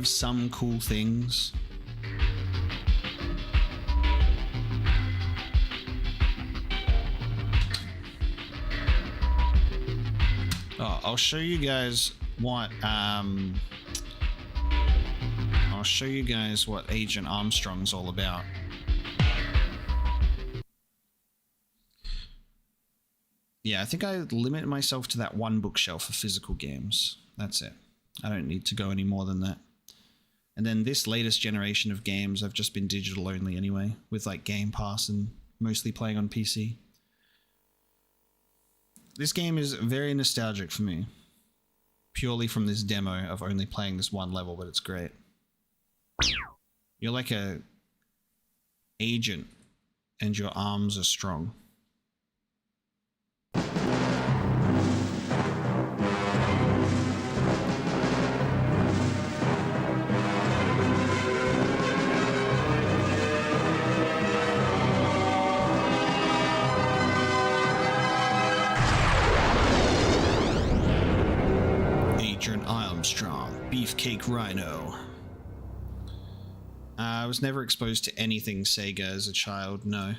Some cool things. Oh, I'll show you guys what Agent Armstrong's all about. Yeah, I think I limit myself to that one bookshelf for physical games. That's it. I don't need to go any more than that. And then this latest generation of games, I've just been digital only anyway, with like Game Pass and mostly playing on PC. This game is very nostalgic for me, purely from this demo of only playing this one level, but it's great. You're like a agent, and your arms are strong. Armstrong, Beefcake Rhino. I was never exposed to anything Sega as a child, no.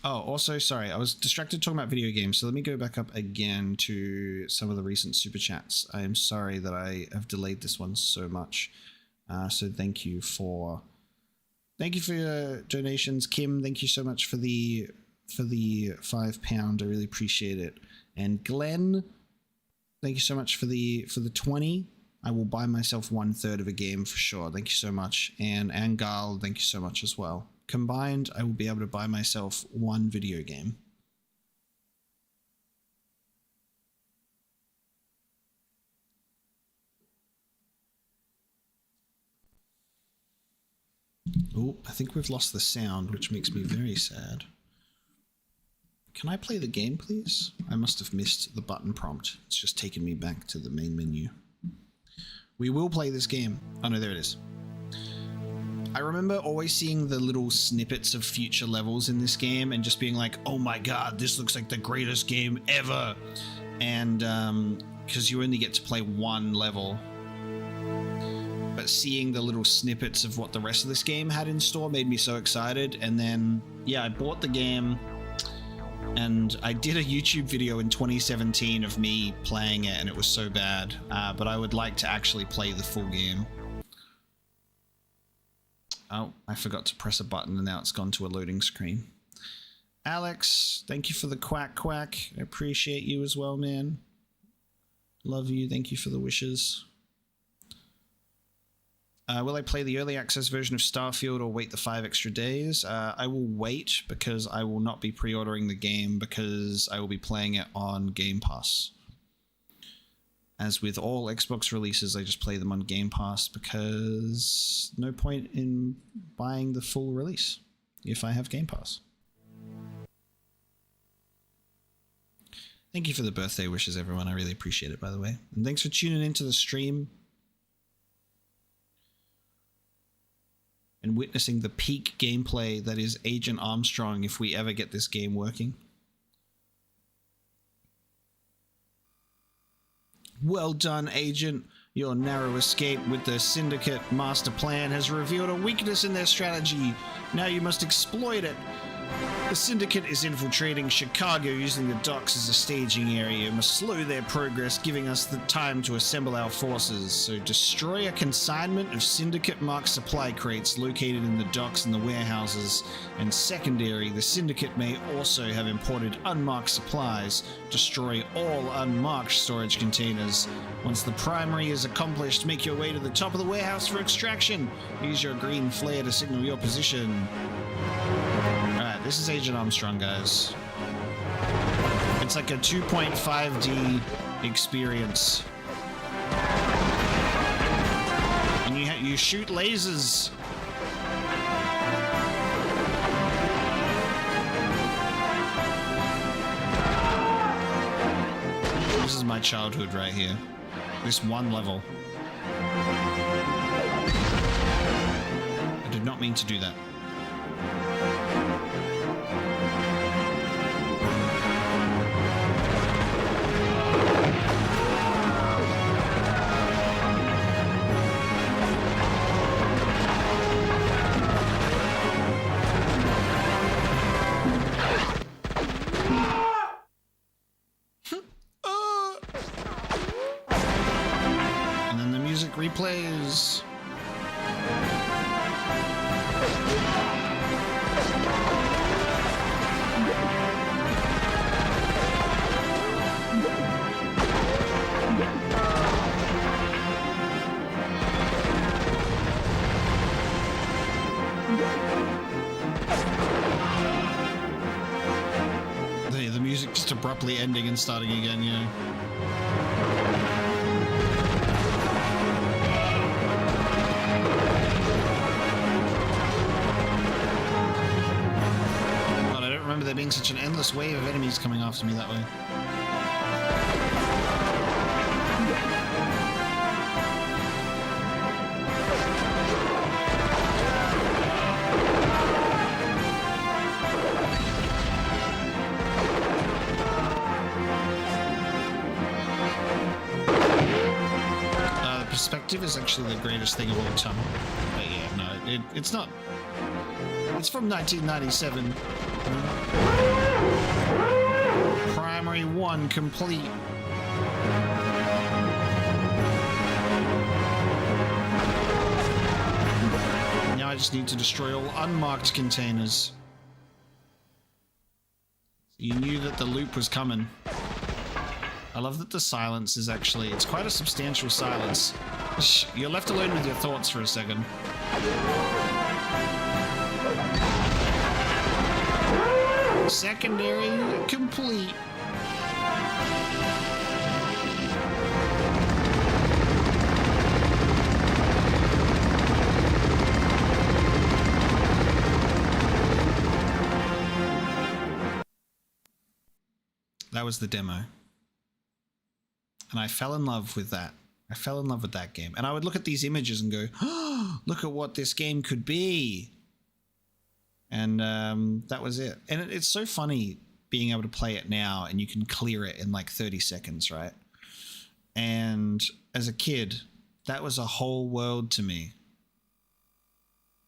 Oh, also, sorry, I was distracted talking about video games, so let me go back up again to some of the recent super chats. I am sorry that I have delayed this one so much. So thank you for your donations. Kim, thank you so much for the £5. I really appreciate it. And Glenn, thank you so much for the 20. I will buy myself 1/3 of a game for sure. Thank you so much. And Angal, thank you so much as well. Combined, I will be able to buy myself one video game. Oh, I think we've lost the sound, which makes me very sad. Can I play the game, please? I must have missed the button prompt. It's just taken me back to the main menu. We will play this game. Oh no, there it is. I remember always seeing the little snippets of future levels in this game and just being like, oh my god, this looks like the greatest game ever. And because you only get to play one level. But seeing the little snippets of what the rest of this game had in store made me so excited. And then, yeah, I bought the game. And I did a YouTube video in 2017 of me playing it, and it was so bad. But I would like to actually play the full game. Oh, I forgot to press a button, and now it's gone to a loading screen. Alex, thank you for the quack. I appreciate you as well, man. Love you. Thank you for the wishes. Will I play the early access version of Starfield or wait the 5 extra days? I will wait because I will not be pre-ordering the game because I will be playing it on Game Pass. As with all Xbox releases, I just play them on Game Pass because no point in buying the full release if I have Game Pass. Thank you for the birthday wishes, everyone. I really appreciate it, by the way. And thanks for tuning into the stream and witnessing the peak gameplay that is Agent Armstrong if we ever get this game working. Well done, Agent. Your narrow escape with the Syndicate master plan has revealed a weakness in their strategy. Now you must exploit it. The Syndicate is infiltrating Chicago using the docks as a staging area and must slow their progress, giving us the time to assemble our forces. So destroy a consignment of Syndicate-marked supply crates located in the docks and the warehouses. And secondary, the Syndicate may also have imported unmarked supplies. Destroy all unmarked storage containers. Once the primary is accomplished, make your way to the top of the warehouse for extraction. Use your green flare to signal your position. Alright, this is Agent Armstrong, guys. It's like a 2.5D experience. And you shoot lasers. This is my childhood right here. This one level. I did not mean to do that. Replays. The music just abruptly ending and starting again, yeah. There being such an endless wave of enemies coming after me that way. The perspective is actually the greatest thing of all time. But yeah, no, it's not. It's from 1997. Primary 1 complete. Now I just need to destroy all unmarked containers. You knew that the loop was coming. I love that the silence is actually, it's quite a substantial silence. You're left alone with your thoughts for a second. Secondary complete. That was the demo. And I fell in love with that. I fell in love with that game. And I would look at these images and go, oh, look at what this game could be. And that was it. And it's so funny being able to play it now and you can clear it in like 30 seconds, right? And as a kid, that was a whole world to me.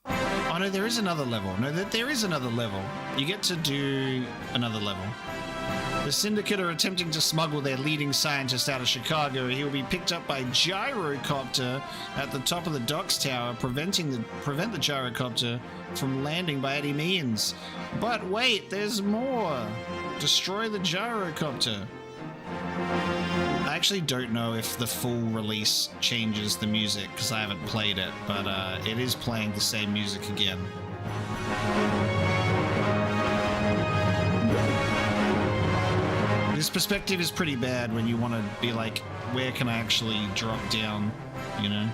Oh no, there is another level. No, there is another level. You get to do another level. The Syndicate are attempting to smuggle their leading scientist out of Chicago. He will be picked up by gyrocopter at the top of the docks tower, prevent the gyrocopter from landing by any means. But wait, there's more. Destroy the gyrocopter. I actually don't know if the full release changes the music because I haven't played it, but it is playing the same music again. This perspective is pretty bad when you want to be like, where can I actually drop down, you know?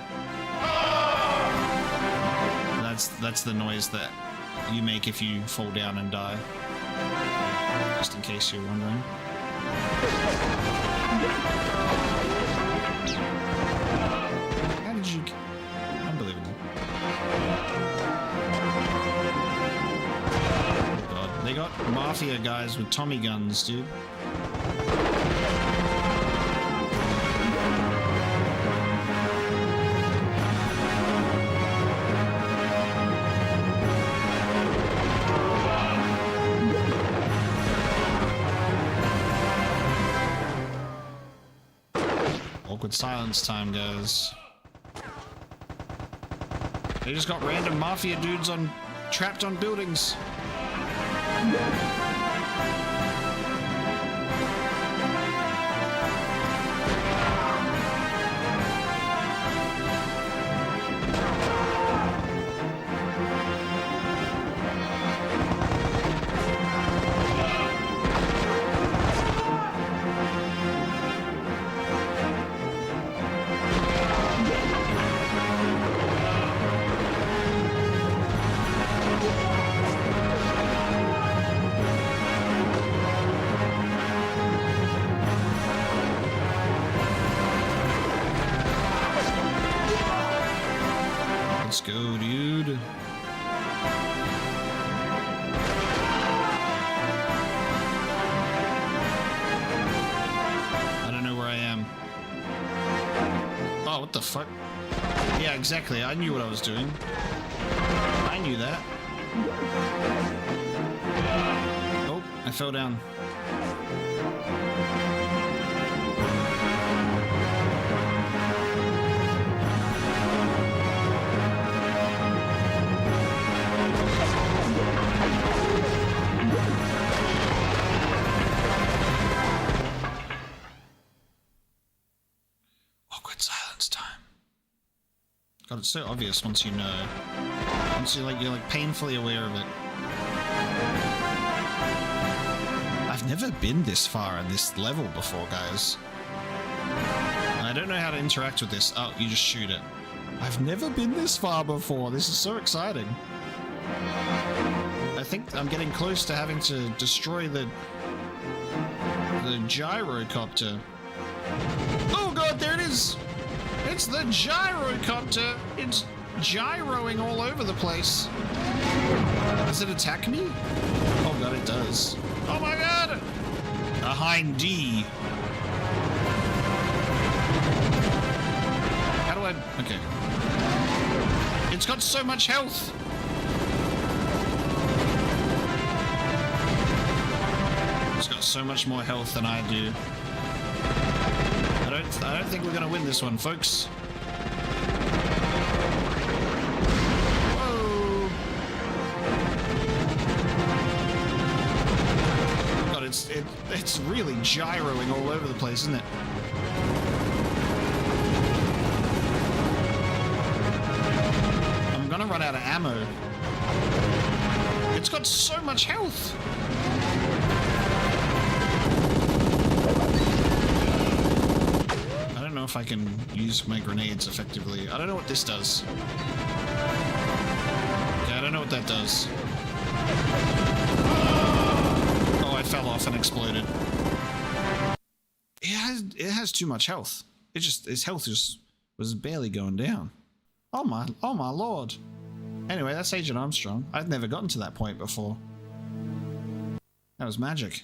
That's the noise that you make if you fall down and die. Just in case you're wondering. How did you... Unbelievable. Oh God. They got mafia guys with Tommy guns, dude. awkward silence time goes. They just got random mafia dudes trapped on buildings. Let's go, dude. I don't know where I am. Oh, what the fuck? Yeah, exactly. I knew what I was doing. I knew that. Oh, I fell down. Awkward silence time. God, it's so obvious once you know. Once you're like painfully aware of it. I've never been this far in this level before, guys. I don't know how to interact with this. Oh, you just shoot it. I've never been this far before. This is so exciting. I think I'm getting close to having to destroy the gyrocopter. Oh god, there it is! It's the gyrocopter! It's gyroing all over the place. Does it attack me? Oh god, it does. Oh my god! A hind D. How do I... Okay. It's got so much health! It's got so much more health than I do. I don't think we're gonna win this one, folks. Whoa! God, it's really gyroing all over the place, isn't it? I'm gonna run out of ammo. It's got so much health. I don't know if I can use my grenades effectively. I don't know what this does. Okay, I don't know what that does. Oh, I fell off and exploded. It has too much health. Its health just was barely going down. Oh my lord. Anyway, that's Agent Armstrong. I've never gotten to that point before. That was magic.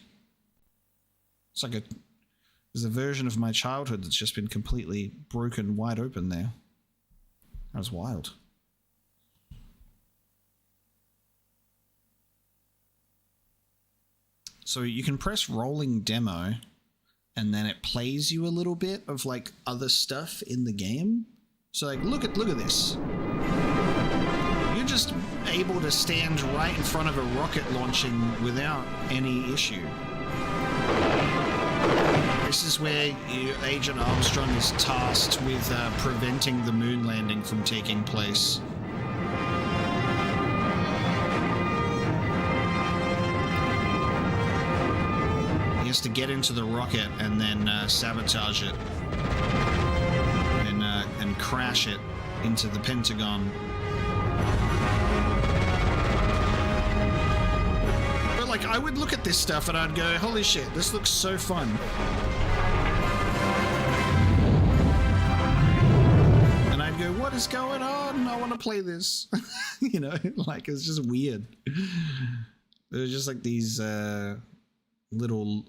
It's like there's a version of my childhood that's just been completely broken wide open there. That was wild. So you can press rolling demo and then it plays you a little bit of like other stuff in the game. So like look at this. You're just able to stand right in front of a rocket launching without any issue. This is where Agent Armstrong is tasked with preventing the moon landing from taking place. He has to get into the rocket and then sabotage it and crash it into the Pentagon. But like, I would look at this stuff and I'd go, holy shit, this looks so fun. And I'd go, what is going on? I want to play this. You know, like, it's just weird. There's just like these little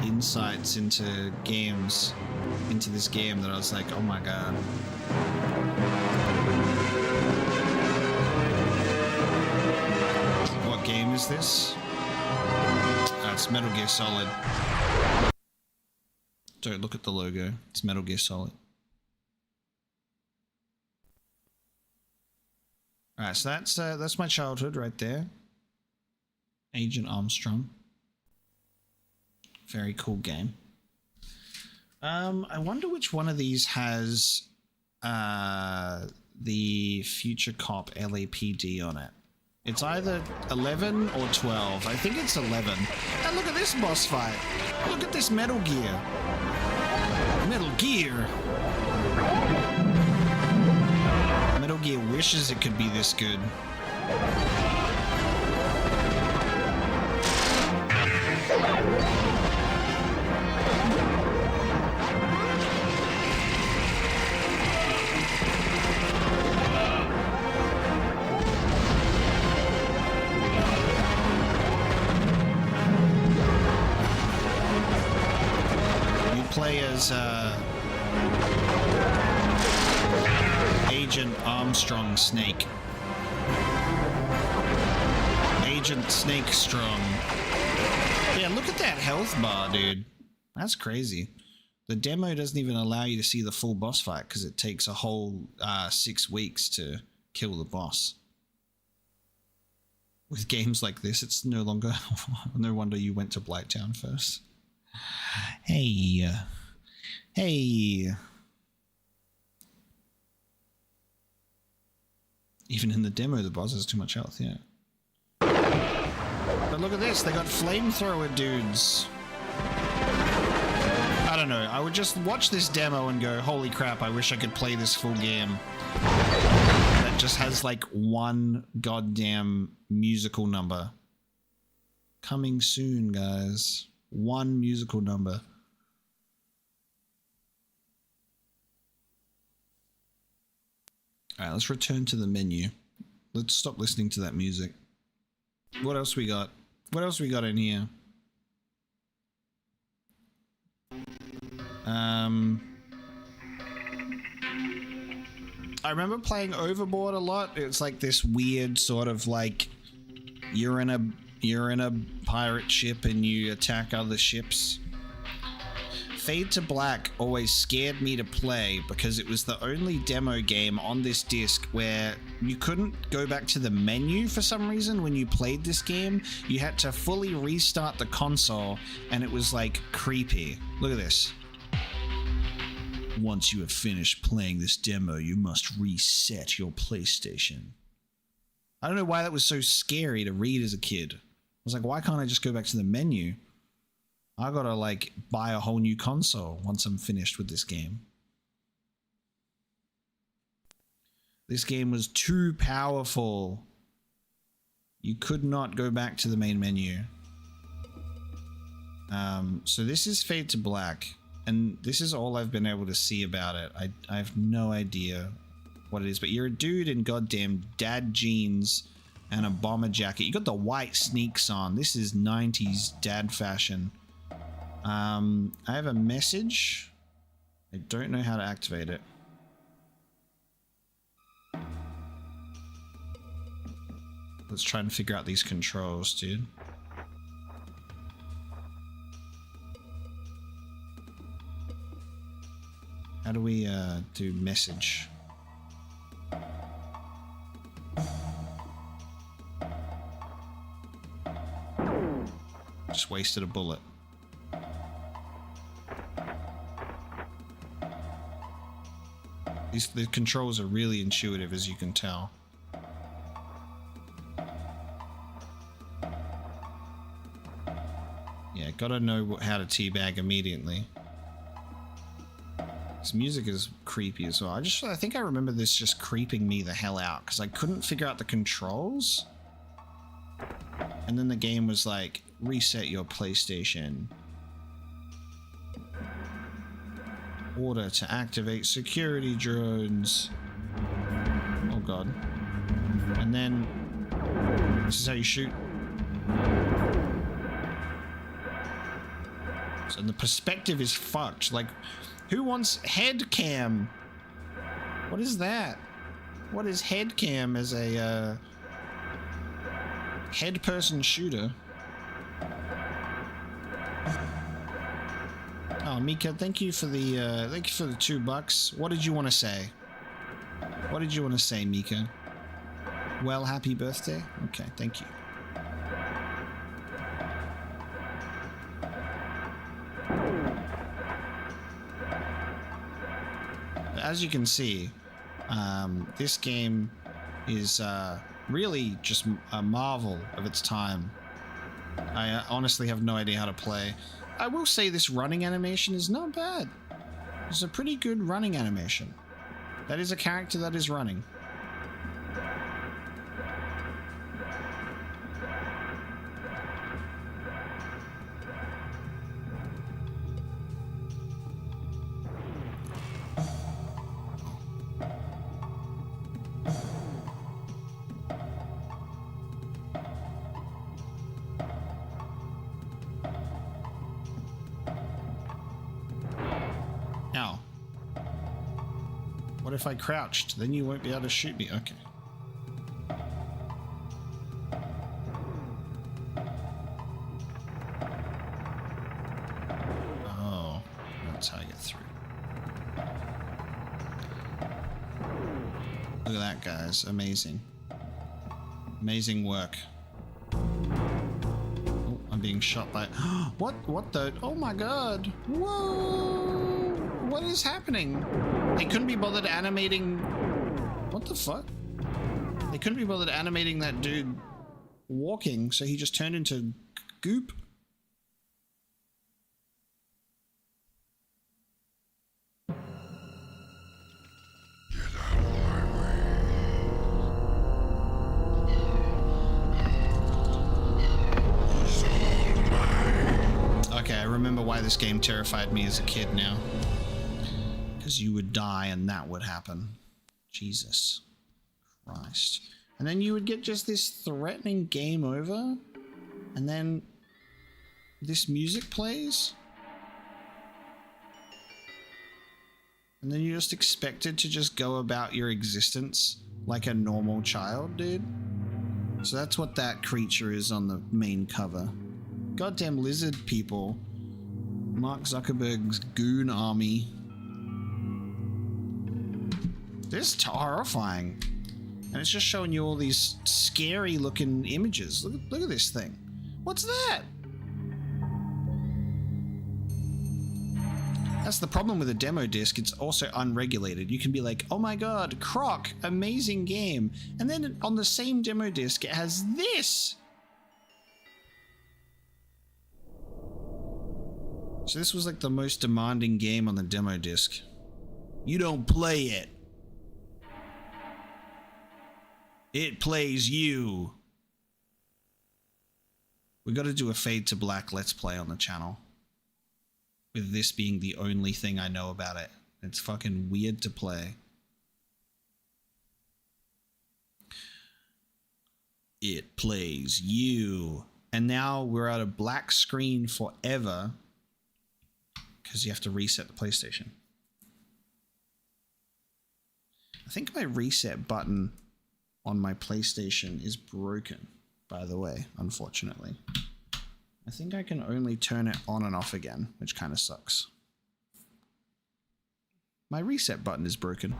insights into this game that I was like, oh my god. What game is this? It's Metal Gear Solid. Don't look at the logo. It's Metal Gear Solid. Alright, so that's my childhood right there. Agent Armstrong. Very cool game. I wonder which one of these has the Future Cop LAPD on it. It's either 11 or 12. I think it's 11. And look at this boss fight. Look at this Metal Gear. Metal Gear. Metal Gear wishes it could be this good. Play as Agent Armstrong Snake. Agent Snake Strong. Yeah, look at that health bar, dude. That's crazy. The demo doesn't even allow you to see the full boss fight because it takes a whole 6 weeks to kill the boss. With games like this, it's no longer... no wonder you went to Blighttown first. Hey. Hey. Even in the demo, the boss has too much health, yeah. But look at this, they got flamethrower dudes. I don't know, I would just watch this demo and go, holy crap, I wish I could play this full game. That just has like one goddamn musical number. Coming soon, guys. One musical number. Alright, let's return to the menu. Let's stop listening to that music. What else we got? What else we got in here? I remember playing Overboard a lot. It's like this weird sort of like you're in a pirate ship and you attack other ships. Fade to Black always scared me to play because it was the only demo game on this disc where you couldn't go back to the menu for some reason when you played this game. You had to fully restart the console and it was like creepy. Look at this. Once you have finished playing this demo, you must reset your PlayStation. I don't know why that was so scary to read as a kid. I was like, why can't I just go back to the menu? I gotta like buy a whole new console once I'm finished with this game. This game was too powerful. You could not go back to the main menu. So this is Fade to Black, and this is all I've been able to see about it. I have no idea what it is, but you're a dude in goddamn dad jeans and a bomber jacket. You got the white sneaks on. This is 90s dad fashion. I have a message. I don't know how to activate it. Let's try and figure out these controls, dude. How do we do message? Just wasted a bullet. The controls are really intuitive, as you can tell. Yeah, gotta know how to teabag immediately. This music is creepy as well. I think I remember this just creeping me the hell out because I couldn't figure out the controls. And then the game was like, reset your PlayStation. Order to activate security drones. Oh god. And then this is how you shoot. So the perspective is fucked. Like, who wants head cam? What is that? What is head cam as a head person shooter? Oh, Mika, thank you for the $2. What did you want to say? What did you want to say, Mika? Well, happy birthday. Okay, thank you. As you can see, this game is really just a marvel of its time. I honestly have no idea how to play. I will say this running animation is not bad. It's a pretty good running animation. That is a character that is running. Now, what if I crouched? Then you won't be able to shoot me. Okay. Oh, that's how I get through. Look at that, guys. Amazing. Amazing work. Oh, I'm being shot by... What the... Oh my god. Whoa! What is happening? They couldn't be bothered animating... What the fuck? They couldn't be bothered animating that dude walking, so he just turned into goop. Okay, I remember why this game terrified me as a kid now. Because you would die and that would happen. Jesus Christ. And then you would get just this threatening game over, and then this music plays, and then you're just expected to just go about your existence like a normal child, dude. So that's what that creature is on the main cover. Goddamn lizard people. Mark Zuckerberg's goon army. This is horrifying. And it's just showing you all these scary looking images. Look at this thing. What's that? That's the problem with a demo disc. It's also unregulated. You can be like, oh my god, Croc, amazing game. And then on the same demo disc, it has this. So this was like the most demanding game on the demo disc. You don't play it. It plays you. We got to do a Fade to Black Let's Play on the channel. With this being the only thing I know about it. It's fucking weird to play. It plays you. And now we're at a black screen forever. Because you have to reset the PlayStation. I think my reset button on my PlayStation is broken, by the way, unfortunately. I think I can only turn it on and off again, which kind of sucks. My reset button is broken.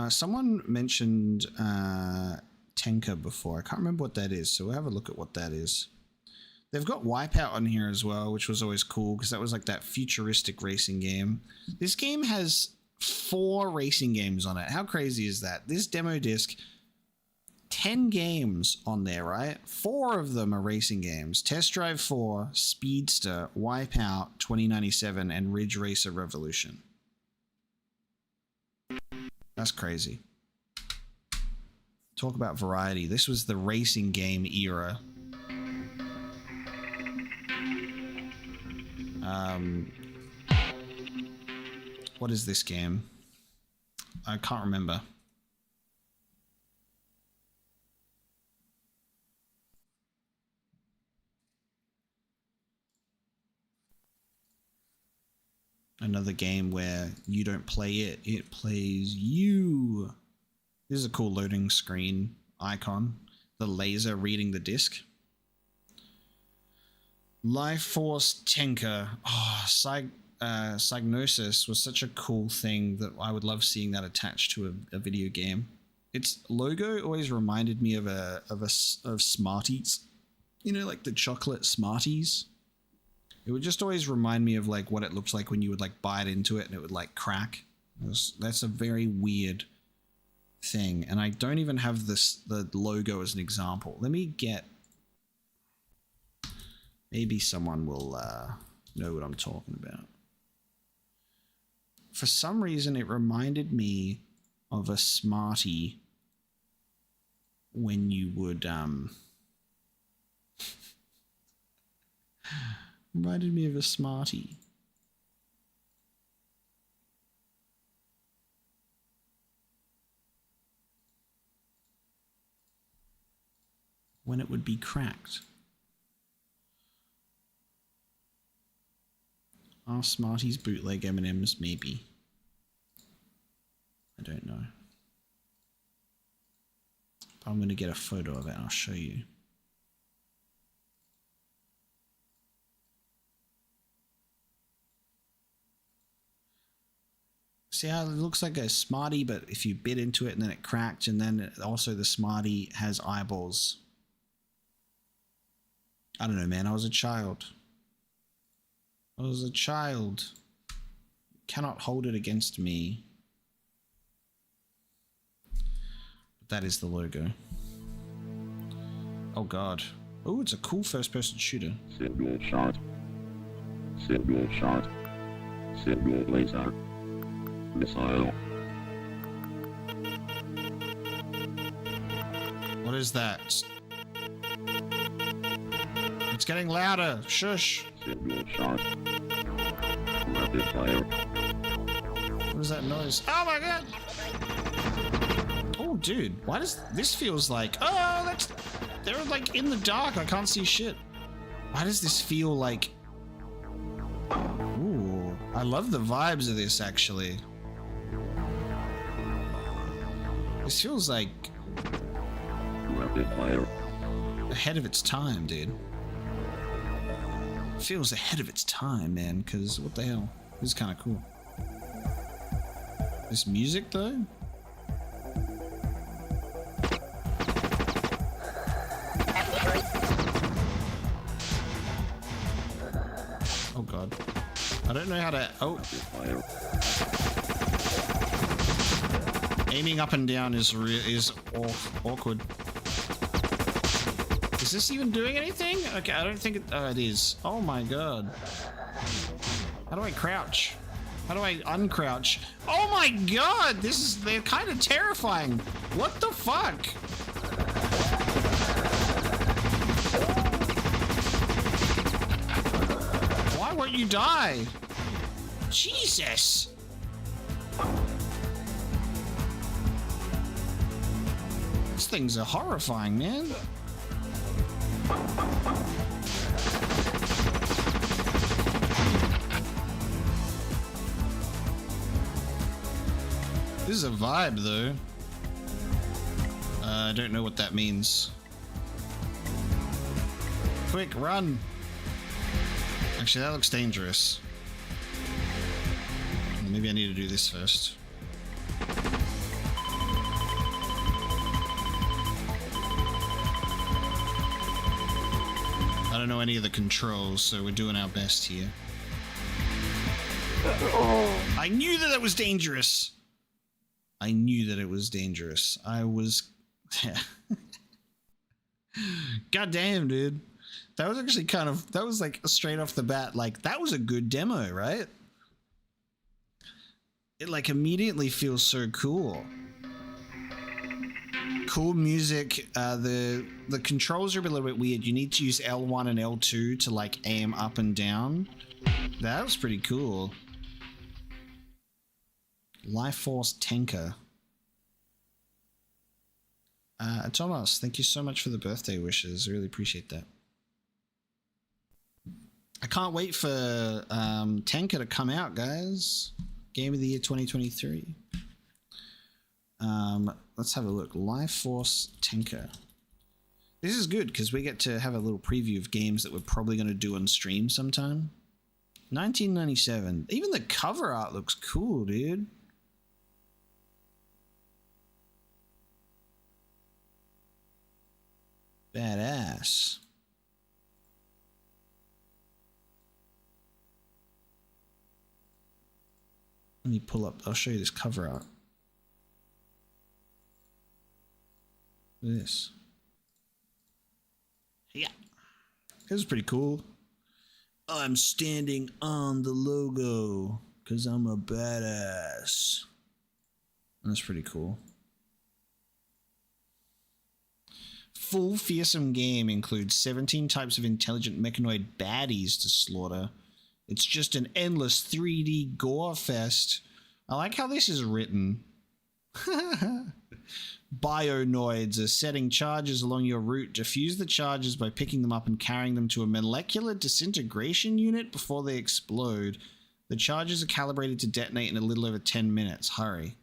Someone mentioned Tenka before. I can't remember what that is, so we'll have a look at what that is. They've got Wipeout on here as well, which was always cool because that was like that futuristic racing game. This game has 4 racing games on it. How crazy is that? This demo disc, 10 games on there, right? 4 of them are racing games. Test Drive 4, Speedster, Wipeout 2097, and Ridge Racer Revolution. That's crazy. Talk about variety. This was the racing game era. What is this game? I can't remember. Another game where you don't play it, it plays you. This is a cool loading screen icon. The laser reading the disc. Life Force Tenka. Oh, Psygnosis was such a cool thing that I would love seeing that attached to a video game. Its logo always reminded me of Smarties. You know, like the chocolate Smarties. It would just always remind me of like what it looked like when you would like bite into it and it would like crack. That's a very weird thing, and I don't even have the logo as an example. Let me get. Maybe someone will know what I'm talking about. For some reason, it reminded me of a Smartie when you would reminded me of a Smartie. When it would be cracked. Are Smarties bootleg M&Ms? Maybe. I don't know. But I'm going to get a photo of it and I'll show you. See how it looks like a Smartie, but if you bit into it and then it cracked, and then also the Smartie has eyeballs. I don't know, man. I was a child. You cannot hold it against me. But that is the logo. Oh god. Oh, it's a cool first-person shooter. Single shot. Single shot. Single laser. Missile. What is that? It's getting louder. Shush. Single shot. Rapid fire. What is that noise? Oh my god! Oh, dude. Why does this feels like... Oh, that's... They're like in the dark. I can't see shit. Why does this feel like... Ooh. I love the vibes of this, actually. This feels like... Rapid fire. Ahead of its time, dude. Feels ahead of its time, man, because what the hell? This is kind of cool. This music, though? Oh god. I don't know how to... Oh. Aiming up and down is awkward. Is this even doing anything? Okay, I don't think it... Oh, it is. Oh my god. How do I crouch? How do I uncrouch? Oh my god! They're kind of terrifying. What the fuck? Why won't you die? Jesus! These things are horrifying, man. This is a vibe, though. I don't know what that means. Quick, run! Actually, that looks dangerous. Maybe I need to do this first. I don't know any of the controls, so we're doing our best here. I knew that it was dangerous! I knew that it was dangerous. I was... God damn, dude. That was actually kind of... That was like straight off the bat, like, that was a good demo, right? It like immediately feels so cool. Cool music. The controls are a little bit weird. You need to use L1 and L2 to like aim up and down. That was pretty cool. Life Force Tenka. Thomas, thank you so much for the birthday wishes. Really appreciate that. I can't wait for Tenka to come out, guys. Game of the Year 2023. let's have a look. Life Force Tenka. This is good because we get to have a little preview of games that we're probably going to do on stream sometime. 1997. Even the cover art looks cool, dude. Badass. Let me pull up. I'll show you this cover art. Look at this. Yeah. This is pretty cool. I'm standing on the logo because I'm a badass. That's pretty cool. Full fearsome game includes 17 types of intelligent mechanoid baddies to slaughter. It's just an endless 3D gore fest. I like how this is written. Bionoids are setting charges along your route. Defuse the charges by picking them up and carrying them to a molecular disintegration unit before they explode. The charges are calibrated to detonate in a little over 10 minutes. Hurry.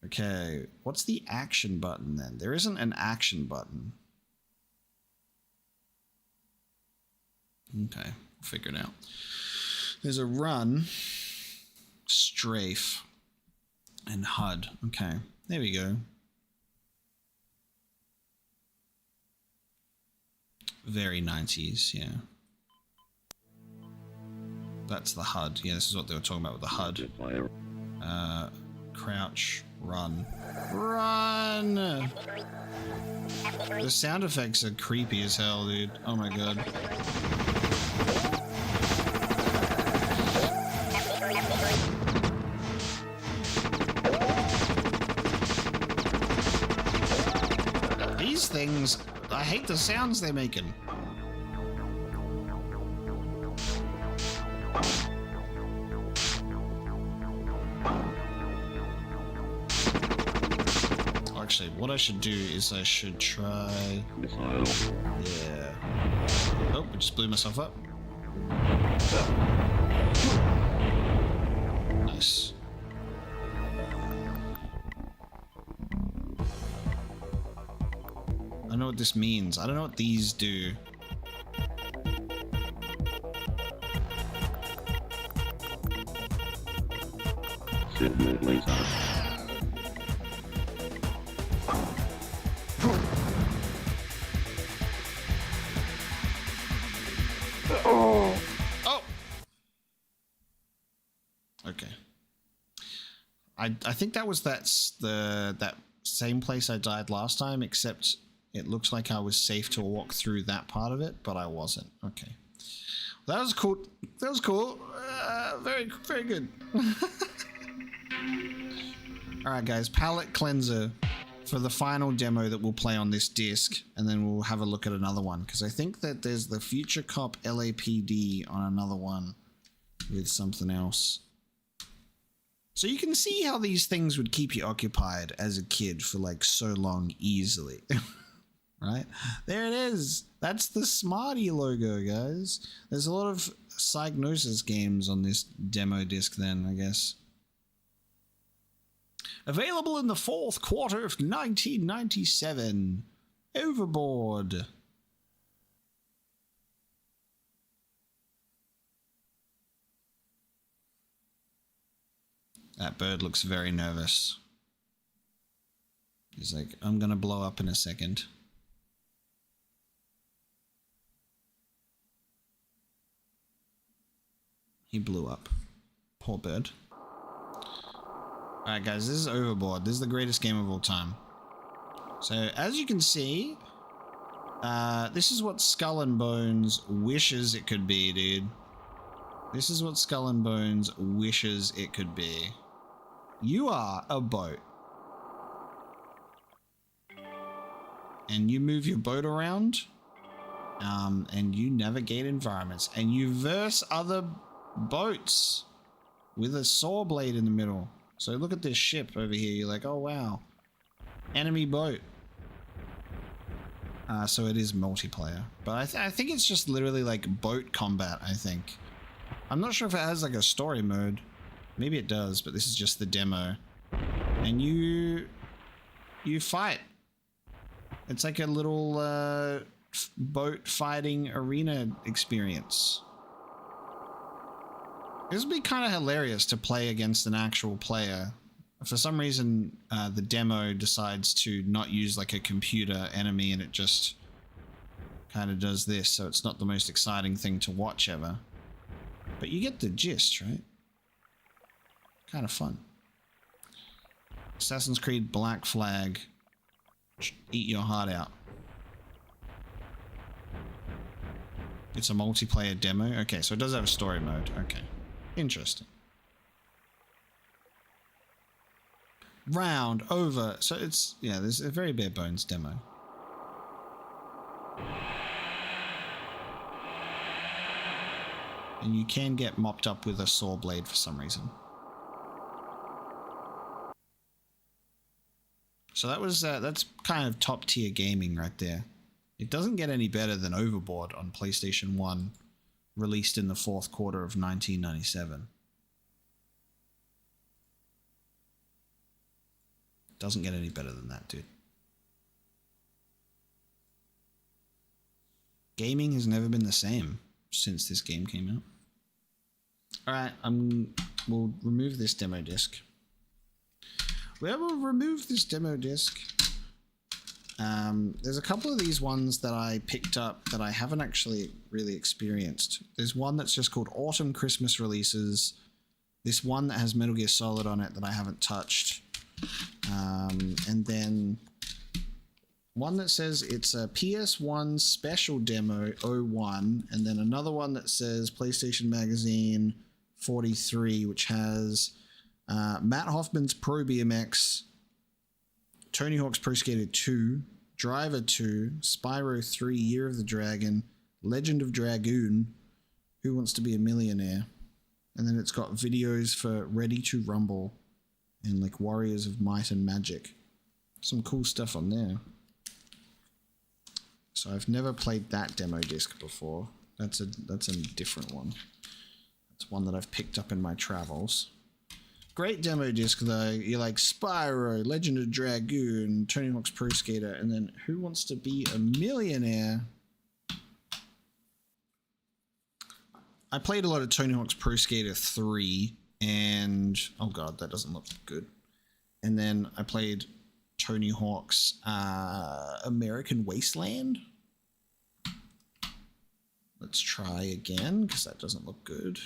Okay, what's the action button then? There isn't an action button. Okay, we'll figure it out. There's a run, strafe, and HUD. Okay, there we go. Very 90s, yeah. That's the HUD. Yeah, this is what they were talking about with the HUD. Crouch, run. Run! The sound effects are creepy as hell, dude. Oh my god. These things, I hate the sounds they're making. Actually, what I should do is I should try... Yeah. Oh, I just blew myself up. Nice. I know what this means. I don't know what these do. Oh! Okay. I think that was that same place I died last time, except it looks like I was safe to walk through that part of it, but I wasn't. Okay. That was cool. That was cool. Very, very good. Alright guys, palette cleanser for the final demo that we'll play on this disc, and then we'll have a look at another one, because I think that there's the Future Cop LAPD on another one with something else. So you can see how these things would keep you occupied as a kid for like so long easily. Right? There it is. That's the Smarty logo, guys. There's a lot of Psygnosis games on this demo disc then, I guess. Available in the fourth quarter of 1997. Overboard. That bird looks very nervous. He's like, I'm gonna blow up in a second. He blew up. Poor bird. Alright guys, this is Overboard. This is the greatest game of all time. So, as you can see, this is what Skull and Bones wishes it could be, dude. This is what Skull and Bones wishes it could be. You are a boat. And you move your boat around. And you navigate environments. And you verse other boats with a saw blade in the middle. So look at this ship over here. You're like, oh wow. Enemy boat. So it is multiplayer. But I think it's just literally like boat combat, I think. I'm not sure if it has like a story mode. Maybe it does, but this is just the demo. And you you fight. It's like a little boat fighting arena experience. This would be kind of hilarious to play against an actual player. For some reason, the demo decides to not use like a computer enemy, and it just kind of does this, so it's not the most exciting thing to watch ever. But you get the gist, right? Kind of fun. Assassin's Creed Black Flag. Eat your heart out. It's a multiplayer demo. Okay, so it does have a story mode. Okay. Interesting. Round, over. So it's, yeah, there's a very bare bones demo. And you can get mopped up with a saw blade for some reason. So that was that's kind of top tier gaming right there. It doesn't get any better than Overboard on PlayStation 1, released in the fourth quarter of 1997. Doesn't get any better than that, dude. Gaming has never been the same since this game came out. Alright, we'll remove this demo disc. We will remove this demo disc. There's a couple of these ones that I picked up that I haven't actually really experienced. There's one that's just called Autumn Christmas Releases. This one that has Metal Gear Solid on it that I haven't touched. And then one that says it's a PS1 special demo 01, and then another one that says PlayStation Magazine 43, which has Matt Hoffman's Pro BMX, Tony Hawk's Pro Skater 2, Driver 2, Spyro 3, Year of the Dragon, Legend of Dragoon, Who Wants to Be a Millionaire, and then it's got videos for Ready to Rumble and like Warriors of Might and Magic. Some cool stuff on there. So I've never played that demo disc before. That's a different one. That's one that I've picked up in my travels. Great demo disc though. You're like Spyro, Legend of Dragoon, Tony Hawk's Pro Skater, and then Who Wants to Be a Millionaire? I played a lot of Tony Hawk's Pro Skater 3, and oh god, that doesn't look good. And then I played Tony Hawk's American Wasteland. Let's try again, because that doesn't look good.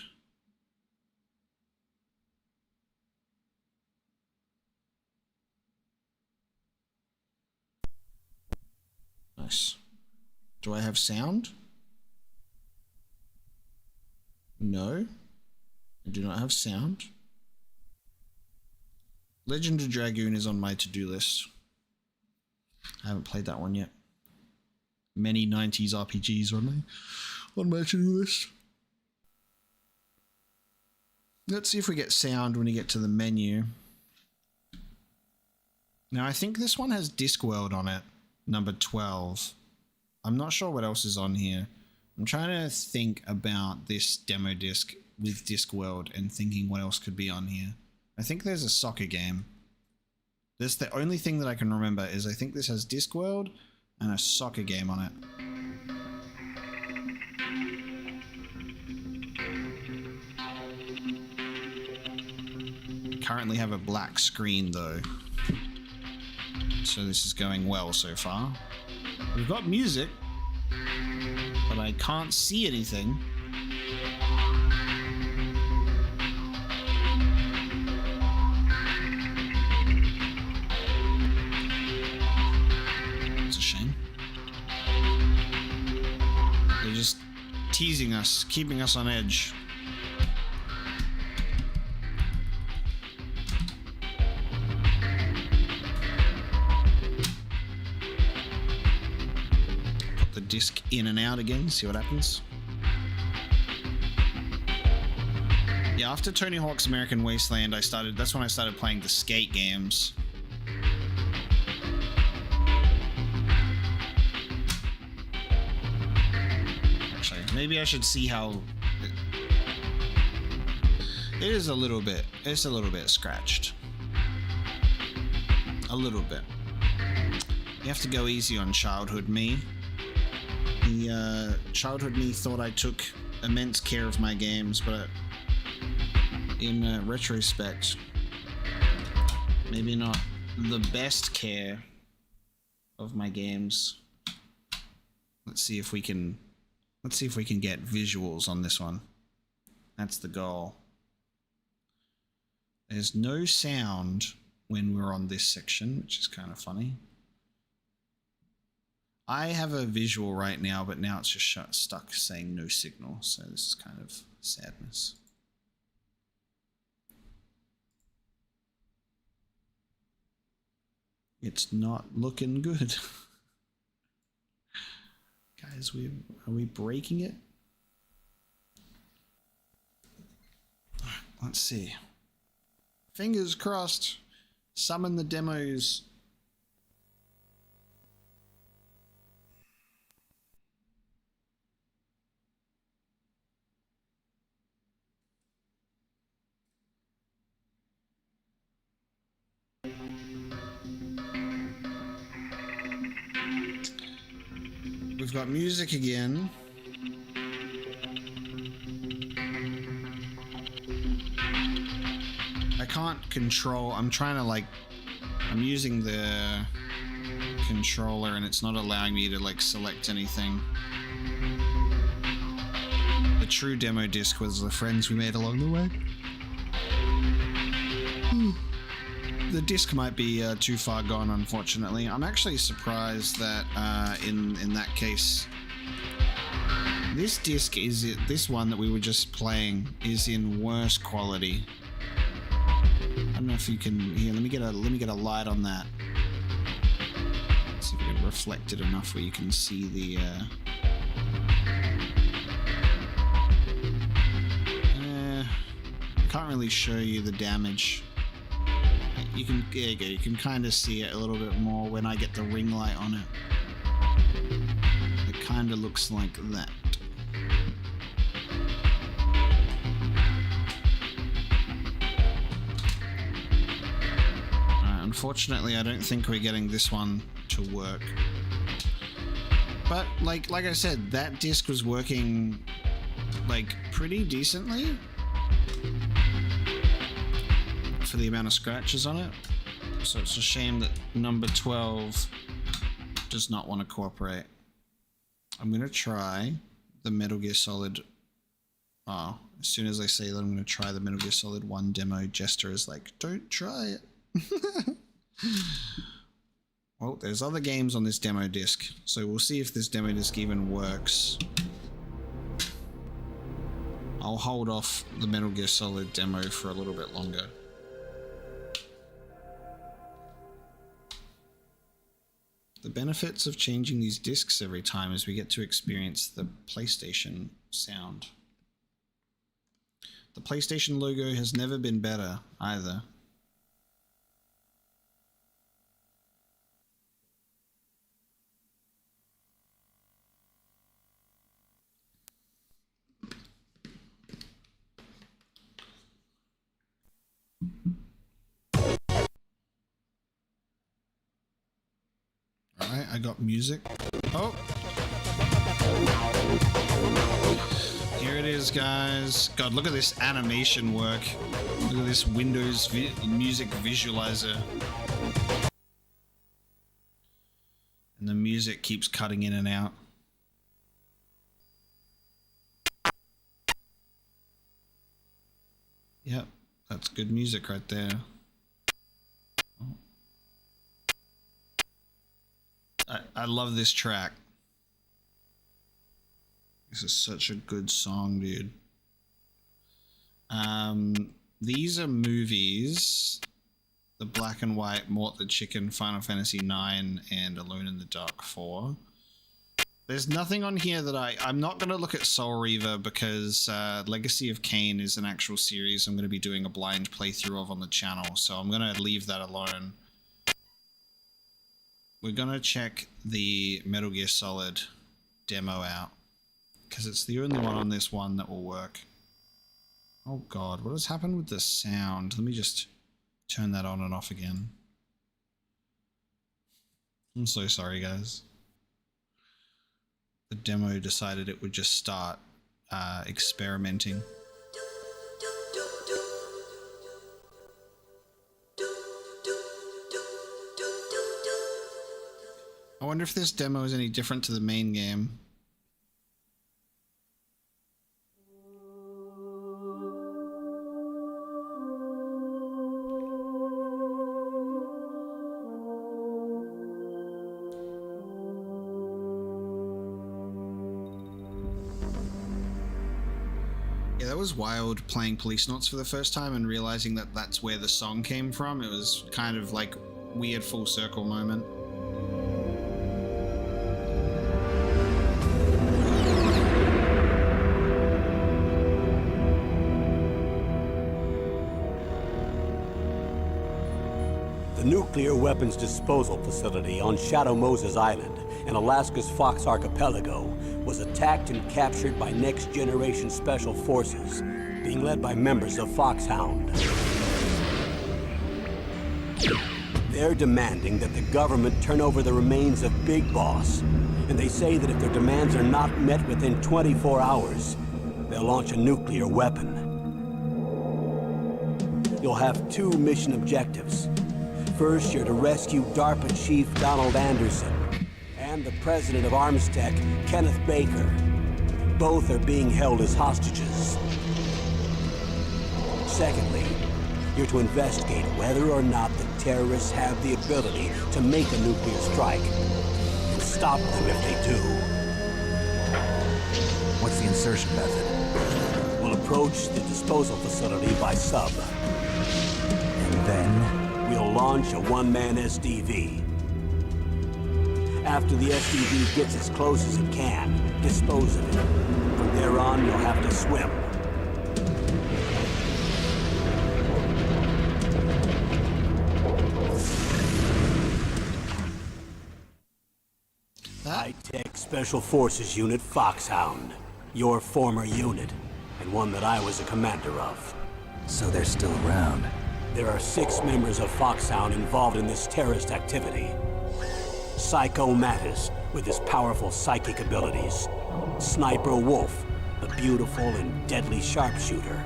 Nice. Do I have sound? No. I do not have sound. Legend of Dragoon is on my to-do list. I haven't played that one yet. Many 90s RPGs on my to-do list. Let's see if we get sound when we get to the menu. Now I think this one has Discworld on it, number 12. I'm not sure what else is on here. I'm trying to think about this demo disc with Discworld and thinking what else could be on here. I think there's a soccer game. That's the only thing that I can remember is I think this has Discworld and a soccer game on it. Currently have a black screen though. So this is going well so far. We've got music, but I can't see anything. Just teasing us, keeping us on edge. Put the disc in and out again, see what happens. Yeah, after Tony Hawk's American Wasteland, that's when I started playing the skate games. Maybe I should see how it's a little bit scratched. A little bit. You have to go easy on childhood me. The childhood me thought I took immense care of my games, but in retrospect, maybe not the best care of my games. Let's see if we can get visuals on this one. That's the goal. There's no sound when we're on this section, which is kind of funny. I have a visual right now, but now it's just stuck saying no signal, so this is kind of sadness. It's not looking good. Guys, are we breaking it? Let's see. Fingers crossed. Summon the demos. We've got music again. I can't control. I'm trying to I'm using the controller and it's not allowing me to select anything. The true demo disc was the friends we made along the way. The disc might be too far gone, unfortunately. I'm actually surprised that in that case, this disc this one that we were just playing is in worse quality. I don't know if you can. Here, let me get a light on that. Let's see if we can reflect it enough where you can see the. I can't really show you the damage. You can, there you go, you can kind of see it a little bit more when I get the ring light on it. It kind of looks like that. Unfortunately, I don't think we're getting this one to work. But like I said, that disc was working pretty decently for the amount of scratches on it. So it's a shame that number 12 does not want to cooperate. I'm going to try the Metal Gear Solid. Oh, as soon as I say that I'm going to try the Metal Gear Solid 1 demo, Jester is like, don't try it. Well, there's other games on this demo disc, so we'll see if this demo disc even works. I'll hold off the Metal Gear Solid demo for a little bit longer. The benefits of changing these discs every time is we get to experience the PlayStation sound. The PlayStation logo has never been better either. Alright, I got music. Oh! Here it is, guys. God, look at this animation work. Look at this Windows music visualizer. And the music keeps cutting in and out. Yep, that's good music right there. I love this track. This is such a good song, dude. These are movies. The Black and White, Mort the Chicken, Final Fantasy 9, and Alone in the Dark 4. There's nothing on here that I'm not going to look at Soul Reaver because Legacy of Kain is an actual series I'm going to be doing a blind playthrough of on the channel, so I'm going to leave that alone. We're going to check the Metal Gear Solid demo out because it's the only one on this one that will work. Oh god, what has happened with the sound? Let me just turn that on and off again. I'm so sorry, guys. The demo decided it would just start experimenting. I wonder if this demo is any different to the main game. Yeah, that was wild playing Police Knots for the first time and realizing that that's where the song came from. It was kind of like weird full circle moment. The nuclear weapons disposal facility on Shadow Moses Island in Alaska's Fox Archipelago was attacked and captured by next-generation special forces, being led by members of Foxhound. They're demanding that the government turn over the remains of Big Boss, and they say that if their demands are not met within 24 hours, they'll launch a nuclear weapon. You'll have 2 mission objectives. First, you're to rescue DARPA Chief Donald Anderson and the president of Armstrong, Kenneth Baker. Both are being held as hostages. Secondly, you're to investigate whether or not the terrorists have the ability to make a nuclear strike and stop them if they do. What's the insertion method? We'll approach the disposal facility by sub. And then? We'll launch a one-man SDV. After the SDV gets as close as it can, dispose of it. From there on, you'll have to swim. High-tech Special Forces Unit Foxhound. Your former unit, and one that I was a commander of. So they're still around. There are 6 members of Foxhound involved in this terrorist activity. Psycho Mattis, with his powerful psychic abilities. Sniper Wolf, the beautiful and deadly sharpshooter.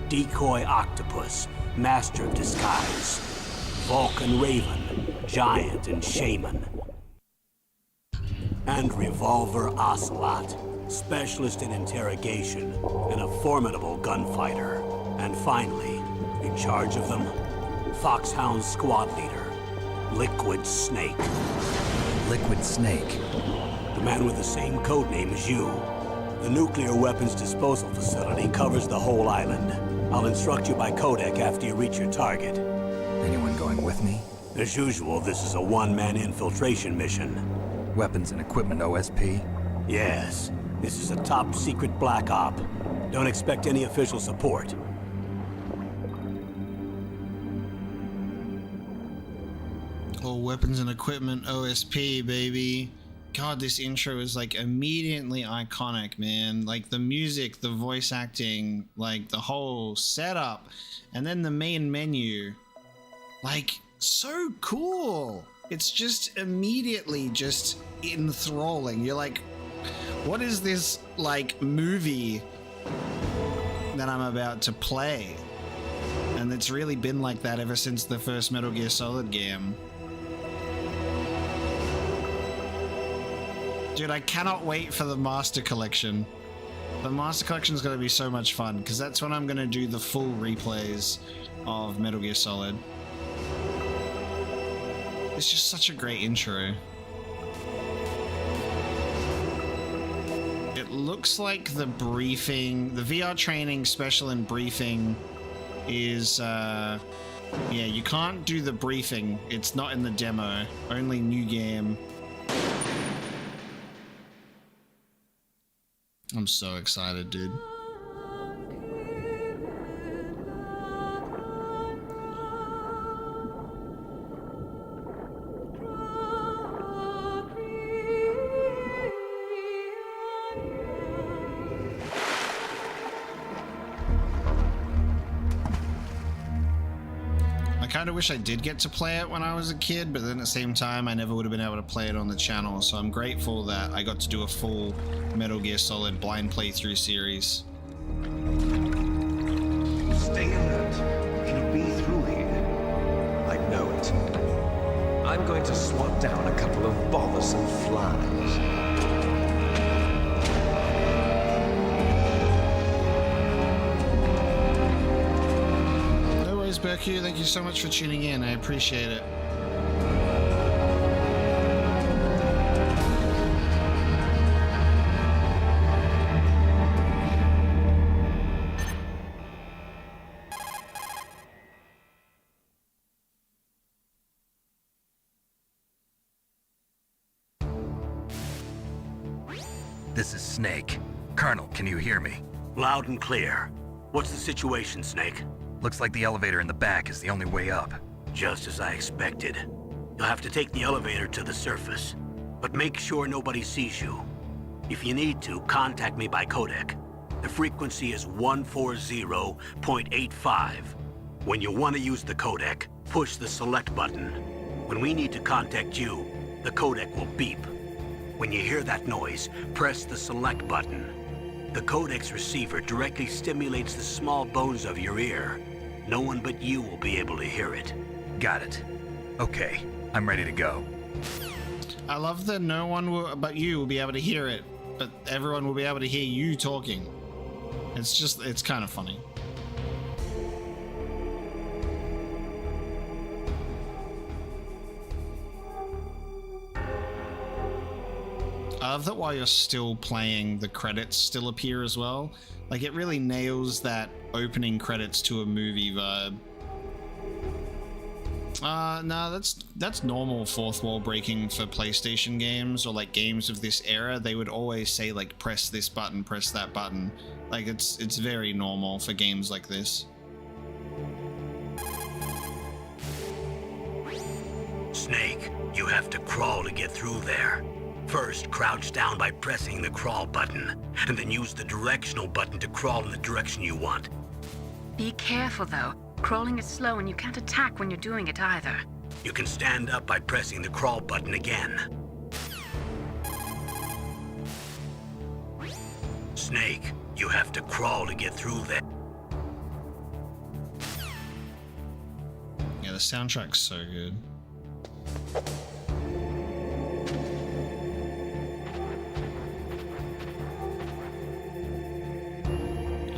Decoy Octopus, master of disguise. Vulcan Raven, giant and shaman. And Revolver Ocelot, specialist in interrogation and a formidable gunfighter. And finally, in charge of them, Foxhound's squad leader, Liquid Snake. Liquid Snake? The man with the same codename as you. The nuclear weapons disposal facility covers the whole island. I'll instruct you by codec after you reach your target. Anyone going with me? As usual, this is a one-man infiltration mission. Weapons and equipment OSP? Yes. This is a top-secret black op. Don't expect any official support. All weapons and equipment OSP, baby. God, this intro is like immediately iconic, man. Like the music, the voice acting, like the whole setup, and then the main menu. Like, so cool. It's just immediately just enthralling. You're like, what is this, like, movie that I'm about to play? And it's really been like that ever since the first Metal Gear Solid game. Dude, I cannot wait for the Master Collection. The Master Collection is going to be so much fun, because that's when I'm going to do the full replays of Metal Gear Solid. It's just such a great intro. It looks like the briefing, the VR training special and briefing is, yeah, you can't do the briefing. It's not in the demo, only new game. I'm so excited, dude. I kind of wish I did get to play it when I was a kid, but then at the same time, I never would have been able to play it on the channel. So I'm grateful that I got to do a full Metal Gear Solid blind playthrough series. Stay alert. He'll be through here. I know it. I'm going to swat down a couple of bothersome flies. Berkey, thank you so much for tuning in. I appreciate it. This is Snake. Colonel, can you hear me? Loud and clear. What's the situation, Snake? Looks like the elevator in the back is the only way up. Just as I expected. You'll have to take the elevator to the surface, but make sure nobody sees you. If you need to, contact me by codec. The frequency is 140.85. When you want to use the codec, push the select button. When we need to contact you, the codec will beep. When you hear that noise, press the select button. The codec's receiver directly stimulates the small bones of your ear. No one but you will be able to hear it. Got it. Okay, I'm ready to go. I love that no one but you will be able to hear it, but everyone will be able to hear you talking. It's kind of funny. I love that while you're still playing, the credits still appear as well. Like, it really nails that opening credits to a movie vibe. No, that's normal fourth wall breaking for PlayStation games or like games of this era. They would always say like, press this button, press that button. Like, it's very normal for games like this. Snake, you have to crawl to get through there. First, crouch down by pressing the crawl button, and then use the directional button to crawl in the direction you want. Be careful, though. Crawling is slow and you can't attack when you're doing it either. You can stand up by pressing the crawl button again. Snake, you have to crawl to get through there. Yeah, the soundtrack's so good.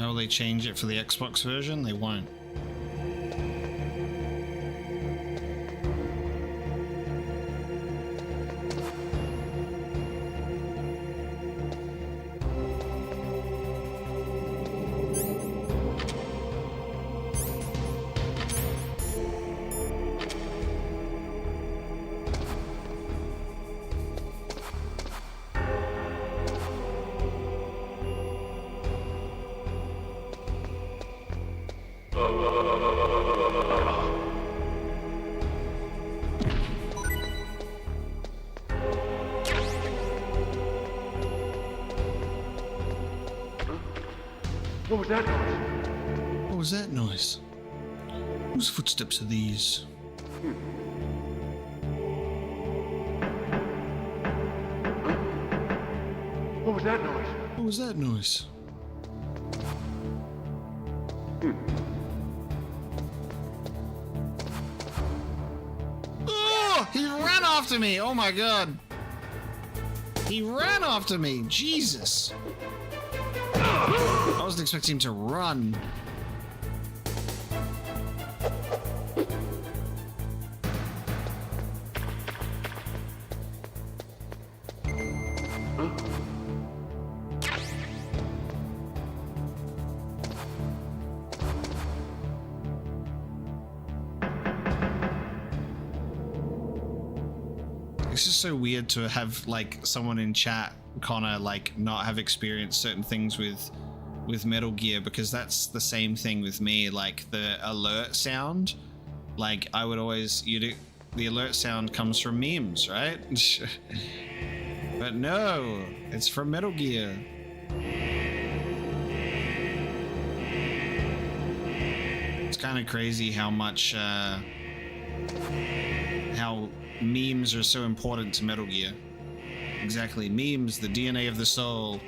Will they change it for the Xbox version? They won't. What was that noise? What was that noise? Whose footsteps are these? What was that noise? What was that noise? Oh, he ran after me. Oh my god. He ran after me. Jesus. I wasn't expecting him to run. This is so weird to have like someone in chat, Connor, like not have experienced certain things with Metal Gear, because that's the same thing with me. Like the alert sound, like I would always, the alert sound comes from memes, right? But no, it's from Metal Gear. It's kind of crazy how much how memes are so important to Metal Gear. Exactly, memes, the DNA of the soul.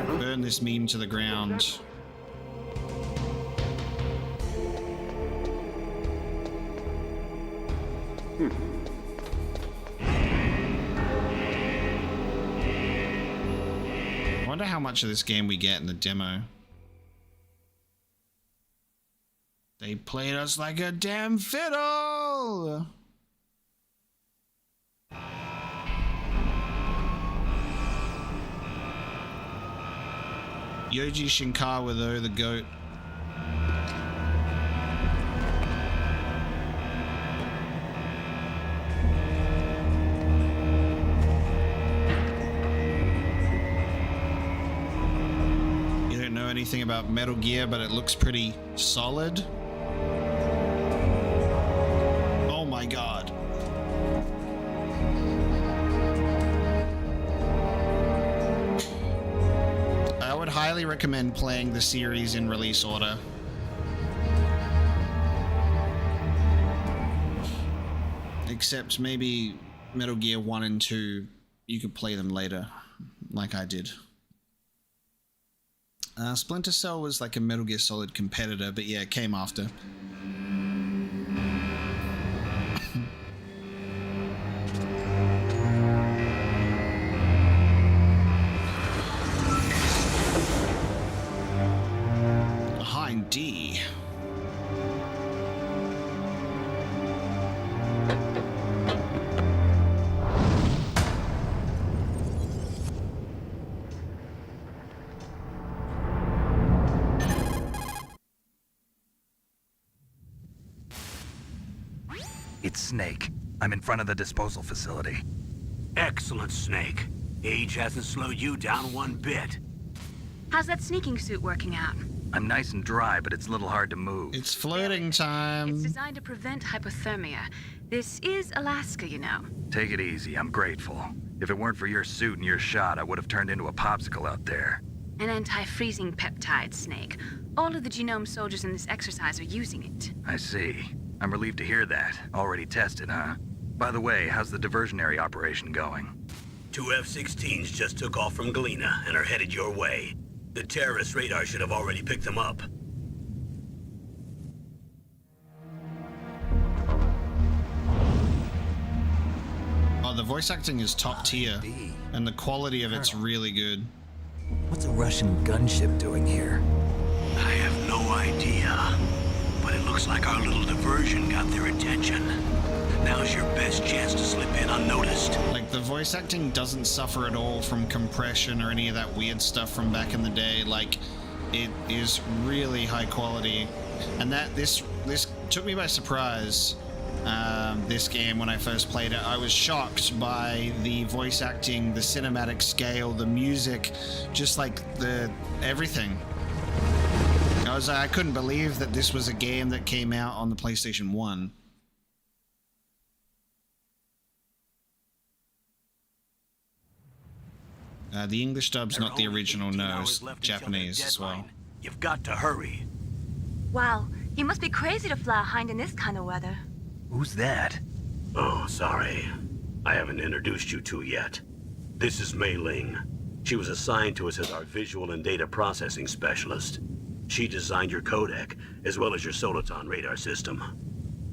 Burn this meme to the ground. I wonder how much of this game we get in the demo. They played us like a damn fiddle! Yoji Shinkawa, though, the GOAT. You don't know anything about Metal Gear, but it looks pretty solid. Oh my god. I would highly recommend playing the series in release order. Except maybe Metal Gear 1 and 2, you could play them later, like I did. Splinter Cell was like a Metal Gear Solid competitor, but yeah, it came after. D. It's Snake. I'm in front of the disposal facility. Excellent, Snake. Age hasn't slowed you down one bit. How's that sneaking suit working out? I'm nice and dry, but it's a little hard to move. It's floating time. It's designed to prevent hypothermia. This is Alaska, you know. Take it easy, I'm grateful. If it weren't for your suit and your shot, I would have turned into a popsicle out there. An anti-freezing peptide, Snake. All of the genome soldiers in this exercise are using it. I see. I'm relieved to hear that. Already tested, huh? By the way, how's the diversionary operation going? 2 F-16s just took off from Galena and are headed your way. The terrorist radar should have already picked them up. Oh, the voice acting is top tier, and the quality of it's really good. What's a Russian gunship doing here? I have no idea, but it looks like our little diversion got their attention. Now's your best chance to slip in unnoticed. Like, the voice acting doesn't suffer at all from compression or any of that weird stuff from back in the day. Like, it is really high quality. And that this took me by surprise. This game, when I first played it, I was shocked by the voice acting, the cinematic scale, the music, just like everything. I couldn't believe that this was a game that came out on the PlayStation 1. The English dub's not the original, no, it's Japanese as well. You've got to hurry. Wow, you must be crazy to fly a hind in this kind of weather. Who's that? Oh, sorry. I haven't introduced you to yet. This is Mei Ling. She was assigned to us as our visual and data processing specialist. She designed your codec, as well as your Soliton radar system.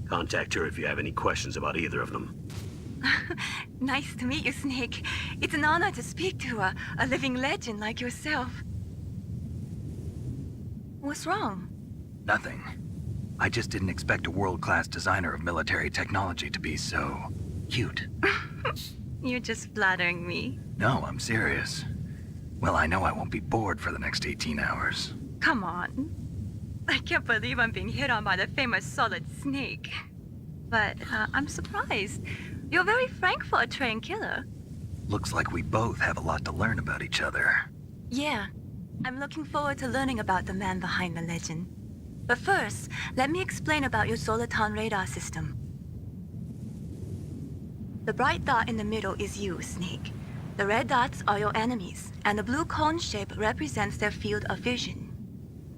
Contact her if you have any questions about either of them. Nice to meet you, Snake. It's an honor to speak to a living legend like yourself. What's wrong? Nothing. I just didn't expect a world-class designer of military technology to be so cute. You're just flattering me. No, I'm serious. Well, I know I won't be bored for the next 18 hours. Come on. I can't believe I'm being hit on by the famous Solid Snake. But I'm surprised. You're very frank for a trained killer. Looks like we both have a lot to learn about each other. Yeah. I'm looking forward to learning about the man behind the legend. But first, let me explain about your Soliton radar system. The bright dot in the middle is you, Snake. The red dots are your enemies, and the blue cone shape represents their field of vision.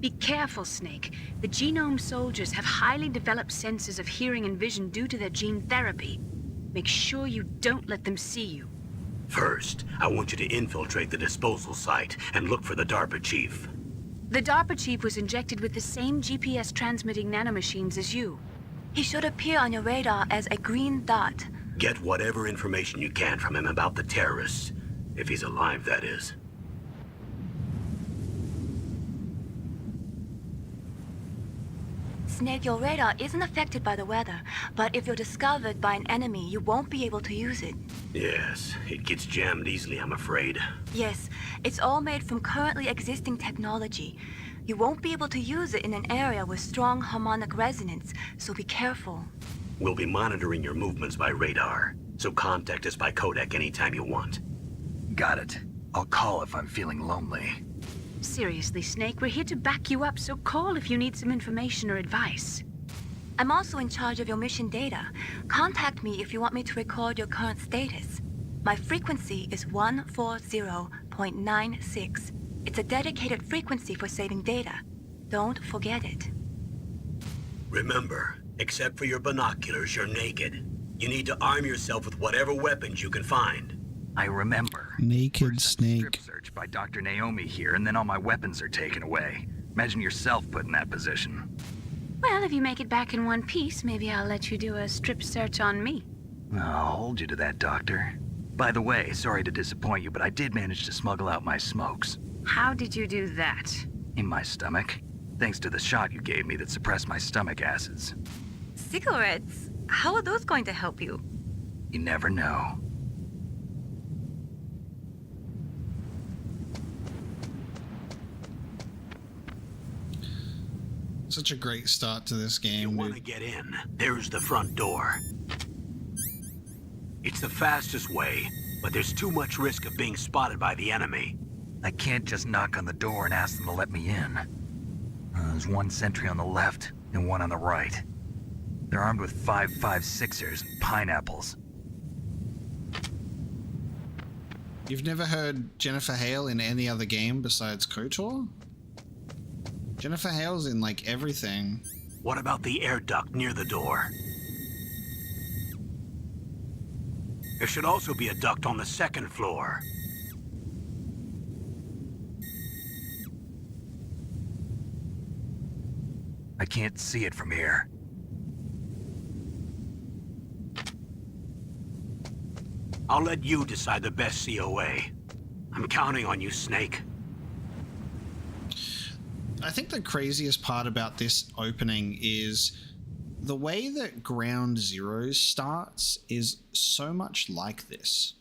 Be careful, Snake. The genome soldiers have highly developed senses of hearing and vision due to their gene therapy. Make sure you don't let them see you. First, I want you to infiltrate the disposal site and look for the DARPA chief. The DARPA chief was injected with the same GPS transmitting nanomachines as you. He should appear on your radar as a green dot. Get whatever information you can from him about the terrorists. If he's alive, that is. Snake, your radar isn't affected by the weather, but if you're discovered by an enemy, you won't be able to use it. Yes, it gets jammed easily, I'm afraid. Yes, it's all made from currently existing technology. You won't be able to use it in an area with strong harmonic resonance, so be careful. We'll be monitoring your movements by radar, so contact us by codec anytime you want. Got it. I'll call if I'm feeling lonely. Seriously, Snake, we're here to back you up, so call if you need some information or advice. I'm also in charge of your mission data. Contact me if you want me to record your current status. My frequency is 140.96. It's a dedicated frequency for saving data. Don't forget it. Remember, except for your binoculars, you're naked. You need to arm yourself with whatever weapons you can find. I remember. Naked Snake. Strip search by Dr. Naomi here, and then all my weapons are taken away. Imagine yourself put in that position. Well, if you make it back in one piece, maybe I'll let you do a strip search on me. I'll hold you to that, Doctor. By the way, sorry to disappoint you, but I did manage to smuggle out my smokes. How did you do that? In my stomach. Thanks to the shot you gave me that suppressed my stomach acids. Cigarettes? How are those going to help you? You never know. Such a great start to this game. You want to get in, there's the front door. It's the fastest way, but there's too much risk of being spotted by the enemy. I can't just knock on the door and ask them to let me in. There's one sentry on the left and one on the right. They're armed with 5.56ers and pineapples. You've never heard Jennifer Hale in any other game besides KOTOR? Jennifer Hale's in like everything. What about the air duct near the door? There should also be a duct on the second floor. I can't see it from here. I'll let you decide the best COA. I'm counting on you, Snake. I think the craziest part about this opening is the way that Ground Zeroes starts is so much like this.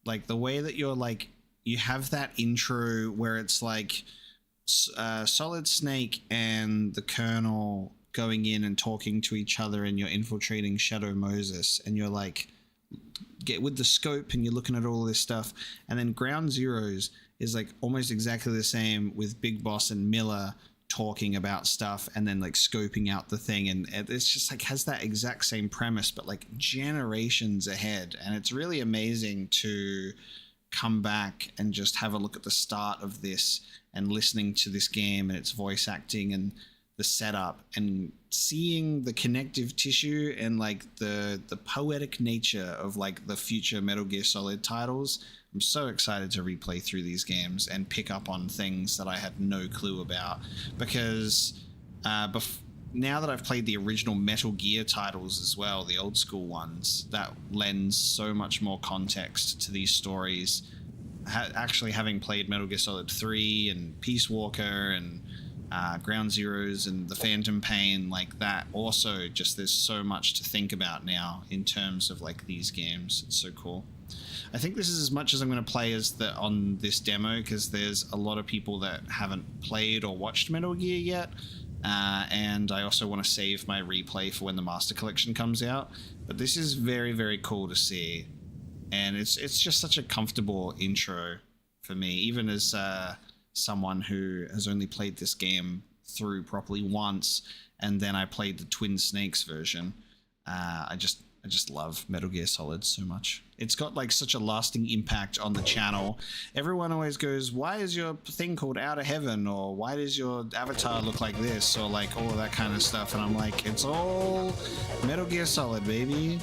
Like the way that you're like, you have that intro where it's like Solid Snake and the Colonel going in and talking to each other, and you're infiltrating Shadow Moses, and you're like, get with the scope and you're looking at all this stuff. And then Ground Zeroes is like almost exactly the same, with Big Boss and Miller talking about stuff and then like scoping out the thing, and it's just like has that exact same premise but like generations ahead. And it's really amazing to come back and just have a look at the start of this and listening to this game and its voice acting and the setup and seeing the connective tissue and like the poetic nature of like the future Metal Gear Solid titles. I'm so excited to replay through these games and pick up on things that I had no clue about, because now that I've played the original Metal Gear titles as well, the old school ones, that lends so much more context to these stories. Actually having played Metal Gear Solid 3 and Peace Walker and Ground Zeroes and the Phantom Pain, like that also, just there's so much to think about now in terms of like these games. It's so cool. I think this is as much as I'm going to play as on this demo, because there's a lot of people that haven't played or watched Metal Gear yet, and I also want to save my replay for when the Master Collection comes out. But this is very, very cool to see, and it's just such a comfortable intro for me, even as someone who has only played this game through properly once, and then I played the Twin Snakes version. I just I just love Metal Gear Solid so much. It's got like such a lasting impact on the channel. Everyone always goes, why is your thing called Outer Heaven? Or why does your avatar look like this? Or like all that kind of stuff. And I'm like, it's all Metal Gear Solid, baby.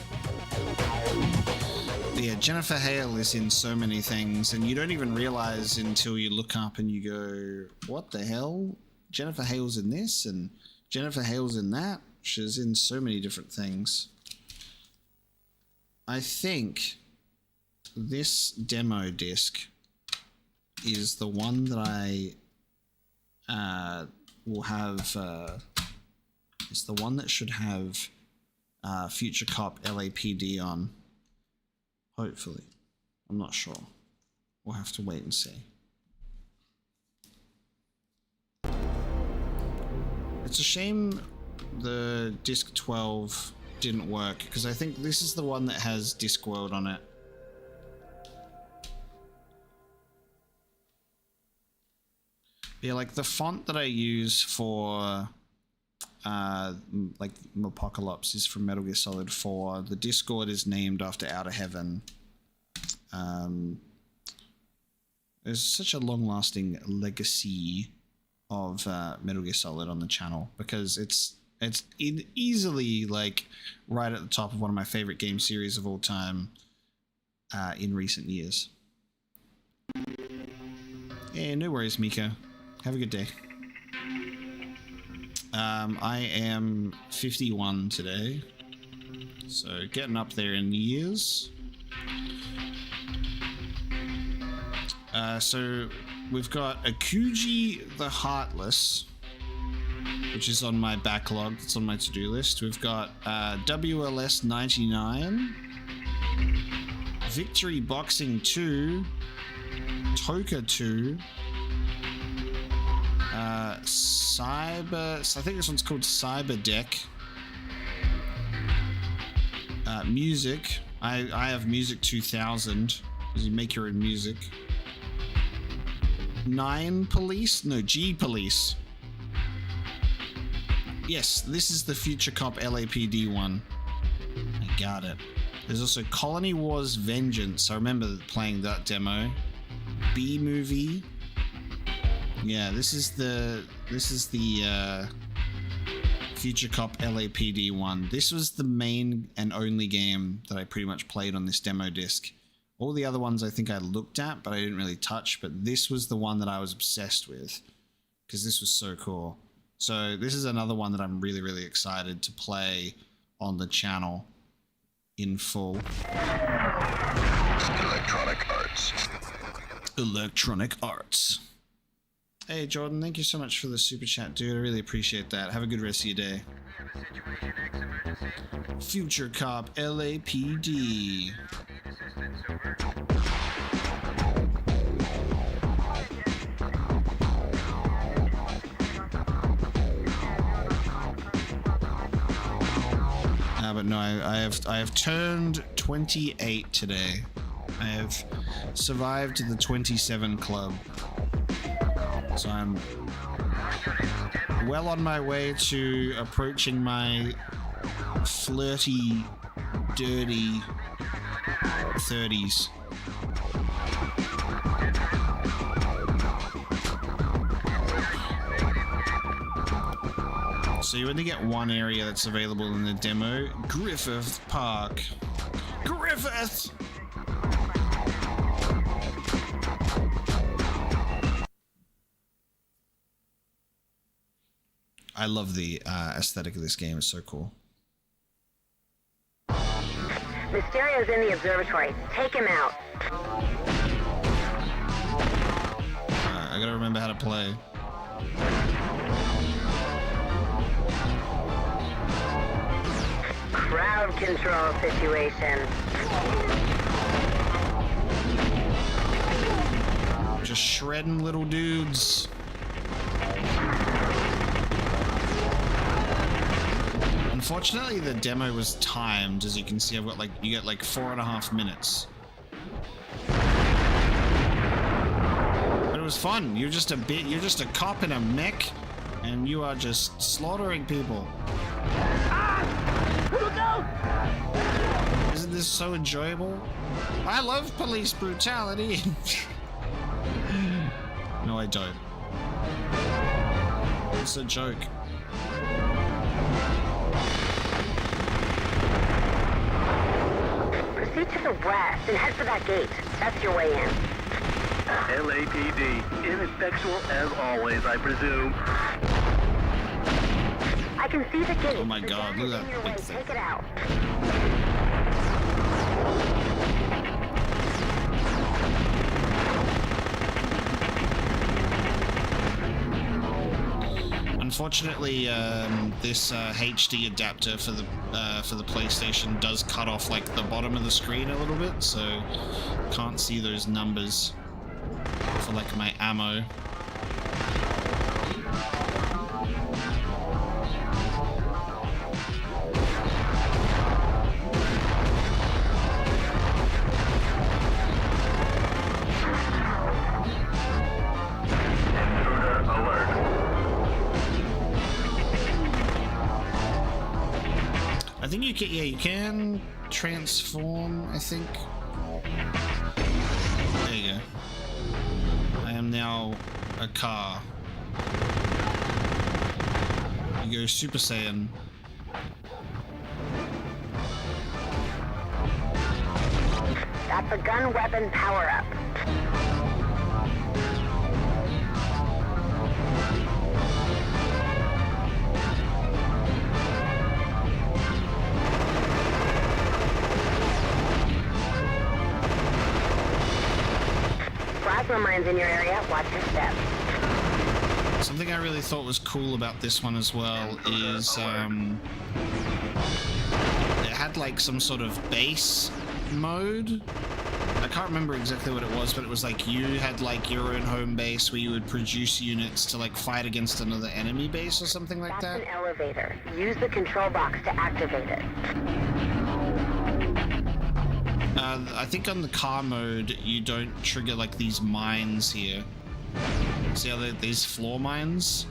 Yeah, Jennifer Hale is in so many things, and you don't even realize until you look up and you go, what the hell? Jennifer Hale's in this, and Jennifer Hale's in that. She's in so many different things. I think this demo disc is the one that I will have. It's the one that should have Future Cop LAPD on. Hopefully. I'm not sure. We'll have to wait and see. It's a shame the disc 12 didn't work, because I think this is the one that has Discworld on it. Yeah, like the font that I use for like Mapocolops is from Metal Gear Solid 4. The Discord is named after Outer Heaven. There's such a long-lasting legacy of Metal Gear Solid on the channel, because it's easily like right at the top of one of my favorite game series of all time in recent years. Yeah, no worries, Mika. Have a good day. I am 51 today, so getting up there in years. So we've got Akuji the Heartless, which is on my backlog. It's on my to-do list. We've got WLS 99, Victory Boxing 2, Toka 2, Cyber, I think this one's called Cyber Deck. Music, I have Music 2000, because you make your own music. 9 Police? No, G Police. Yes, this is the Future Cop LAPD one. I got it. There's also Colony Wars Vengeance. I remember playing that demo. B Movie. Yeah, this is the Future Cop LAPD one. This was the main and only game that I pretty much played on this demo disc. All the other ones I think I looked at, but I didn't really touch. But this was the one that I was obsessed with, because this was so cool. So this is another one that I'm really, really excited to play on the channel in full. Electronic Arts. Electronic Arts. Hey Jordan, thank you so much for the super chat, dude. I really appreciate that. Have a good rest of your day. Future Cop LAPD. But no, I have turned 28 today. I have survived the 27 club. So I'm well on my way to approaching my flirty, dirty 30s. So you only get one area that's available in the demo. Griffith Park. Griffith! I love the aesthetic of this game. It's so cool. Mysterio's in the observatory. Take him out. I gotta remember how to play. Crowd control situation. Just shredding little dudes. Unfortunately, the demo was timed. As you can see, I've got you get 4.5 minutes. But it was fun. You're just a cop in a mech, and you are just slaughtering people. Look out! this so enjoyable. I love police brutality. No, I don't. It's a joke. Proceed to the west and head for that gate. That's your way in. LAPD, ineffectual as always, I presume. I can see the gate. Oh my god, look at that big thing. Take it out. Unfortunately, this HD adapter for the PlayStation does cut off like the bottom of the screen a little bit, so can't see those numbers for like my ammo. I think you can, yeah, you can transform, I think. There you go. I am now a car. You go Super Saiyan. That's a gun weapon power-up. Plasma mines in your area, watch your step. Something I really thought was cool about this one as well is it had like some sort of base mode. I can't remember exactly what it was, but it was like you had like your own home base where you would produce units to like fight against another enemy base or something like that. That's an elevator. Use the control box to activate it. I think on the car mode, you don't trigger like these mines here. See how these floor mines?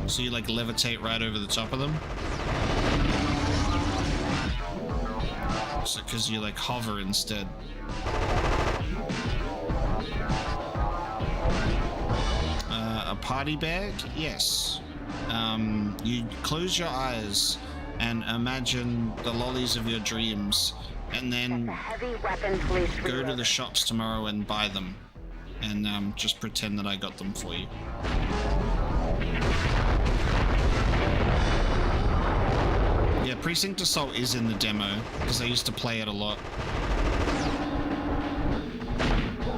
So you like levitate right over the top of them. So, because you like hover instead. A party bag? Yes. You close your eyes and imagine the lollies of your dreams. And then go to the shops tomorrow and buy them. And just pretend that I got them for you. Yeah, Precinct Assault is in the demo, because I used to play it a lot.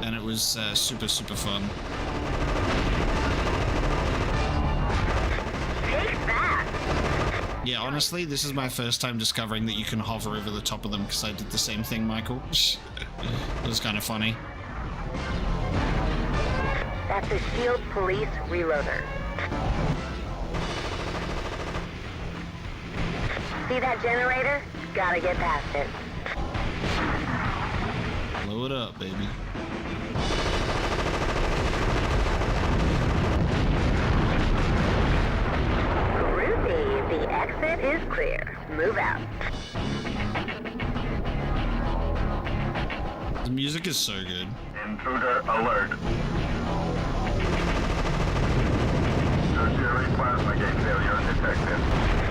And it was super, super fun. Yeah, honestly, this is my first time discovering that you can hover over the top of them, because I did the same thing, Michael. It was kind of funny. That's a Shield Police reloader. See that generator? Gotta get past it. Blow it up, baby. The exit is clear. Move out. The music is so good. Intruder alert. Tertiary plasma gate failure detected.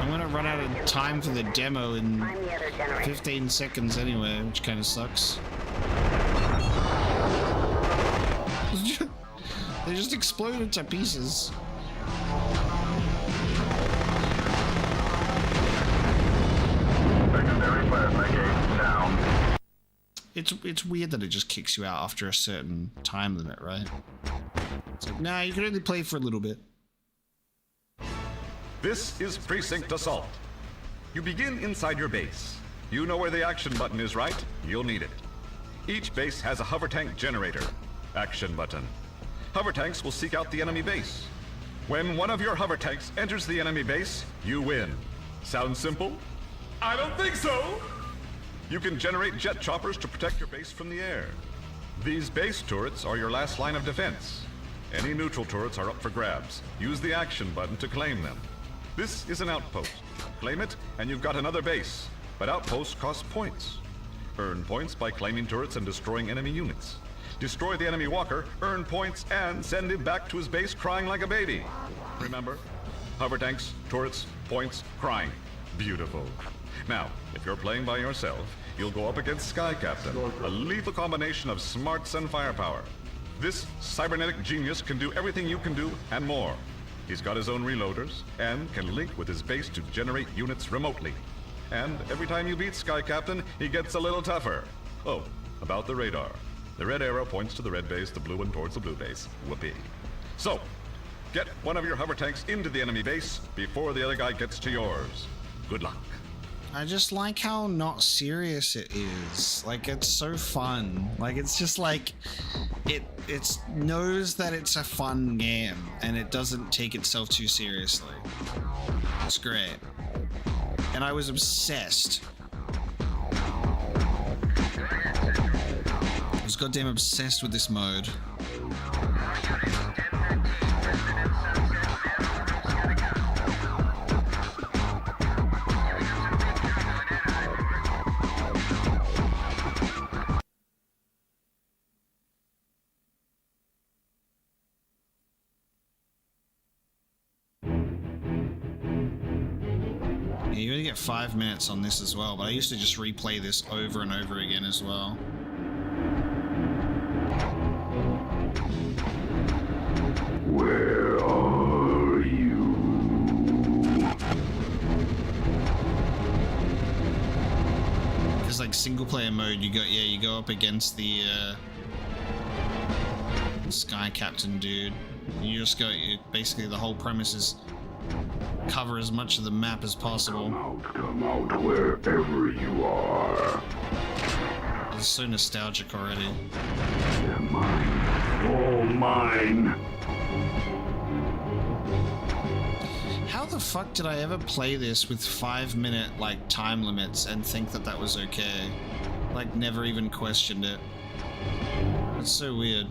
I'm gonna run out of time for the demo in 15 seconds anyway, which kind of sucks. They just exploded to pieces. It's weird that it just kicks you out after a certain time limit, right? It's like, nah, you can only play for a little bit. This is Precinct Assault. You begin inside your base. You know where the action button is, right? You'll need it. Each base has a hover tank generator. Action button. Hover tanks will seek out the enemy base. When one of your hover tanks enters the enemy base, you win. Sound simple? I don't think so! You can generate jet choppers to protect your base from the air. These base turrets are your last line of defense. Any neutral turrets are up for grabs. Use the action button to claim them. This is an outpost. Claim it, and you've got another base. But outposts cost points. Earn points by claiming turrets and destroying enemy units. Destroy the enemy walker, earn points, and send him back to his base crying like a baby. Remember? Hover tanks, turrets, points, crying. Beautiful. Now, if you're playing by yourself, you'll go up against Sky Captain, a lethal combination of smarts and firepower. This cybernetic genius can do everything you can do and more. He's got his own reloaders and can link with his base to generate units remotely. And every time you beat Sky Captain, he gets a little tougher. Oh, about the radar. The red arrow points to the red base, the blue one towards the blue base. Whoopee. So, get one of your hover tanks into the enemy base before the other guy gets to yours. Good luck. I just like how not serious it is. Like, it's so fun. Like, it's just like it knows that it's a fun game and it doesn't take itself too seriously. It's great. And I was obsessed. I was goddamn obsessed with this mode. Yeah, you only get 5 minutes on this as well, but I used to just replay this over and over again as well. Where are you? Because like single player mode, you go up against the Sky Captain dude. You just go. Basically, the whole premise is cover as much of the map as possible. Come out wherever you are. It's so nostalgic already. They're mine. All mine. How the fuck did I ever play this with 5-minute like time limits and think that that was okay? Like never even questioned it. That's so weird.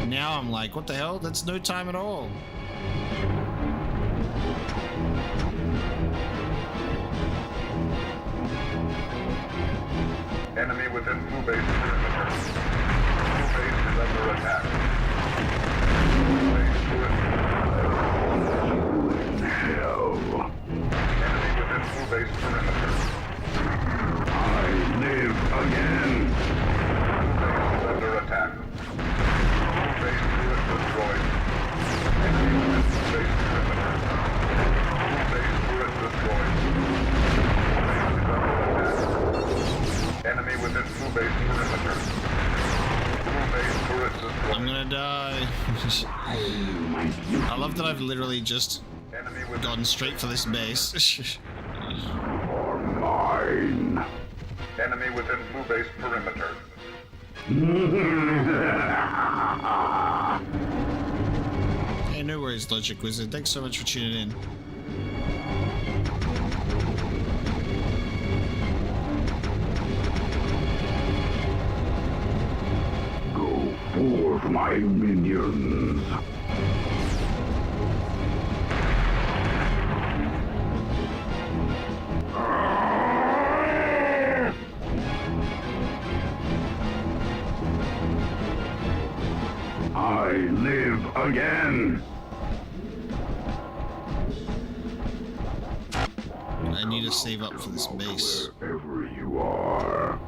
Now I'm like, what the hell? That's no time at all. Enemy within blue base perimeter. Blue base is under attack. Blue base perimeter. Hell. Enemy within blue base perimeter. I live again. Blue base is under attack. Blue base turret destroyed. Enemy within blue base perimeter. Blue base turret destroyed. Enemy within blue base perimeter. Blue base turret destroyed. I'm gonna die. I love that I've literally just gone straight for this base. Mine. Enemy within blue base perimeter. Hey, no worries, Logic Wizard. Thanks so much for tuning in. Forth my minions. I live again. I need to save up for this base. Wherever you are.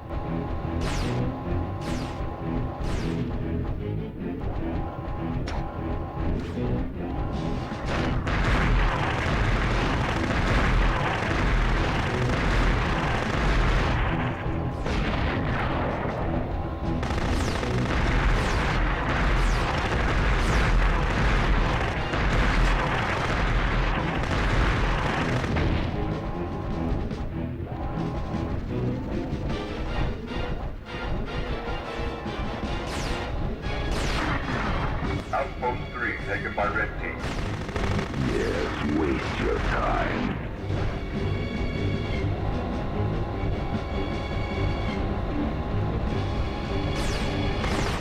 Outpost 3 taken by red team. Yes, waste your time.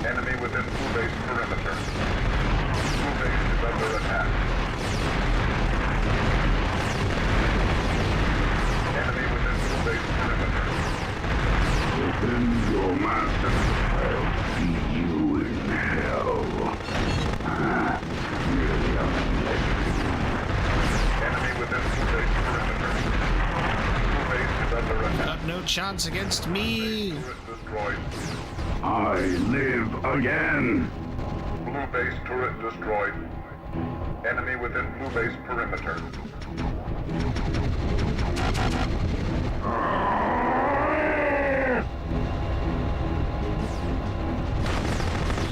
Enemy within blue base perimeter. Blue base is under attack. Enemy within blue base perimeter. chance against me. Destroyed. I live again. Blue base turret destroyed. Enemy within blue base perimeter.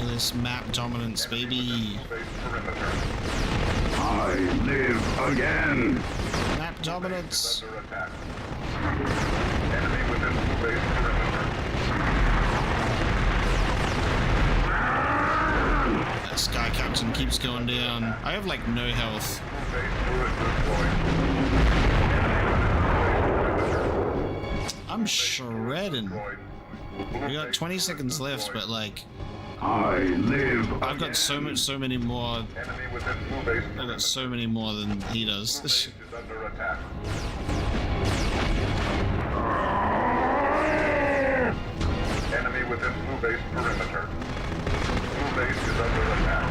This map dominance, baby. I live again. Map dominance. Under attack. Enemy within blue base perimeter. That Sky Captain keeps going down. I have like no health. Blue base turret destroyed. I'm shredding. We got 20 seconds left, but like I live. I've got so many more. Enemy within blue base. I've got so many more than he does. Is under attack. Enemy within blue base perimeter. Blue base is under attack.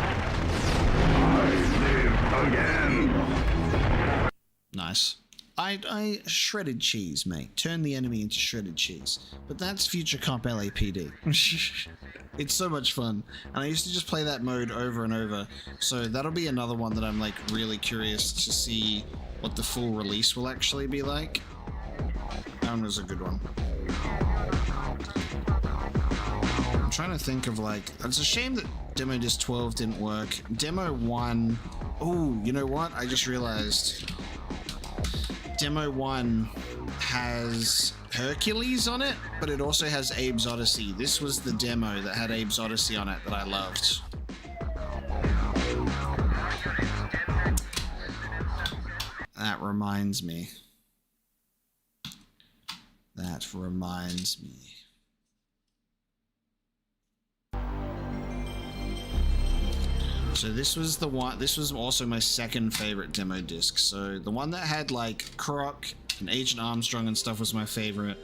I live again. Nice. I shredded cheese, mate. Turn the enemy into shredded cheese. But that's Future Cop LAPD. It's so much fun. And I used to just play that mode over and over. So that'll be another one that I'm like really curious to see what the full release will actually be like. That one was a good one. I'm trying to think of like, it's a shame that Demo Disc 12 didn't work. Demo 1, oh, you know what? I just realized. Demo 1 has Hercules on it, but it also has Abe's Odyssey. This was the demo that had Abe's Odyssey on it that I loved. That reminds me. So this was the one, this was also my second favorite demo disc. So the one that had like Croc and Agent Armstrong and stuff was my favorite.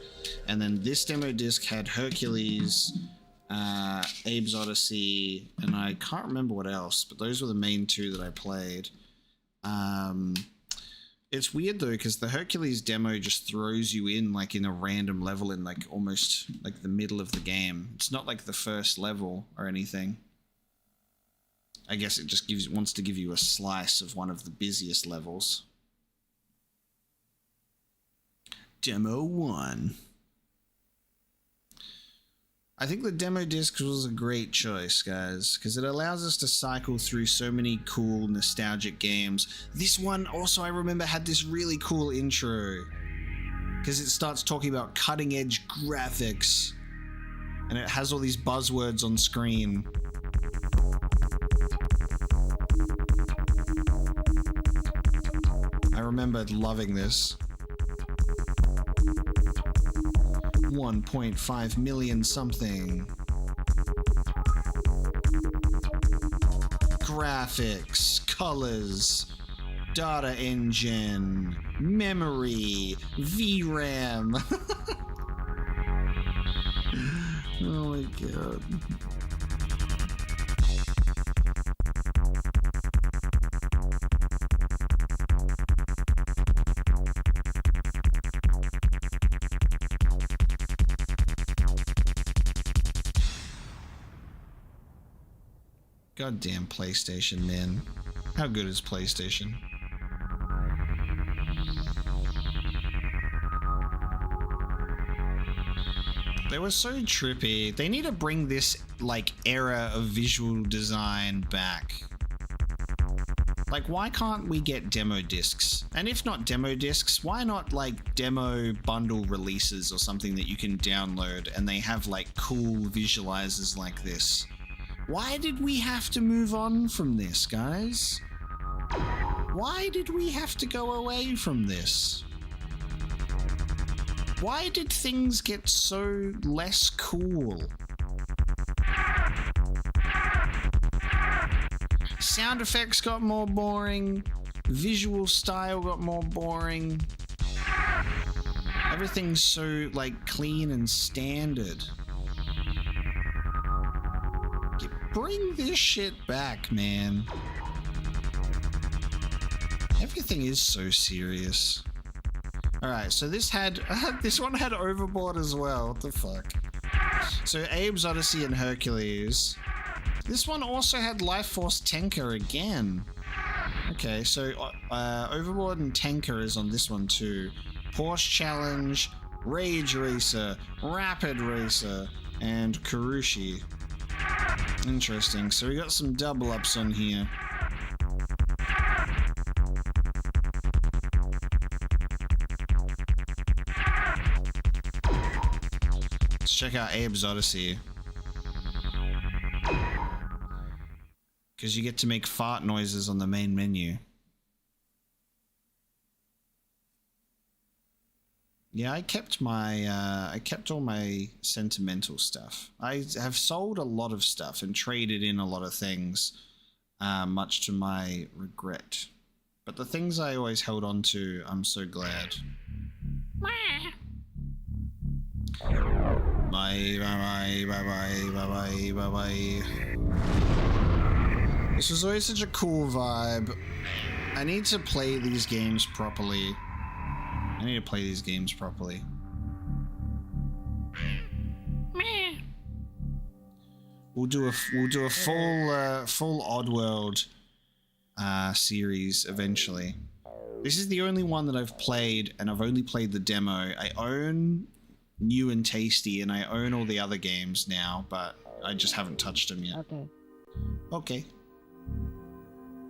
And then this demo disc had Hercules, Abe's Odyssey, and I can't remember what else, but those were the main two that I played. It's weird though, because the Hercules demo just throws you in like in a random level in like almost like the middle of the game. It's not like the first level or anything. I guess it just wants to give you a slice of one of the busiest levels. Demo 1. I think the demo disc was a great choice, guys, because it allows us to cycle through so many cool, nostalgic games. This one also, I remember, had this really cool intro, because it starts talking about cutting-edge graphics, and it has all these buzzwords on screen. I remember loving this. 1.5 million something. Graphics, colors, data engine, memory, VRAM. Oh my god. Goddamn PlayStation, man. How good is PlayStation? They were so trippy. They need to bring this, like, era of visual design back. Like, why can't we get demo discs? And if not demo discs, why not, like, demo bundle releases or something that you can download and they have, like, cool visualizers like this? Why did we have to move on from this, guys? Why did we have to go away from this? Why did things get so less cool? Sound effects got more boring. Visual style got more boring. Everything's so, like, clean and standard. Bring this shit back, man. Everything is so serious. Alright, so this one had Overboard as well. What the fuck? So Abe's Odyssey and Hercules. This one also had Force Tenka again. Okay, so Overboard and Tenka is on this one too. Porsche Challenge, Rage Racer, Rapid Racer, and Karushi. Interesting. So we got some double ups on here. Let's check out Abe's Odyssey. Because you get to make fart noises on the main menu. Yeah, I kept all my sentimental stuff. I have sold a lot of stuff and traded in a lot of things, much to my regret. But the things I always held on to, I'm so glad. Bye, bye, bye, bye, bye, bye, bye, bye. This was always such a cool vibe. I need to play these games properly. We'll do a full Oddworld series eventually. This is the only one that I've played, and I've only played the demo. I own New and Tasty, and I own all the other games now, but I just haven't touched them yet. Okay.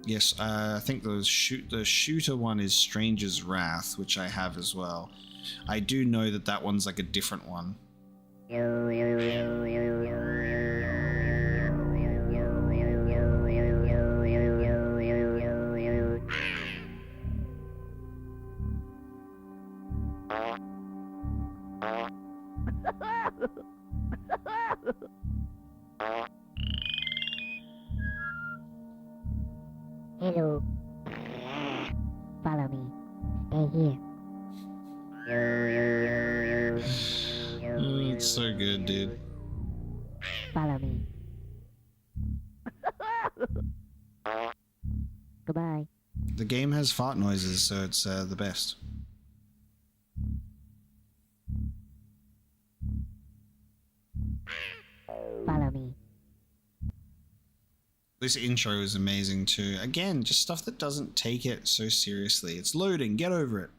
Yes, I think the shooter one is Stranger's Wrath, which I have as well. I do know that one's like a different one. Hello. Follow me. Stay here. It's so good, dude. Follow me. Goodbye. The game has fart noises, so it's the best. Follow me. This intro is amazing too. Again, just stuff that doesn't take it so seriously. It's loading, get over it.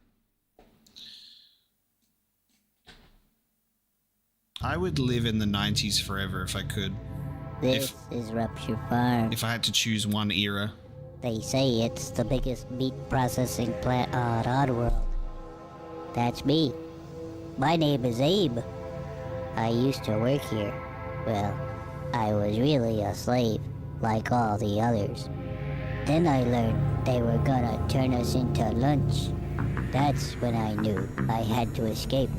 I would live in the 90s forever if I could. This is Rupture Farm. If I had to choose one era. They say it's the biggest meat processing plant on Oddworld. That's me. My name is Abe. I used to work here. Well, I was really a slave, like all the others. Then I learned they were gonna turn us into lunch. That's when I knew I had to escape.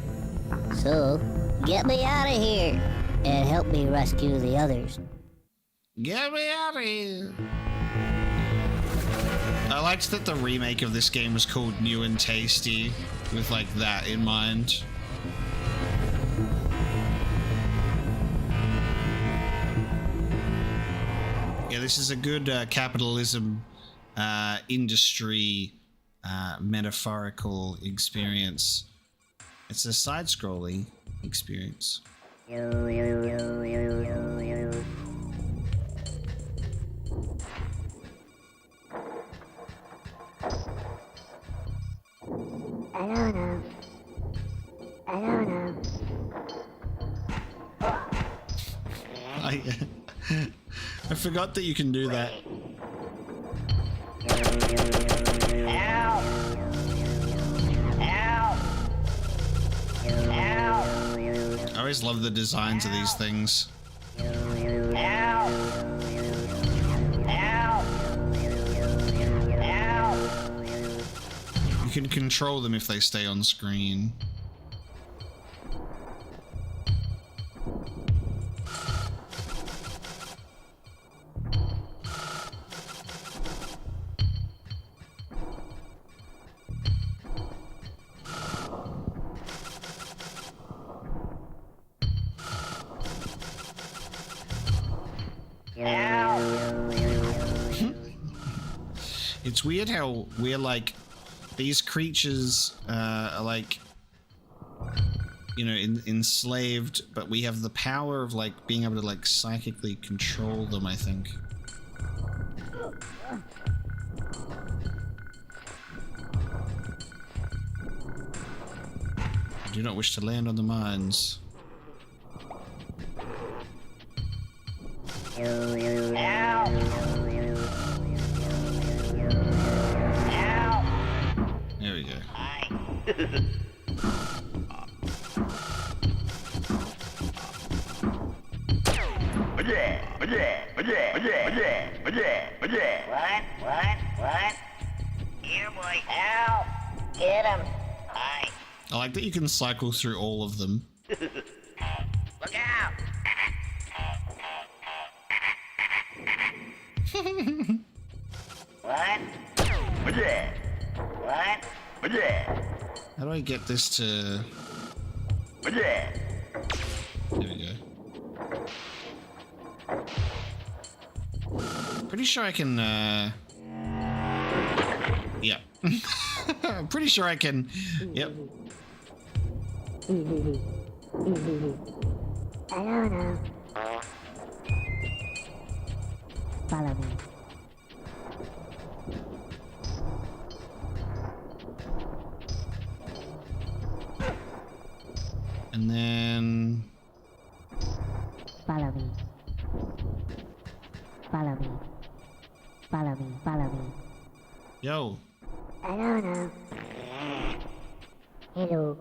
So, get me out of here and help me rescue the others. Get me out of here! I liked that the remake of this game was called New and Tasty, with like that in mind. Yeah, this is a good capitalism industry metaphorical experience. It's a side-scrolling experience. I don't know. I forgot that you can do that. Ow! I always love the designs of these things. You can control them if they stay on screen. It's weird how we're like these creatures are like, you know, enslaved, but we have the power of like being able to like psychically control them, I think. I do not wish to land on the mines. There we go. What? Here, boy. Help! Get him. Hi. I like that you can cycle through all of them. Look out! What? How do I get this to... There we go. Pretty sure I can, yeah. I'm pretty sure I can, yep. I don't know. Follow me. And then... Follow me. Follow me. Follow me. Follow me. Yo. I don't know. Hello.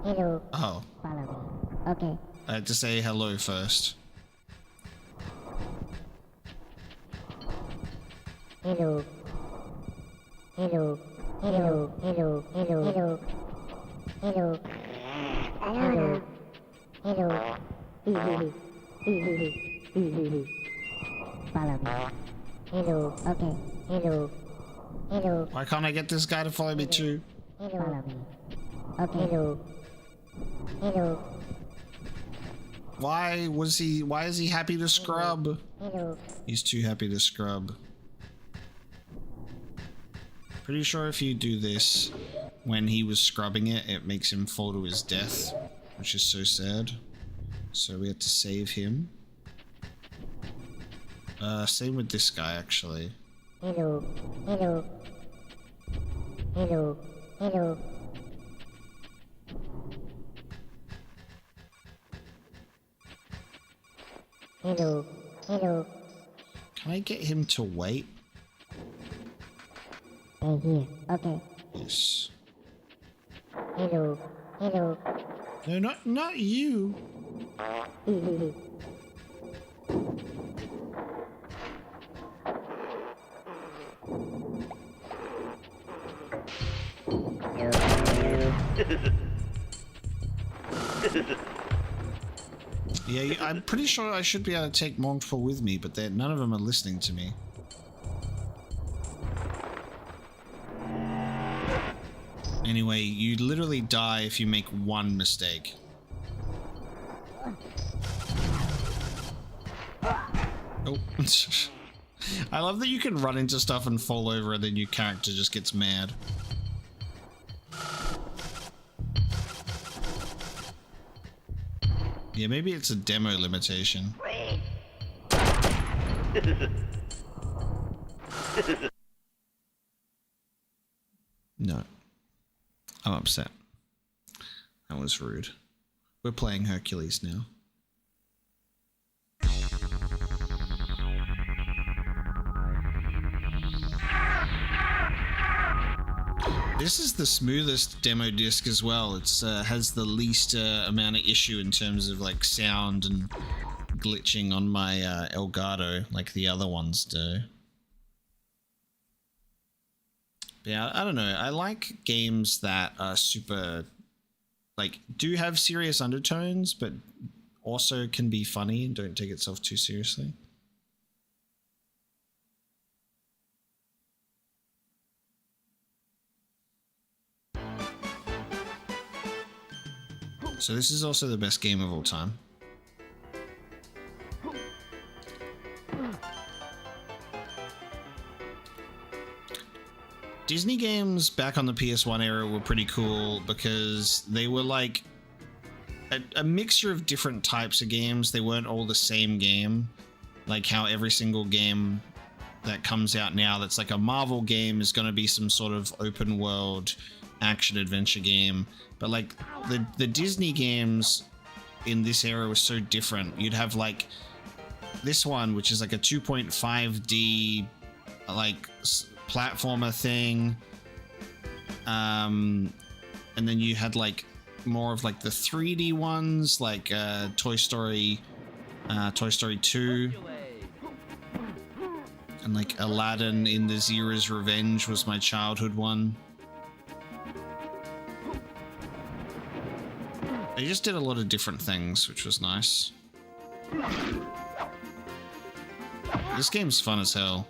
Hello. Oh. Follow me. Okay. I had to say hello first. Hello. Hello. Hello. Hello. Hello. Hello. Hello. I don't know. Hello. Follow me. Hello. Okay. Hello. Hello. Why can't I get this guy to follow me too? Hello. Follow me. Okay. Hello. Hello. Why is he happy to scrub? Hello. He's too happy to scrub. Pretty sure if you do this when he was scrubbing it, it makes him fall to his death, which is so sad. So we had to save him. Same with this guy actually. Hello. Hello. Hello. Hello. Hello. Hello. Can I get him to wait? Stay here. Okay. Yes. Hello. Hello. No, not you. Yeah, I'm pretty sure I should be able to take multiple with me, but none of them are listening to me. Anyway, you literally die if you make one mistake. Oh. I love that you can run into stuff and fall over and then your character just gets mad. Yeah, maybe it's a demo limitation. No. I'm upset. That was rude. We're playing Hercules now. This is the smoothest demo disc as well. It's has the least amount of issue in terms of like sound and glitching on my Elgato like the other ones do. But yeah, I don't know. I like games that are super, like, do have serious undertones, but also can be funny and don't take itself too seriously. So this is also the best game of all time. Disney games back on the PS1 era were pretty cool because they were like a mixture of different types of games. They weren't all the same game, like how every single game that comes out now that's like a Marvel game is going to be some sort of open world action adventure game. But like the Disney games in this era were so different. You'd have like this one, which is like a 2.5D like platformer thing, and then you had like more of like the 3D ones, like Toy Story 2, and like Aladdin in the Zira's Revenge was my childhood one. They just did a lot of different things, which was nice. This game's fun as hell.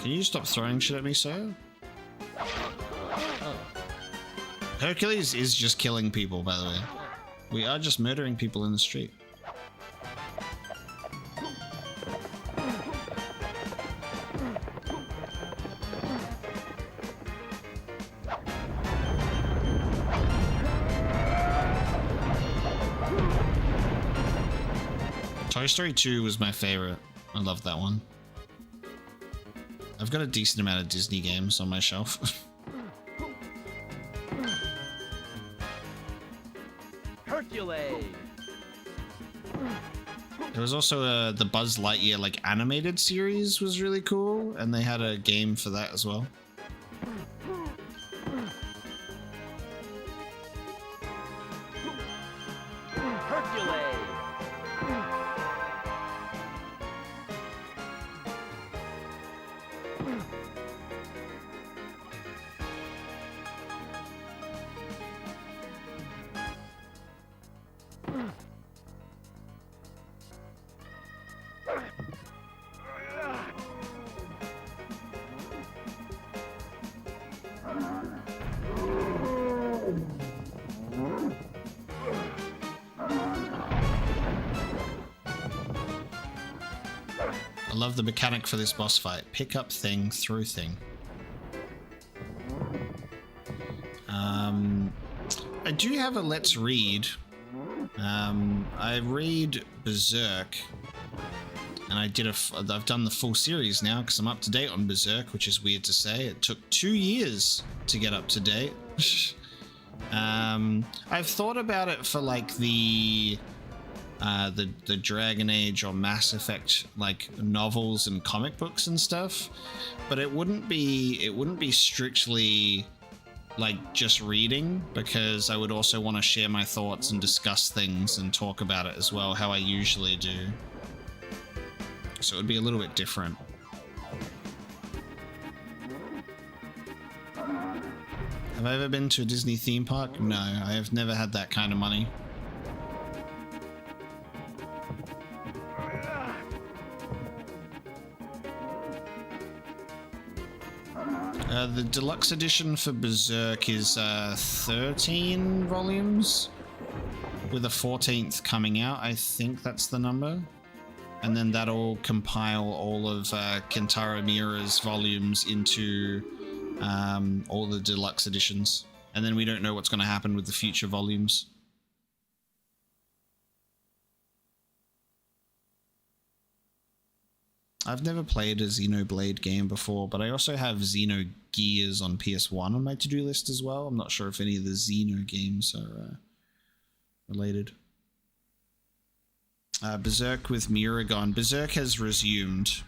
Can you stop throwing shit at me, sir? Hercules is just killing people, by the way. We are just murdering people in the street. Toy Story 2 was my favorite. I loved that one. I've got a decent amount of Disney games on my shelf. Hercules. There was also the Buzz Lightyear like animated series was really cool, and they had a game for that as well. I love the mechanic for this boss fight. Pick up thing, throw thing. I do have a let's read. I read Berserk, and I've done the full series now because I'm up to date on Berserk, which is weird to say. It took 2 years to get up to date. I've thought about it for like the Dragon Age or Mass Effect like novels and comic books and stuff, but it wouldn't be strictly like just reading, because I would also want to share my thoughts and discuss things and talk about it as well, how I usually do. So it would be a little bit different. Have I ever been to a Disney theme park? No, I have never had that kind of money. The deluxe edition for Berserk is 13 volumes, with a 14th coming out. I think that's the number. And then that'll compile all of Kentaro Miura's volumes into all the deluxe editions. And then we don't know what's going to happen with the future volumes. I've never played a Xenoblade game before, but I also have Xenogears on PS1 on my to-do list as well. I'm not sure if any of the Xeno games are related. Berserk with Miura gone. Berserk has resumed.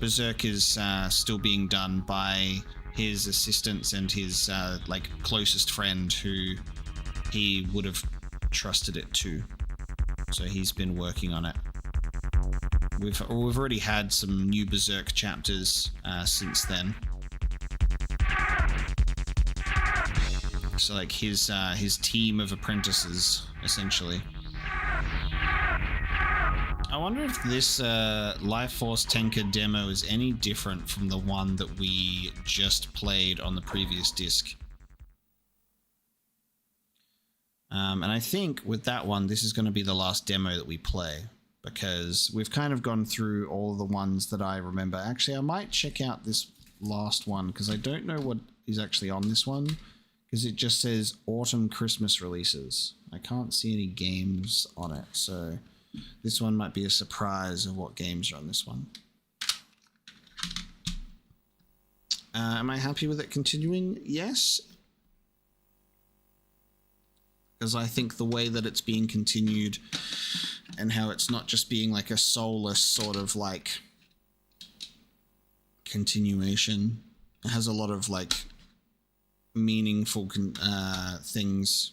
Berserk is still being done by his assistants and his like closest friend, who he would have trusted it to. So he's been working on it. We've already had some new Berserk chapters since then. So like his team of apprentices, essentially. I wonder if this Life Force Tenka demo is any different from the one that we just played on the previous disc. And I think with that one, this is going to be the last demo that we play, because we've kind of gone through all the ones that I remember. Actually, I might check out this last one because I don't know what is actually on this one, because it just says autumn Christmas releases. I can't see any games on it, so this one might be a surprise of what games are on this one. Am I happy with it continuing? Yes. Because I think the way that it's being continued and how it's not just being like a soulless sort of like continuation, it has a lot of like meaningful things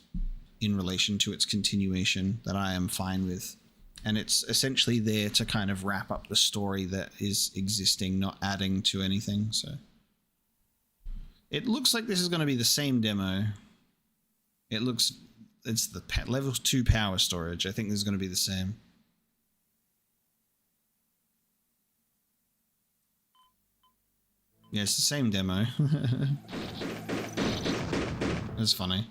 in relation to its continuation that I am fine with. And it's essentially there to kind of wrap up the story that is existing, not adding to anything. So it looks like this is going to be the same demo. It's the level 2 power storage. I think this is going to be the same. Yeah, it's the same demo. That's funny.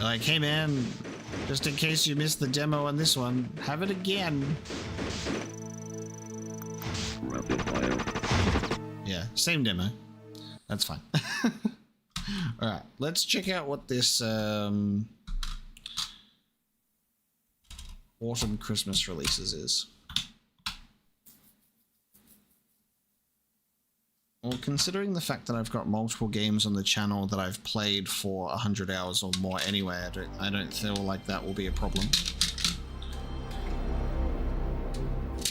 Like, hey man, just in case you missed the demo on this one, have it again. Rapid fire. Yeah, same demo. That's fine. Alright, let's check out what this autumn Christmas releases is. Well, considering the fact that I've got multiple games on the channel that I've played for 100 hours or more anyway, I don't feel like that will be a problem.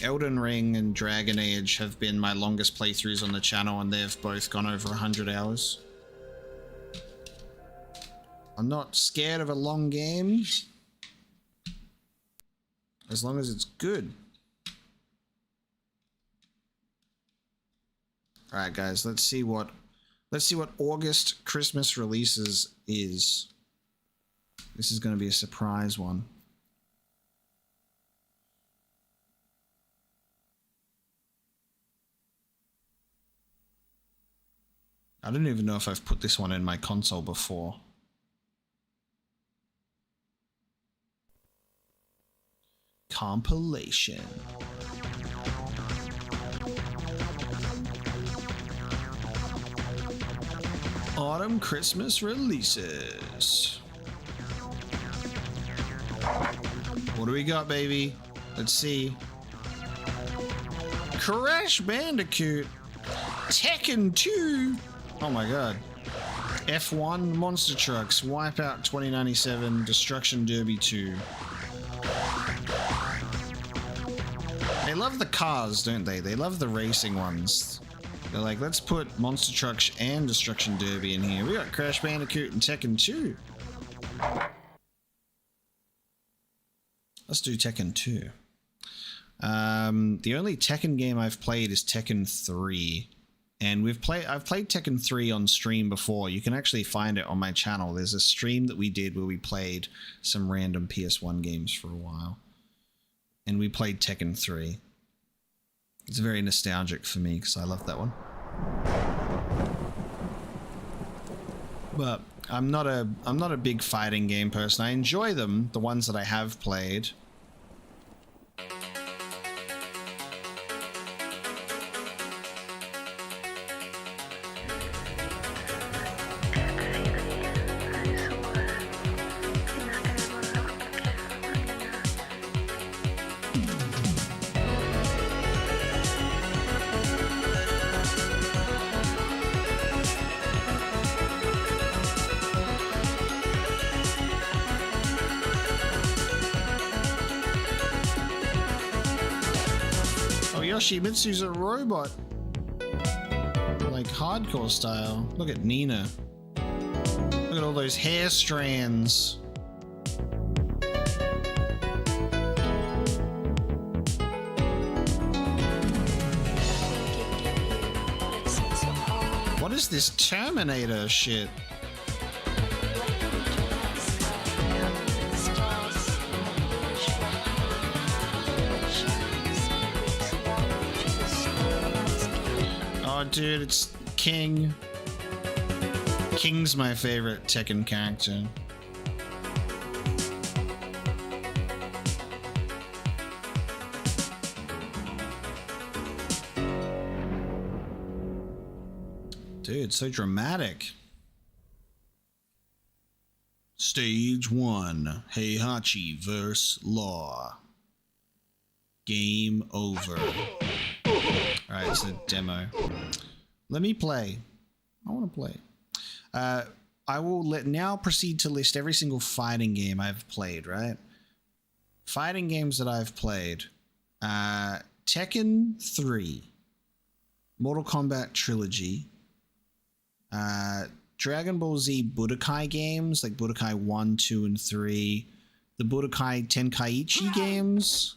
Elden Ring and Dragon Age have been my longest playthroughs on the channel, and they've both gone over 100 hours. I'm not scared of a long game, as long as it's good. All right, guys, let's see what August Christmas releases is. This is going to be a surprise one. I don't even know if I've put this one in my console before. Compilation. Autumn Christmas releases. What do we got, baby? Let's see. Crash Bandicoot. Tekken 2. Oh my god. F1 Monster Trucks. Wipeout 2097. Destruction Derby 2. They love the cars, don't they? They love the racing ones. They're like, let's put Monster Trucks and Destruction Derby in here. We got Crash Bandicoot and Tekken 2. Let's do Tekken 2. The only Tekken game I've played is Tekken 3. And I've played Tekken 3 on stream before. You can actually find it on my channel. There's a stream that we did where we played some random PS1 games for a while. And we played Tekken 3. It's very nostalgic for me because I love that one. But I'm not a big fighting game person. I enjoy them, the ones that I have played. Mitsu's a robot. Like hardcore style. Look at Nina. Look at all those hair strands. What is this Terminator shit? Dude, it's King King's my favorite Tekken character. Dude, so dramatic. Stage 1. Heihachi vs. Law. Game over. Alright, it's a demo. Let me play. I want to play. I will now proceed to list every single fighting game I've played, right? Fighting games that I've played. Tekken 3. Mortal Kombat Trilogy. Dragon Ball Z Budokai games, like Budokai 1, 2, and 3. The Budokai Tenkaichi games.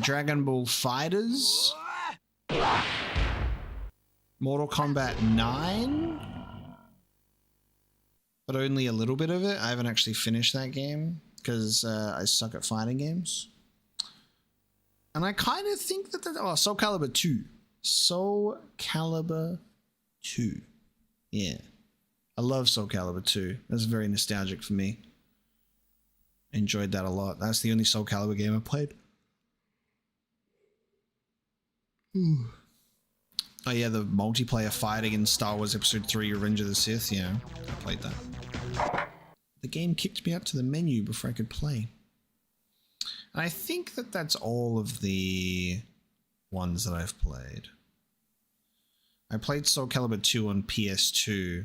Dragon Ball Fighters. Mortal Kombat 9. But only a little bit of it. I haven't actually finished that game because I suck at fighting games. And I kind of think that... Soul Calibur 2. Soul Calibur 2. Yeah. I love Soul Calibur 2. That's very nostalgic for me. Enjoyed that a lot. That's the only Soul Calibur game I played. Ooh. Oh yeah, the multiplayer fighting in Star Wars Episode 3 Revenge of the Sith. Yeah, I played that. The game kicked me up to the menu before I could play. And I think that that's all of the ones that I've played. I played Soul Calibur 2 on PS2,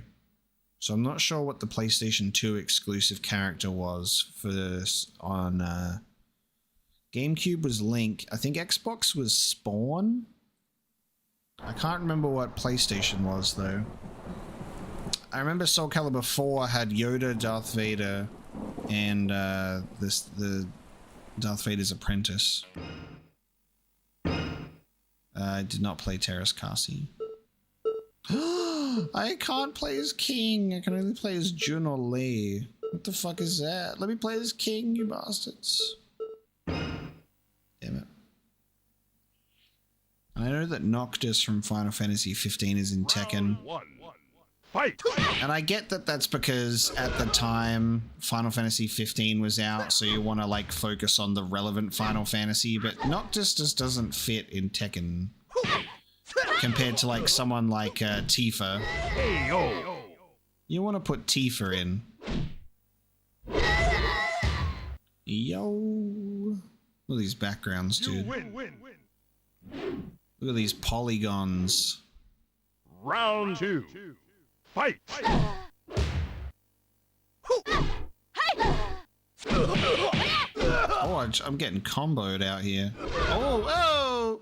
so I'm not sure what the PlayStation 2 exclusive character was for this. On GameCube was Link. I think Xbox was Spawn. I can't remember what PlayStation was, though. I remember Soul Calibur 4 had Yoda, Darth Vader, and the Darth Vader's apprentice. I did not play Terrace Kasi. I can't play as King. I can only play as Jun or Lee. What the fuck is that? Let me play as King, you bastards. Damn it. I know that Noctis from Final Fantasy 15 is in Tekken. Fight! And I get that that's because at the time Final Fantasy 15 was out, so you want to like focus on the relevant Final Fantasy, but Noctis just doesn't fit in Tekken compared to like someone like Tifa. Hey, yo. You want to put Tifa in. Yo. Look at these backgrounds, dude. Look at these polygons. Round 2. Fight! Oh, I'm getting comboed out here. Oh, oh!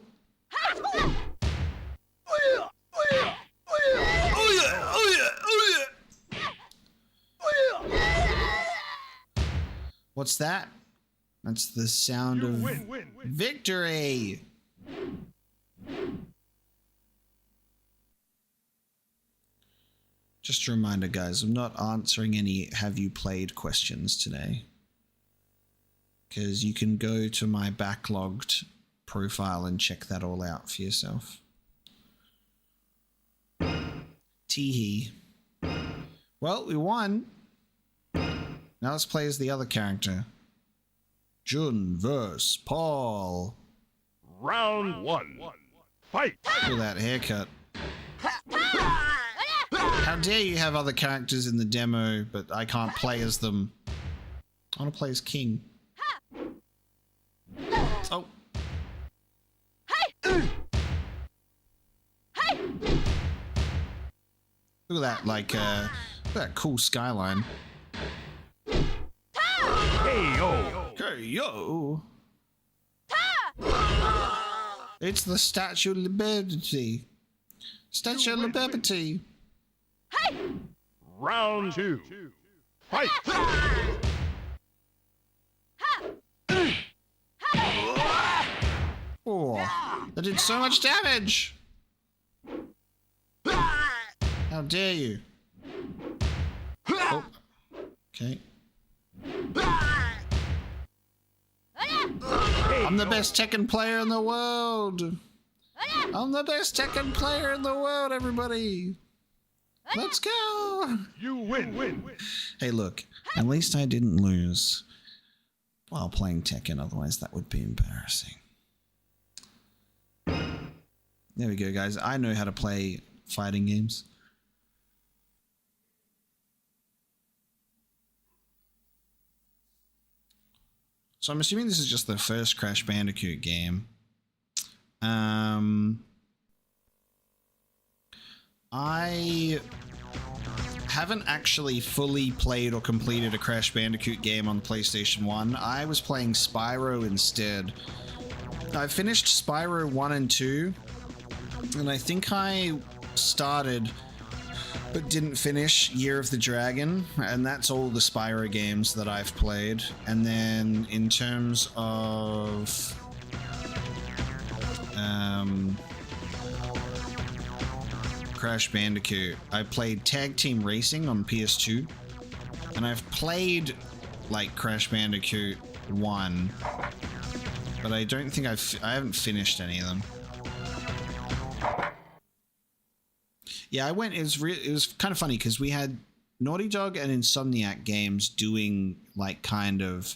What's that? That's the sound of victory. Just a reminder, guys, I'm not answering any have you played questions today. Because you can go to my backlogged profile and check that all out for yourself. Teehee. Well, we won. Now let's play as the other character. Jun vs. Paul. Round 1. Fight! Look at that haircut. How dare you have other characters in the demo, but I can't play as them. I want to play as King. Oh. Look at that, like, look at that cool skyline. Hey, yo! Hey, yo! It's the Statue of Liberty. Statue of Liberty. Round 2. Fight! Oh, that did so much damage! How dare you? Oh, okay. I'm the best Tekken player in the world! I'm the best Tekken player in the world, everybody! Let's go! You win. Hey, look. At least I didn't lose while playing Tekken. Otherwise, that would be embarrassing. There we go, guys. I know how to play fighting games. So I'm assuming this is just the first Crash Bandicoot game. I haven't actually fully played or completed a Crash Bandicoot game on PlayStation 1. I was playing Spyro instead. I finished Spyro 1 and 2, and I think I started but didn't finish Year of the Dragon, and that's all the Spyro games that I've played. And then in terms of Crash Bandicoot, I played Tag Team Racing on PS2, and I've played like Crash Bandicoot 1, but I don't think I haven't finished any of them. Yeah, I went. It was kind of funny because we had Naughty Dog and Insomniac Games doing like kind of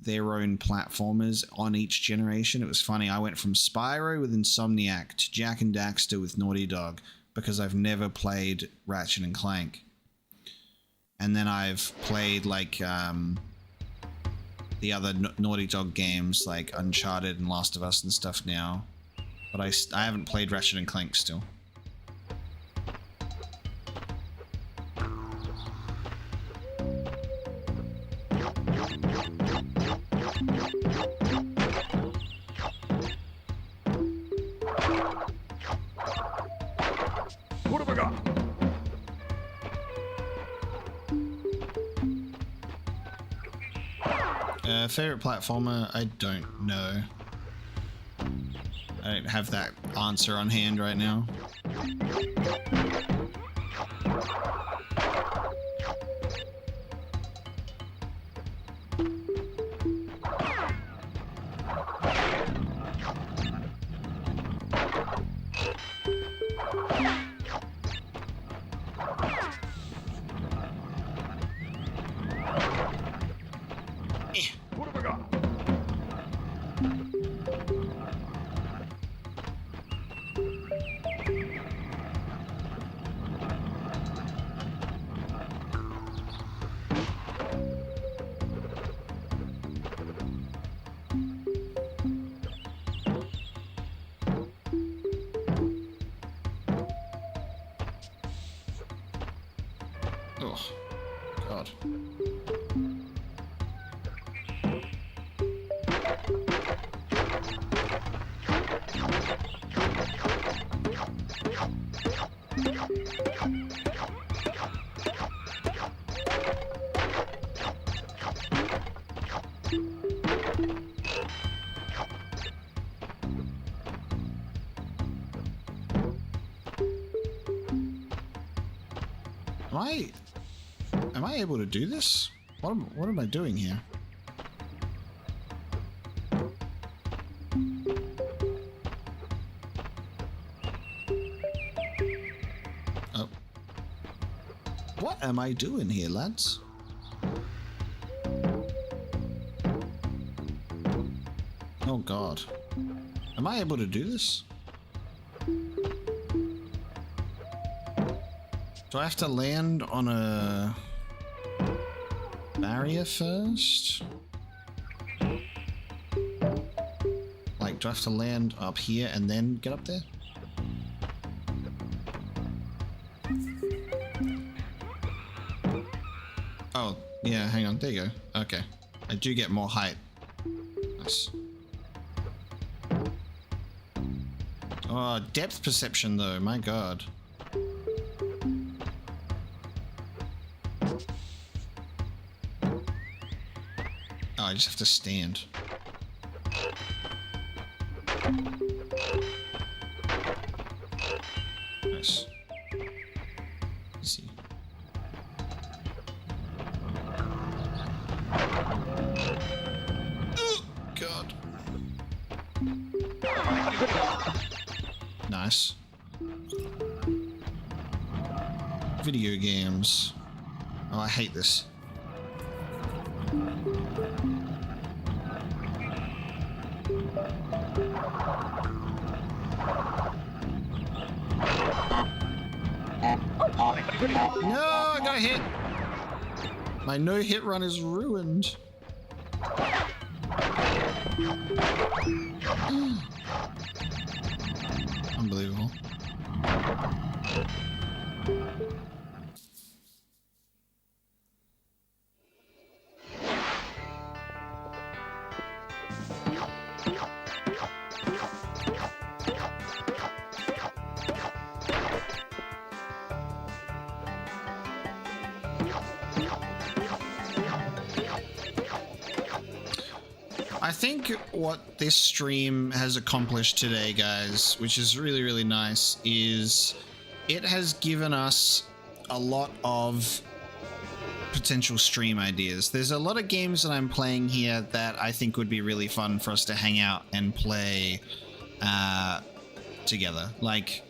their own platformers on each generation. It was funny. I went from Spyro with Insomniac to Jak and Daxter with Naughty Dog because I've never played Ratchet and Clank. And then I've played like the other Naughty Dog games like Uncharted and Last of Us and stuff now. But I haven't played Ratchet and Clank still. What have I got? Favorite platformer? I don't know. I don't have that answer on hand right now. What have I got? Oh, God. Am I able to do this? What am I doing here? Oh. What am I doing here, lads? Oh God. Am I able to do this? Do I have to land on a barrier first? Like, do I have to land up here and then get up there? Oh, yeah, hang on, there you go. Okay. I do get more height. Nice. Oh, depth perception though, my God. Oh, I just have to stand. Nice. Easy. Oh, God. Nice. video games. Oh, I hate this. No, I got a hit. My no-hit run is ruined. Unbelievable. I think what this stream has accomplished today, guys, which is really, really nice, is it has given us a lot of potential stream ideas. There's a lot of games that I'm playing here that I think would be really fun for us to hang out and play together. Like,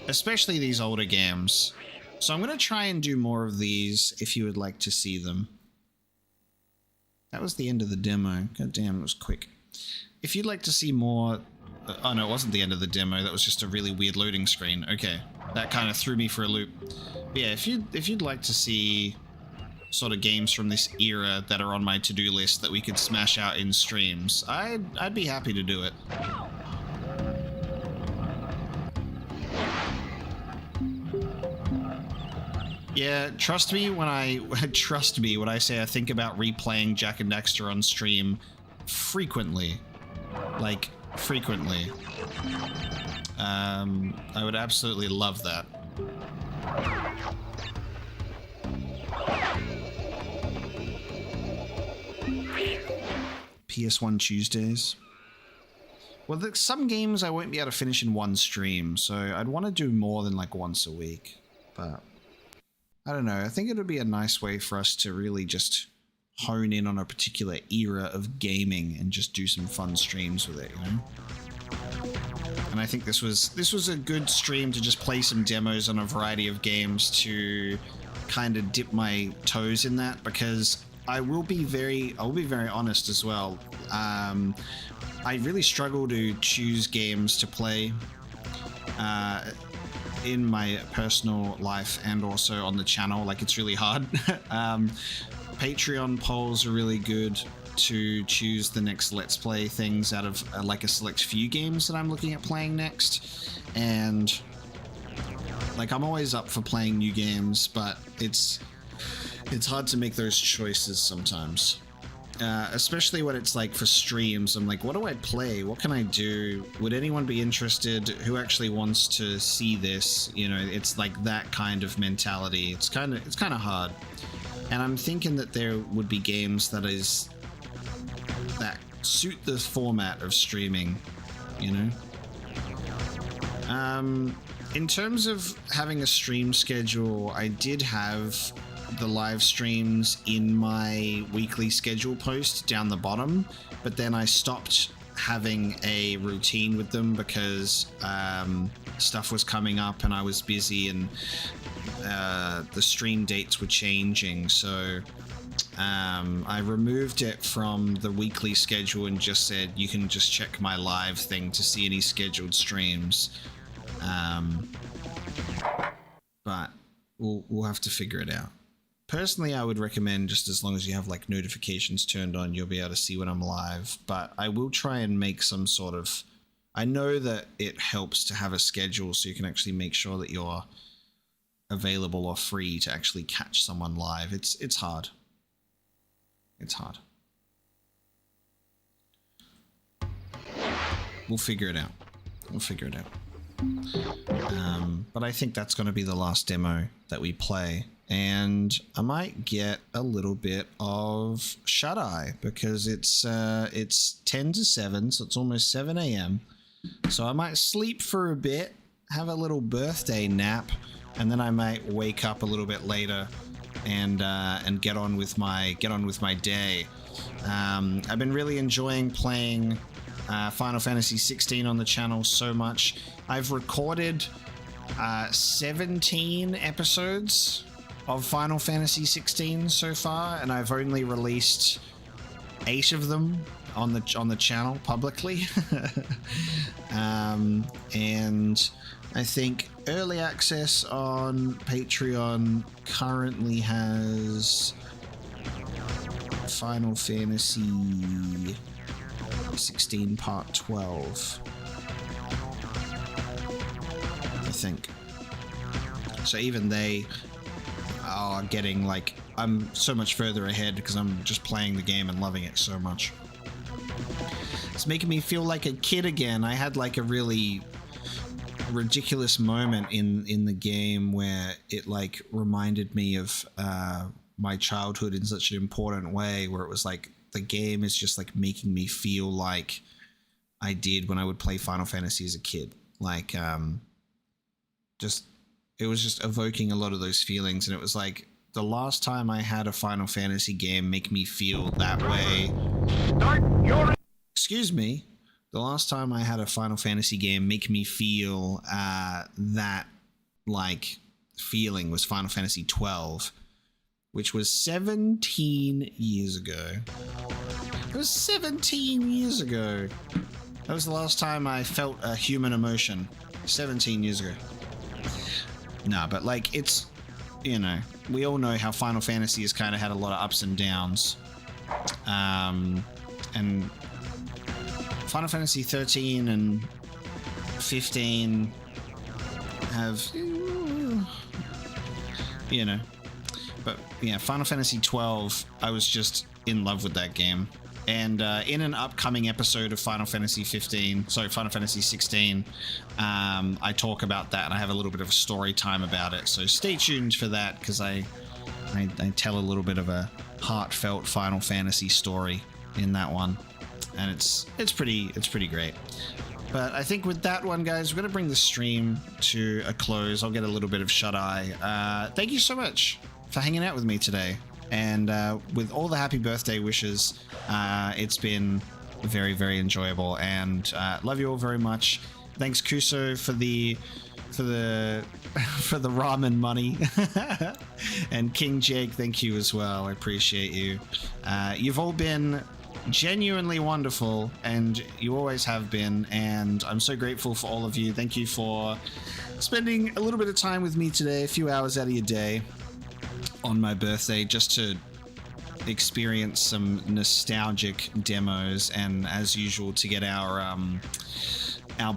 especially these older games. So I'm going to try and do more of these if you would like to see them. That was the end of the demo. God damn, it was quick. If you'd like to see more... Oh no, it wasn't the end of the demo. That was just a really weird loading screen. Okay, that kind of threw me for a loop. But yeah, if you'd like to see sort of games from this era that are on my to-do list that we could smash out in streams, I'd be happy to do it. Yeah, trust me when I say I think about replaying Jak and Daxter on stream frequently. Like, frequently. I would absolutely love that. PS1 Tuesdays. Well, some games I won't be able to finish in one stream, so I'd want to do more than like once a week. But I don't know. I think it would be a nice way for us to really just hone in on a particular era of gaming and just do some fun streams with it, you know? And I think this was a good stream to just play some demos on a variety of games to kind of dip my toes in that, because I'll be very honest as well. I really struggle to choose games to play in my personal life and also on the channel. Like, it's really hard. Patreon polls are really good to choose the next Let's Play things out of like a select few games that I'm looking at playing next. And like, I'm always up for playing new games, but it's hard to make those choices sometimes. Especially when it's like for streams. I'm like, what do I play? What can I do? Would anyone be interested? Who actually wants to see this? You know, it's like that kind of mentality. It's kind of hard. And I'm thinking that there would be games that suit the format of streaming, you know? In terms of having a stream schedule, I did have the live streams in my weekly schedule post down the bottom, but then I stopped having a routine with them because stuff was coming up and I was busy, and the stream dates were changing, so I removed it from the weekly schedule and just said you can just check my live thing to see any scheduled streams. But we'll have to figure it out. Personally, I would recommend just as long as you have like notifications turned on, you'll be able to see when I'm live. But I will try and make some sort of... I know that it helps to have a schedule so you can actually make sure that you're available or free to actually catch someone live. It's hard. It's hard. We'll figure it out. We'll figure it out. But I think that's going to be the last demo that we play. And I might get a little bit of shut-eye because it's 10 to 7, so it's almost 7 a.m. So I might sleep for a bit, have a little birthday nap, and then I might wake up a little bit later and get on with my day. I've been really enjoying playing Final Fantasy 16 on the channel so much. I've recorded 17 episodes of Final Fantasy 16 so far, and I've only released 8 of them on the channel publicly. And I think early access on Patreon currently has Final Fantasy 16 Part 12, I think. So even they are getting, like, I'm so much further ahead because I'm just playing the game and loving it so much. It's making me feel like a kid again. I had like a really ridiculous moment in the game where it like reminded me of my childhood in such an important way, where it was like the game is just like making me feel like I did when I would play Final Fantasy as a kid. Like just it was just evoking a lot of those feelings, and it was like the last time I had a Final Fantasy game make me feel that way. Excuse me. The last time I had a Final Fantasy game make me feel that like feeling was Final Fantasy 12, which was 17 years ago. It was 17 years ago. That was the last time I felt a human emotion. 17 years ago. No, but like it's, you know, we all know how Final Fantasy has kind of had a lot of ups and downs. And Final Fantasy 13 and 15 have, you know, but yeah, Final Fantasy 12, I was just in love with that game. And in an upcoming episode of Final Fantasy 16, I talk about that, and I have a little bit of a story time about it. So stay tuned for that, because I tell a little bit of a heartfelt Final Fantasy story in that one, and it's pretty great. But I think with that one, guys, we're gonna bring the stream to a close. I'll get a little bit of shut eye. Thank you so much for hanging out with me today, and with all the happy birthday wishes. It's been very, very enjoyable, and love you all very much. Thanks, Kuso, for the ramen money. And King Jake, thank you as well. I appreciate you. You've all been genuinely wonderful, and you always have been, and I'm so grateful for all of you. Thank you for spending a little bit of time with me today, a few hours out of your day on my birthday, just to experience some nostalgic demos, and as usual to get our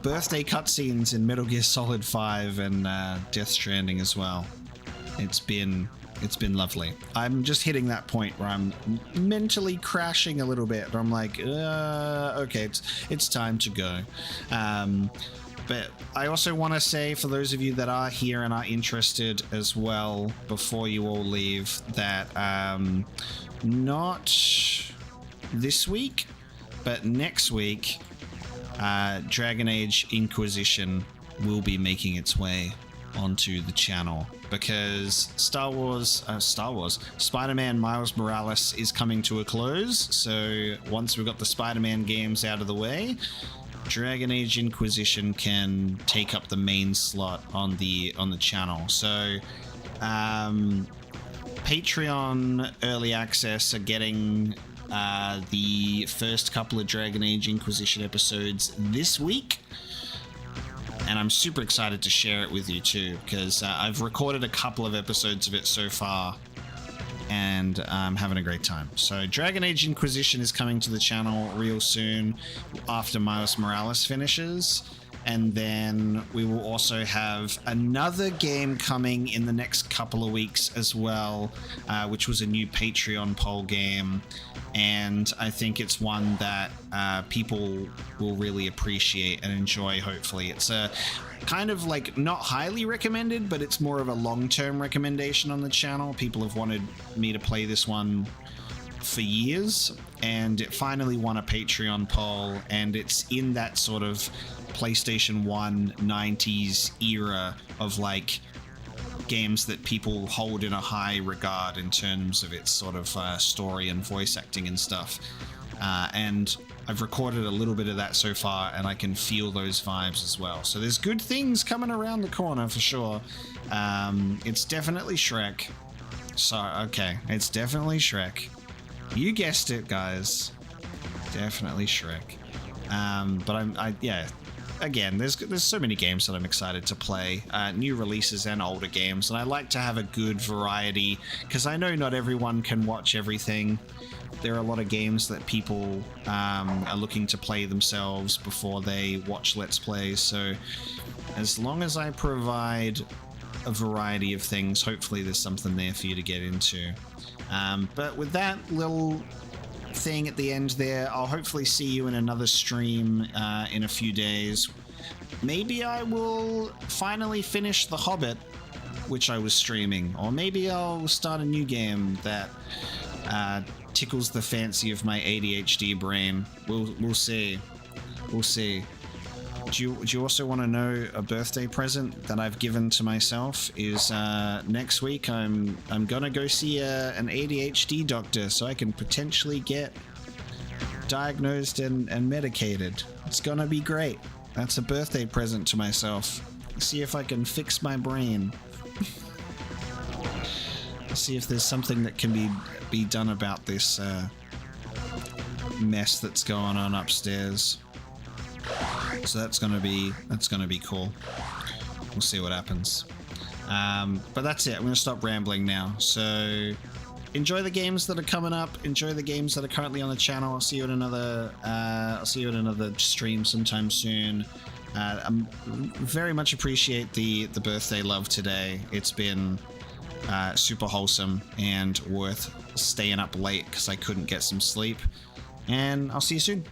birthday cutscenes in Metal Gear Solid 5 and Death Stranding as well. It's been lovely. I'm just hitting that point where I'm mentally crashing a little bit. I'm like, okay, it's time to go. But I also want to say, for those of you that are here and are interested as well, before you all leave, that not this week, but next week, Dragon Age Inquisition will be making its way onto the channel, because Spider-Man Miles Morales is coming to a close. So once we've got the Spider-Man games out of the way, Dragon Age Inquisition can take up the main slot on the channel. So Patreon early access are getting the first couple of Dragon Age Inquisition episodes this week, and I'm super excited to share it with you too, because I've recorded a couple of episodes of it so far, and I'm having a great time. So Dragon Age Inquisition is coming to the channel real soon after Miles Morales finishes, and then we will also have another game coming in the next couple of weeks as well, which was a new Patreon poll game, and I think it's one that people will really appreciate and enjoy, hopefully. It's a kind of like not highly recommended, but it's more of a long-term recommendation on the channel. People have wanted me to play this one for years, and it finally won a Patreon poll, and it's in that sort of PlayStation 1 90s era of like games that people hold in a high regard in terms of its sort of story and voice acting and stuff. and I've recorded a little bit of that so far, and I can feel those vibes as well. So there's good things coming around the corner for sure. It's definitely Shrek. So, okay, it's definitely Shrek. You guessed it, guys. Definitely Shrek. But yeah. Again, there's so many games that I'm excited to play, new releases and older games, and I like to have a good variety because I know not everyone can watch everything. There are a lot of games that people are looking to play themselves before they watch Let's Plays, so as long as I provide a variety of things, hopefully there's something there for you to get into. But with that little thing at the end there, I'll hopefully see you in another stream in a few days. Maybe I will finally finish The Hobbit, which I was streaming, or maybe I'll start a new game that tickles the fancy of my ADHD brain. We'll see. We'll see. Do you also want to know a birthday present that I've given to myself is next week I'm gonna go see an ADHD doctor so I can potentially get diagnosed and medicated. It's gonna be great. That's a birthday present to myself. See if I can fix my brain. See if there's something that can be done about this mess that's going on upstairs. So that's gonna be cool. We'll see what happens. But that's it. I'm gonna stop rambling now. So enjoy the games that are coming up. Enjoy the games that are currently on the channel. I'll see you at another. I'll see you at another stream sometime soon. I very much appreciate the birthday love today. It's been super wholesome and worth staying up late because I couldn't get some sleep. And I'll see you soon.